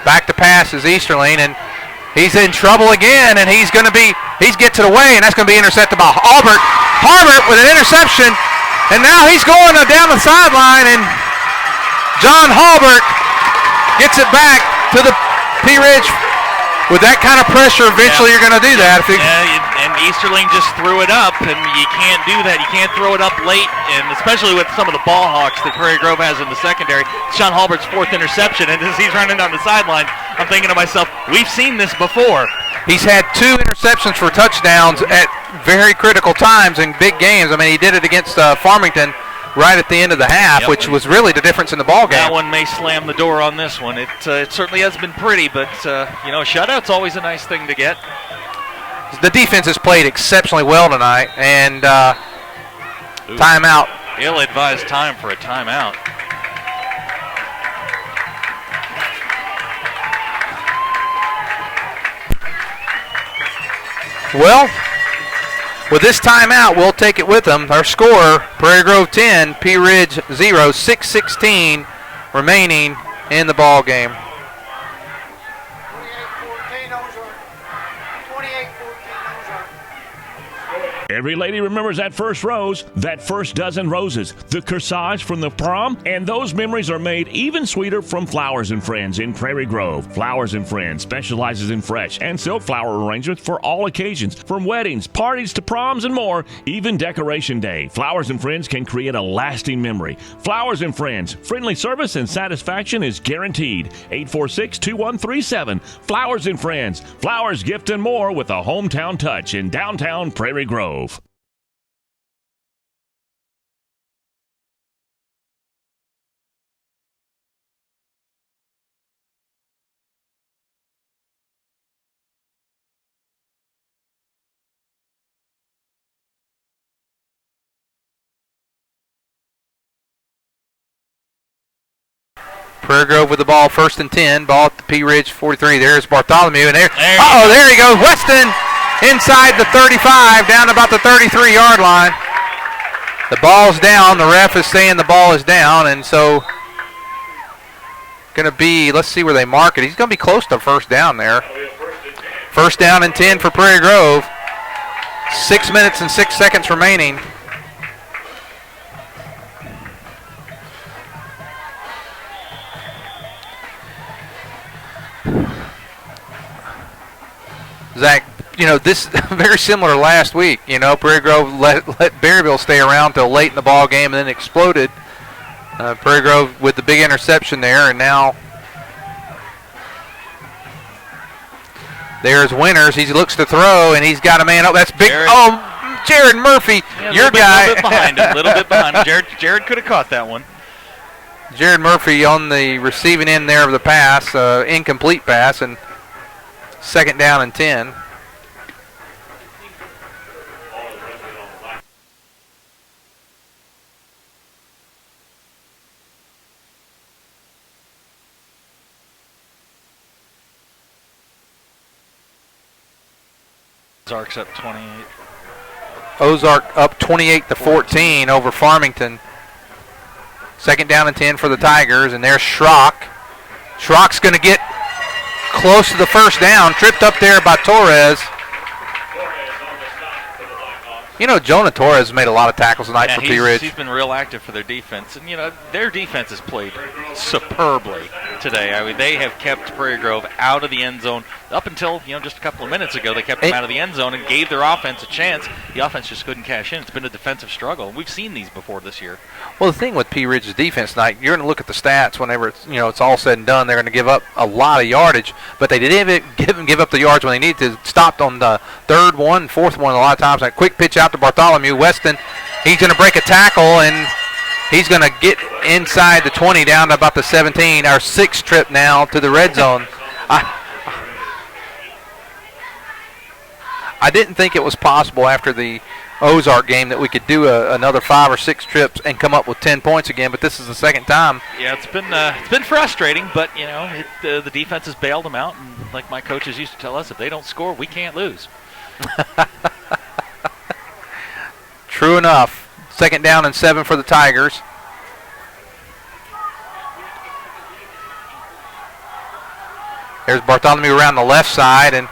Back to pass is Easterling, and he's in trouble again, and he gets it away, and that's going to be intercepted by Harbert with an interception, and now he's going down the sideline, and John Harbert gets it back to the Pea Ridge. With that kind of pressure, eventually you're going to do that. And Easterling just threw it up, and you can't do that. You can't throw it up late, and especially with some of the ball hawks that Prairie Grove has in the secondary. It's Sean Halbert's 4th interception, and as he's running down the sideline, I'm thinking to myself, we've seen this before. He's had 2 interceptions for touchdowns at very critical times in big games. I mean, he did it against Farmington right at the end of the half, which was really the difference in the ball game. That one may slam the door on this one. It certainly has been pretty, but a shutout's always a nice thing to get. The defense has played exceptionally well tonight, and timeout. Ill-advised time for a timeout. Well, with this timeout, we'll take it with them. Our score, Prairie Grove 10, Pea Ridge 0, 6:16 remaining in the ball game. 28-14 Ozark. Every lady remembers that first rose, that first dozen roses, the corsage from the prom, and those memories are made even sweeter from Flowers and Friends in Prairie Grove. Flowers and Friends specializes in fresh and silk flower arrangements for all occasions, from weddings, parties to proms and more, even Decoration Day. Flowers and Friends can create a lasting memory. Flowers and Friends, friendly service and satisfaction is guaranteed. 846-2137. Flowers and Friends, flowers, gift, and more with a hometown touch in downtown Prairie Grove. Prairie Grove with the ball, 1st and 10. Ball at the Pea Ridge 43. There's Bartholomew, and there he goes. Weston inside the 35, down about the 33-yard line. The ball's down. The ref is saying the ball is down, and so going to be, let's see where they mark it. He's going to be close to first down there. 1st down and 10 for Prairie Grove. 6 minutes and 6 seconds remaining. Zach, this very similar to last week. Prairie Grove let Berryville stay around till late in the ball game and then exploded. Prairie Grove with the big interception there, and now there's Winters. He looks to throw, and he's got a man up. That's big. Jared Murphy, your guy. A little bit behind him. Jared could have caught that one. Jared Murphy on the receiving end there of the pass, incomplete pass, and 2nd down and 10. Ozark's up 28. Ozark up 28-14 over Farmington. 2nd down and 10 for the Tigers, and there's Schrock. Schrock's going to get close to the first down, tripped up there by Torres. Jonah Torres made a lot of tackles tonight for Pea Ridge. He's been real active for their defense. And, their defense has played superbly today. I mean, they have kept Prairie Grove out of the end zone. Up until, just a couple of minutes ago, they kept them out of the end zone and gave their offense a chance. The offense just couldn't cash in. It's been a defensive struggle. We've seen these before this year. Well, the thing with Pea Ridge's defense tonight, you're going to look at the stats whenever it's all said and done. They're going to give up a lot of yardage, but they didn't give up the yards when they needed to. Stopped on the 3rd one, 4th one a lot of times. That quick pitch out to Bartholomew. Weston, he's going to break a tackle, and he's going to get inside the 20 down to about the 17. Our 6th trip now to the red zone. I didn't think it was possible after the Ozark game that we could do another 5 or 6 trips and come up with 10 points again, but this is the 2nd time. Yeah, it's been frustrating, but the defense has bailed them out, and like my coaches used to tell us, if they don't score, we can't lose. True enough. 2nd down and 7 for the Tigers. There's Bartholomew around the left side and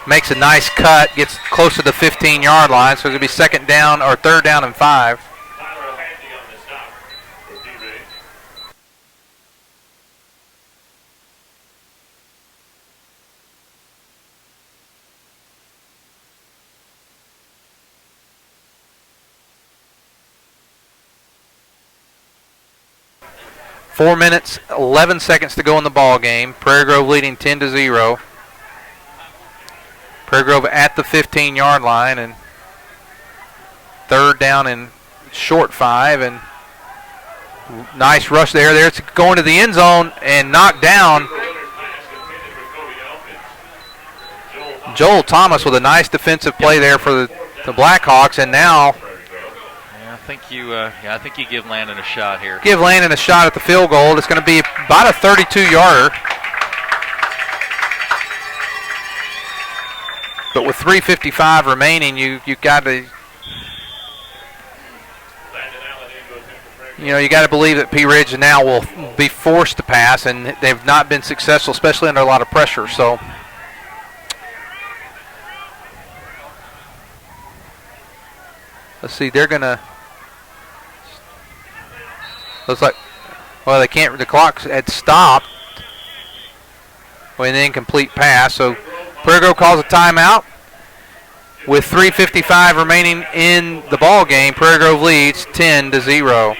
makes a nice cut, gets close to the 15-yard line, so it'll be 2nd down or 3rd down and 5. 4 minutes, 11 seconds to go in the ball game. Prairie Grove leading 10-0. Prairie Grove at the 15-yard line, and 3rd down and short 5, and nice rush there. It's going to the end zone and knocked down. Joel Thomas with a nice defensive play there for the Blackhawks, and now I think you give Landon a shot here. Give Landon a shot at the field goal. It's going to be about a 32-yarder. But with 3:55 remaining, you got to, you got to believe that Pea Ridge now will be forced to pass, and they've not been successful, especially under a lot of pressure. So, let's see. They're gonna. Looks like, well, they can't. The clock had stopped with an incomplete pass. So, Prairie Grove calls a timeout. With 3:55 remaining in the ball game, Prairie Grove leads 10-0.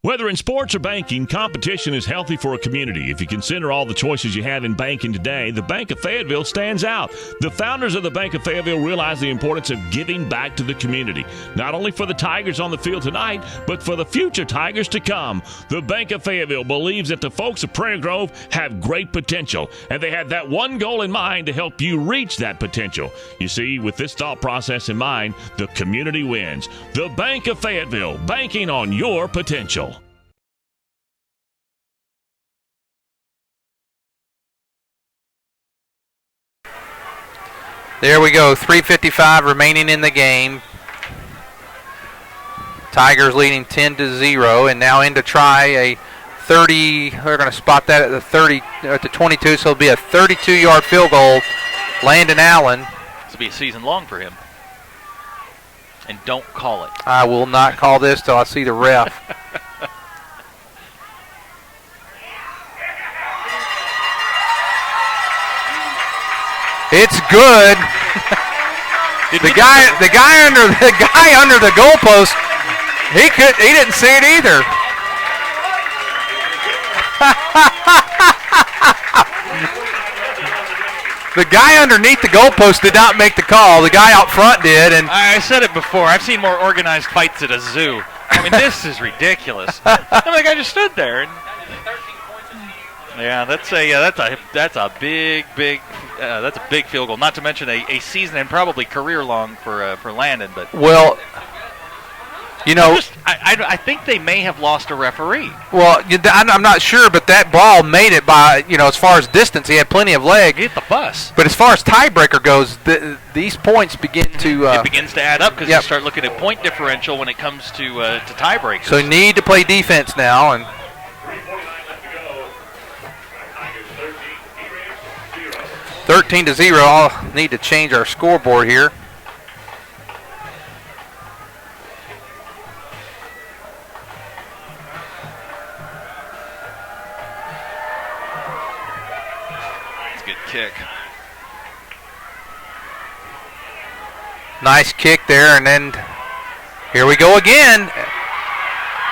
Whether in sports or banking, competition is healthy for a community. If you consider all the choices you have in banking today, the Bank of Fayetteville stands out. The founders of the Bank of Fayetteville realize the importance of giving back to the community, not only for the Tigers on the field tonight, but for the future Tigers to come. The Bank of Fayetteville believes that the folks of Prairie Grove have great potential, and they have that one goal in mind to help you reach that potential. You see, with this thought process in mind, the community wins. The Bank of Fayetteville, banking on your potential. There we go, 3:55 remaining in the game. Tigers leading 10-0, and now in to try a 30. We're going to spot that at the 30, at the 22, so it'll be a 32-yard field goal. Landon Allen. This will be a season long for him. And don't call it. I will not call this till I see the ref. It's good. the guy under the goalpost, he didn't see it either. The guy underneath the goalpost did not make the call. The guy out front did, and I said it before. I've seen more organized fights at a zoo. I mean, this is ridiculous. And the guy just stood there. And yeah, that's a big field goal. Not to mention a season and probably career long for Landon. But well, I think they may have lost a referee. Well, I'm not sure, but that ball made it by as far as distance, he had plenty of leg. He hit the bus. But as far as tiebreaker goes, these points begin to it begins to add up because you start looking at point differential when it comes to tiebreakers. So you need to play defense now, and 13-0. I'll need to change our scoreboard here. That's a good kick. Nice kick there, and then here we go again.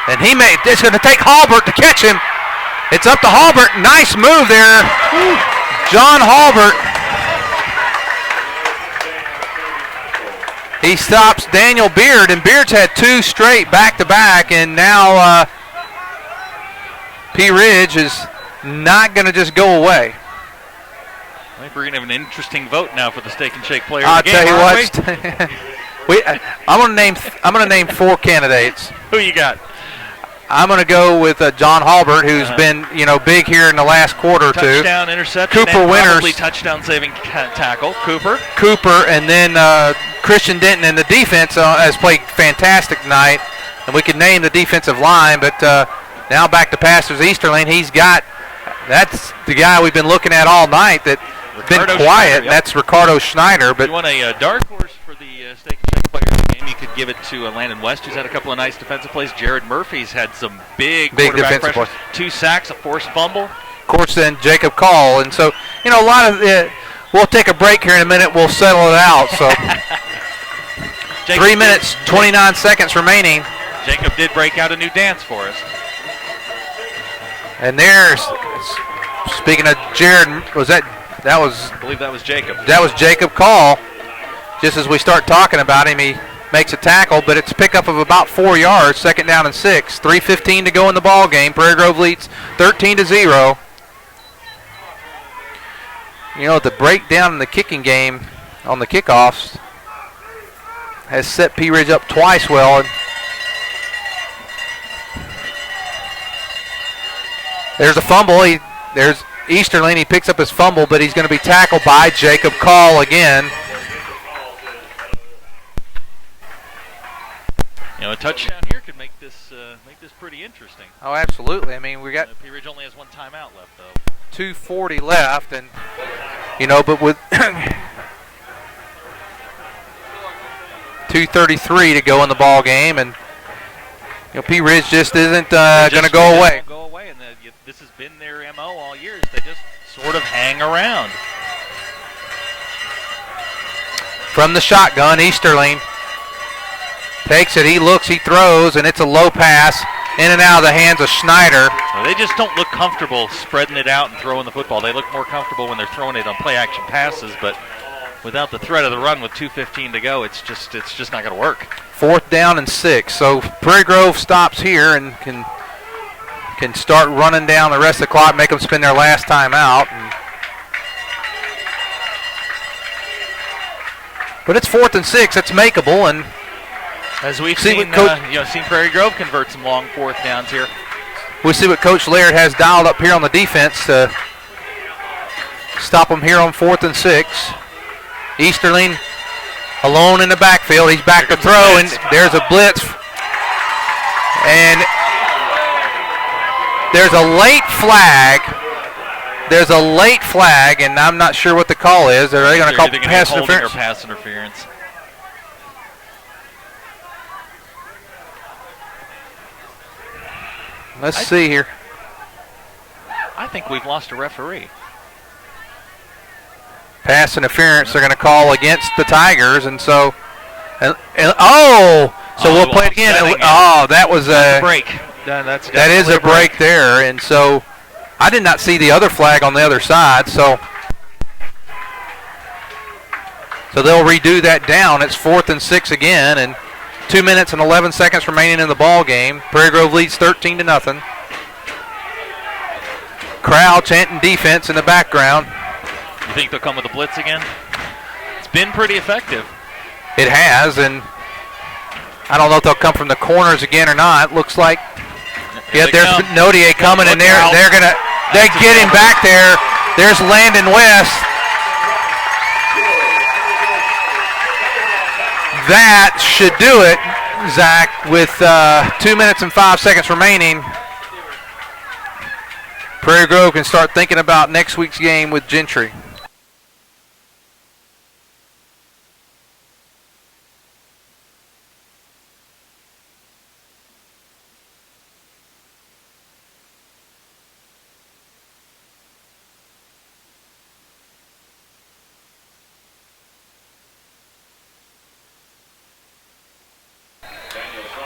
And it's going to take Halbert to catch him. It's up to Halbert. Nice move there. John Halbert. He stops Daniel Beard, and Beard's had two straight back-to-back, and now Pea Ridge is not going to just go away. I think we're going to have an interesting vote now for the Steak and Shake player I'll of the tell game, you what. I'm going to name four candidates. Who you got? I'm going to go with John Halbert, who's been, big here in the last quarter or two. Touchdown, interception, Cooper and Winters. probably touchdown-saving tackle. Cooper, and then Christian Denton, and the defense has played fantastic tonight. And we could name the defensive line, but now back to Pastors Easterling. That's the guy we've been looking at all night that's been quiet, Schneider, and that's Ricardo Schneider. But you want a dark horse for the Steak and Shake player of the game, you could give it to Landon West, who's had a couple of nice defensive plays. Jared Murphy's had some big quarterback defensive pressure. plays. 2 sacks, a forced fumble. Of course, then Jacob Call. And so, a lot of we'll take a break here in a minute. We'll settle it out. So 3 minutes, 29 seconds remaining. Jacob did break out a new dance for us. And there's, speaking of Jared, I believe that was Jacob. That was Jacob Call. Just as we start talking about him, he makes a tackle, but it's a pickup of about 4 yards, second down and 6. 3:15 to go in the ball game. Prairie Grove leads 13-0. you know, the breakdown in the kicking game on the kickoffs has set Pea Ridge up twice well. And there's a fumble. There's Easterling. He picks up his fumble, but he's going to be tackled by Jacob Call again. You know, a touchdown here could make this pretty interesting. Oh, absolutely. I mean, we got Pea Ridge only has one timeout left, though. 2:40 left, and you know, but with 2:33 to go in the ball game, and you know, Pea Ridge just isn't going to go away. Go away, and this has been their MO all year. Is they just sort of hang around. From the shotgun, Easterling takes it. He looks. He throws, and it's a low pass in and out of the hands of Schneider. Well, they just don't look comfortable spreading it out and throwing the football. They look more comfortable when they're throwing it on play-action passes, but without the threat of the run with 2:15 to go, it's just not going to work. 4th down and 6. So Prairie Grove stops here and can start running down the rest of the clock, make them spend their last time out. But it's 4th and 6. It's makeable, and as we've seen Prairie Grove convert some long 4th downs here. We'll see what Coach Laird has dialed up here on the defense to stop them here on 4th and 6. Easterling alone in the backfield. He's back to throw, and there's a blitz. And there's a late flag. There's a late flag, and I'm not sure what the call is. Are they going to call pass interference? Or pass interference. Let's see here. I think we've lost a referee. Pass interference they're going to call against the Tigers, and so we'll play it again. Oh, that was a break. That is a break there, and so I did not see the other flag on the other side, so they'll redo that down. It's 4th and 6 again, and 2 minutes and 11 seconds remaining in the ball game. Prairie Grove leads 13-0. Crowd chanting defense in the background. You think they'll come with a blitz again? It's been pretty effective. It has, and I don't know if they'll come from the corners again or not. Looks like there's Nodier coming, and they get him back there. There's Landon West. That should do it, Zach, with 2 minutes and 5 seconds remaining. Prairie Grove can start thinking about next week's game with Gentry.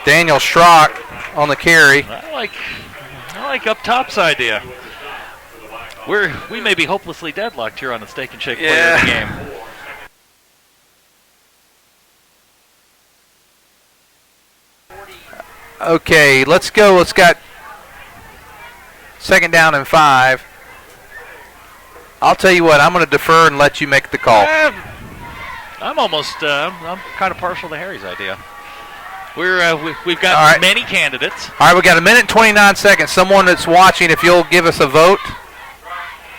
Daniel Schrock on the carry. I like up top's idea. We may be hopelessly deadlocked here on the Steak and Shake player of the game. Okay, let's go. Let's got 2nd down and 5. I'll tell you what, I'm going to defer and let you make the call. I'm kind of partial to Harry's idea. We've got many candidates. All right, we got 1 minute and 29 seconds. Someone that's watching, if you'll give us a vote.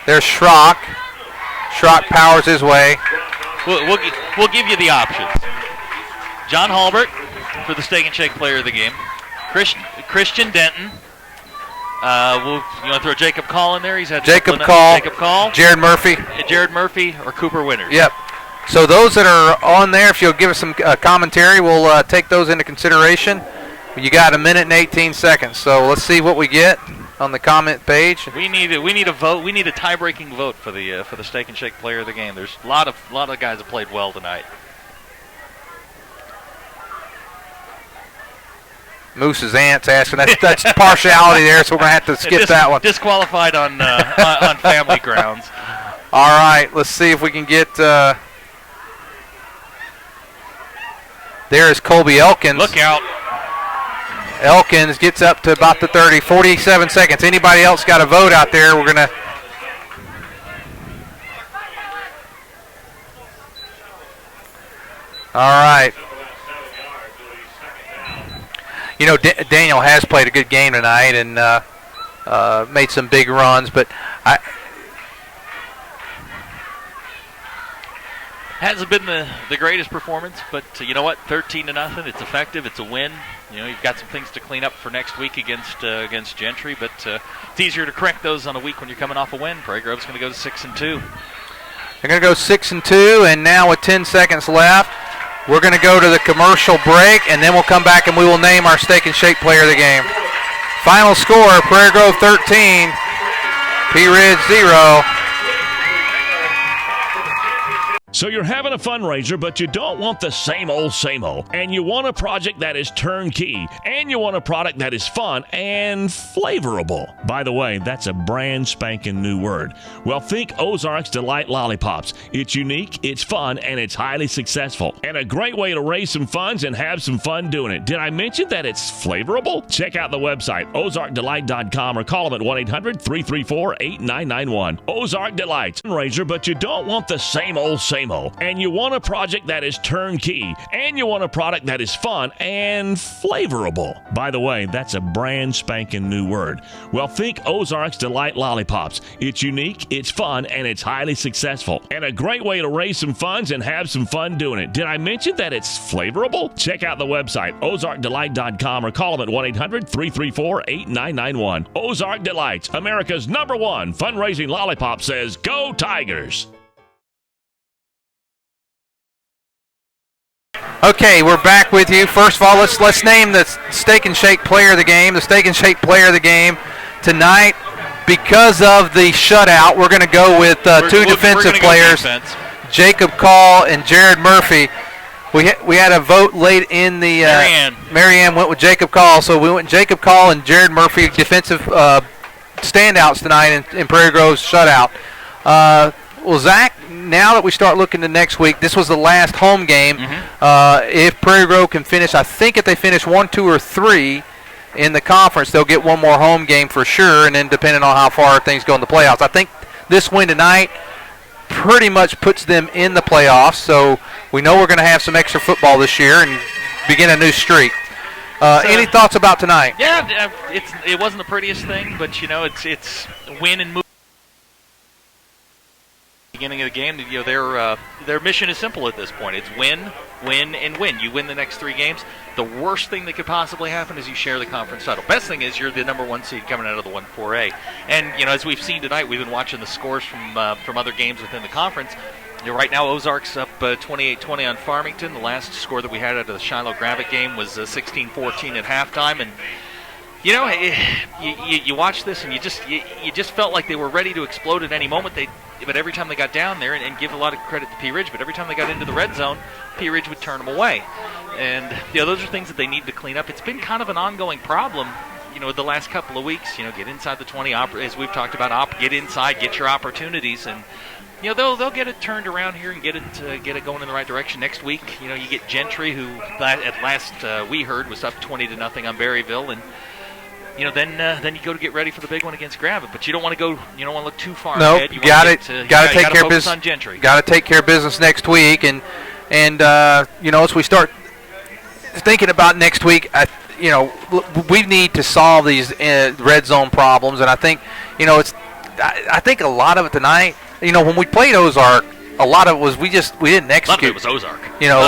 There's Schrock. Schrock powers his way. We'll give you the options. John Halbert for the Steak and Shake player of the game. Christian Denton. You want to throw Jacob Call in there? He's had Jacob Call. Jared Murphy. Jared Murphy or Cooper Winters. Yep. So those that are on there, if you'll give us some commentary, we'll take those into consideration. You got 1 minute and 18 seconds. So let's see what we get on the comment page. We need a vote. We need a tie-breaking vote for the Steak and Shake player of the game. There's a lot of guys that played well tonight. Moose's aunt's asking. That's partiality there, so we're gonna have to skip that one. Disqualified on family grounds. All right, let's see if we can get. There is Colby Elkins. Look out. Elkins gets up to about the 30, 47 seconds. Anybody else got a vote out there? We're going to. All right. You know, Daniel has played a good game tonight and made some big runs, but hasn't been the greatest performance, but you know what? 13-0. It's effective. It's a win. You know, you've got some things to clean up for next week against Gentry, but it's easier to correct those on a week when you're coming off a win. Prairie Grove's going to go to 6-2. They're going to go 6-2, and now with 10 seconds left, we're going to go to the commercial break, and then we'll come back and we will name our Steak and Shake player of the game. Final score: Prairie Grove 13, Pea Ridge 0. So you're having a fundraiser, but you don't want the same old, and you want a project that is turnkey, and you want a product that is fun and flavorable. By the way, that's a brand spanking new word. Well, think Ozark's Delight Lollipops. It's unique, it's fun, and it's highly successful. And a great way to raise some funds and have some fun doing it. Did I mention that it's flavorable? Check out the website, ozarkdelight.com, or call them at 1-800-334-8991. Ozark Delights. Fundraiser, but you don't want the same old, and you want a project that is turnkey, and you want a product that is fun and flavorable. By the way, that's a brand spanking new word. Well, think Ozark's Delight Lollipops. It's unique, it's fun, and it's highly successful. And a great way to raise some funds and have some fun doing it. Did I mention that it's flavorable? Check out the website, ozarkdelight.com, or call them at 1-800-334-8991. Ozark Delights, America's #1 fundraising lollipop, says Go Tigers! Okay, we're back with you. First of all, let's name the Steak and Shake player of the game. The Steak and Shake player of the game tonight, because of the shutout, we're going to go with two defensive players, Jacob Call and Jared Murphy. We had a vote late in the Marianne went with Jacob Call, so we went Jacob Call and Jared Murphy, defensive standouts tonight in Prairie Grove's shutout. Well, Zach, now that we start looking to next week, this was the last home game. If Prairie Grove can finish, I think if they finish 1, 2, or 3 in the conference, they'll get one more home game for sure, and then depending on how far things go in the playoffs. I think this win tonight pretty much puts them in the playoffs, so we know we're going to have some extra football this year and begin a new streak. Any thoughts about tonight? Yeah, it wasn't the prettiest thing, but, you know, it's win and move. Beginning of the game, you know, their mission is simple at this point. It's win, win, and win. You win the next 3 games. The worst thing that could possibly happen is you share the conference title. Best thing is you're the #1 seed coming out of the 1-4A. And you know, as we've seen tonight, we've been watching the scores from other games within the conference. You know, right now, Ozark's up 28-20 on Farmington. The last score that we had out of the Shiloh-Gravett game was 16-14 at halftime, and you know, you watch this and you just felt like they were ready to explode at any moment. But every time they got down there, and give a lot of credit to Pea Ridge, but every time they got into the red zone, Pea Ridge would turn them away. And you know, those are things that they need to clean up. It's been kind of an ongoing problem, you know, the last couple of weeks. You know, get inside the 20, as we've talked about, get inside, get your opportunities, and you know, they'll get it turned around here and get it going in the right direction next week. You know, you get Gentry, who at last we heard was up 20-0 on Berryville, and you know, then you go to get ready for the big one against Gravett, but you don't want to look too far ahead. You got to take care of business on Gentry. Got to take care of business next week, and you know, as we start thinking about next week, you know, we need to solve these red zone problems, and I think, you know, I think a lot of it tonight. You know, when we played Ozark, a lot of it was we didn't execute. A lot of it was Ozark. You know,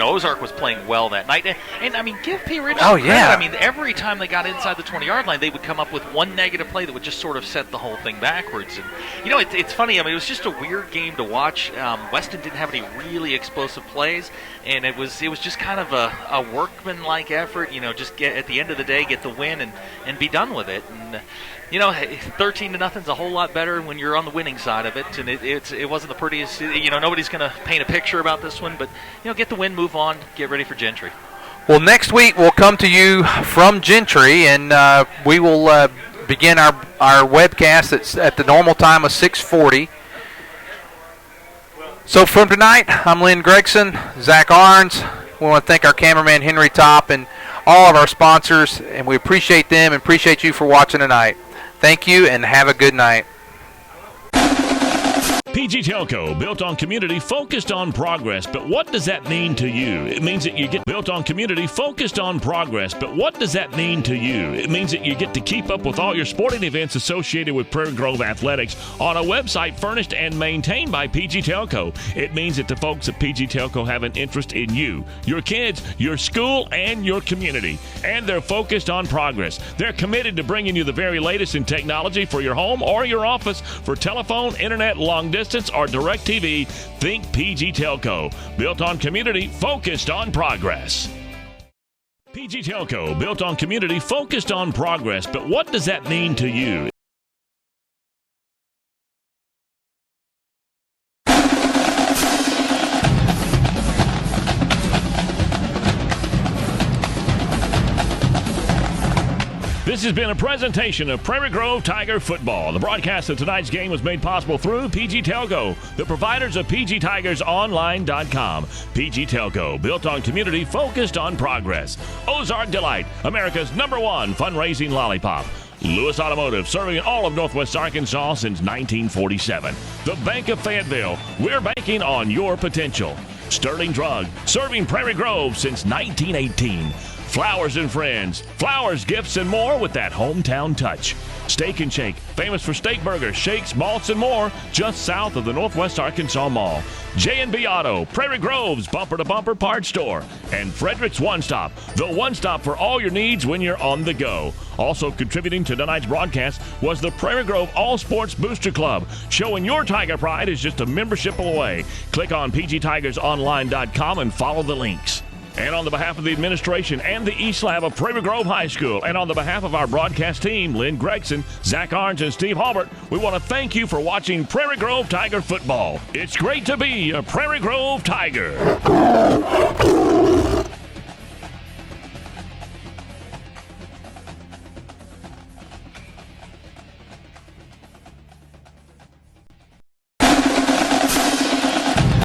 Ozark was playing well that night, and I mean, give Pea Ridge credit. I mean, every time they got inside the 20-yard line, they would come up with one negative play that would just sort of set the whole thing backwards. And you know, it's funny. I mean, it was just a weird game to watch. Weston didn't have any really explosive plays, and it was just kind of a workman-like effort. You know, just at the end of the day, get the win and be done with it. And you know, 13-0 is a whole lot better when you're on the winning side of it, and it wasn't the prettiest. You know, nobody's going to paint a picture about this one, but you know, get the win, move on, get ready for Gentry. Well, next week we'll come to you from Gentry, and we will begin our webcast at the normal time of 6:40. So from tonight, I'm Lynn Gregson, Zach Arns. We want to thank our cameraman Henry Top and all of our sponsors, and we appreciate them and appreciate you for watching tonight. Thank you, and have a good night. PG Telco, built on community, focused on progress. But what does that mean to you? It means that you get built on community, focused on progress. But what does that mean to you? It means that you get to keep up with all your sporting events associated with Prairie Grove Athletics on a website furnished and maintained by PG Telco. It means that the folks at PG Telco have an interest in you, your kids, your school, and your community. And they're focused on progress. They're committed to bringing you the very latest in technology for your home or your office, for telephone, internet, long distance, or direct TV. Think PG Telco. Built on community, focused on progress. PG Telco, built on community, focused on progress. But what does that mean to you? This has been a presentation of Prairie Grove Tiger Football. The broadcast of tonight's game was made possible through PG Telco, the providers of PGTigersOnline.com. PG Telco, built on community, focused on progress. Ozark Delight, America's #1 fundraising lollipop. Lewis Automotive, serving all of Northwest Arkansas since 1947. The Bank of Fayetteville, we're banking on your potential. Sterling Drug, serving Prairie Grove since 1918. Flowers and Friends, flowers, gifts, and more with that hometown touch. Steak and Shake, famous for steak burgers, shakes, malts, and more, just south of the Northwest Arkansas Mall. J&B Auto, Prairie Grove's bumper-to-bumper parts store. And Frederick's One Stop, the one stop for all your needs when you're on the go. Also contributing to tonight's broadcast was the Prairie Grove All Sports Booster Club. Showing your Tiger pride is just a membership away. Click on PGTigersOnline.com and follow the links. And on the behalf of the administration and the East Lab of Prairie Grove High School, and on the behalf of our broadcast team, Lynn Gregson, Zach Arns, and Steve Halbert, we want to thank you for watching Prairie Grove Tiger football. It's great to be a Prairie Grove Tiger.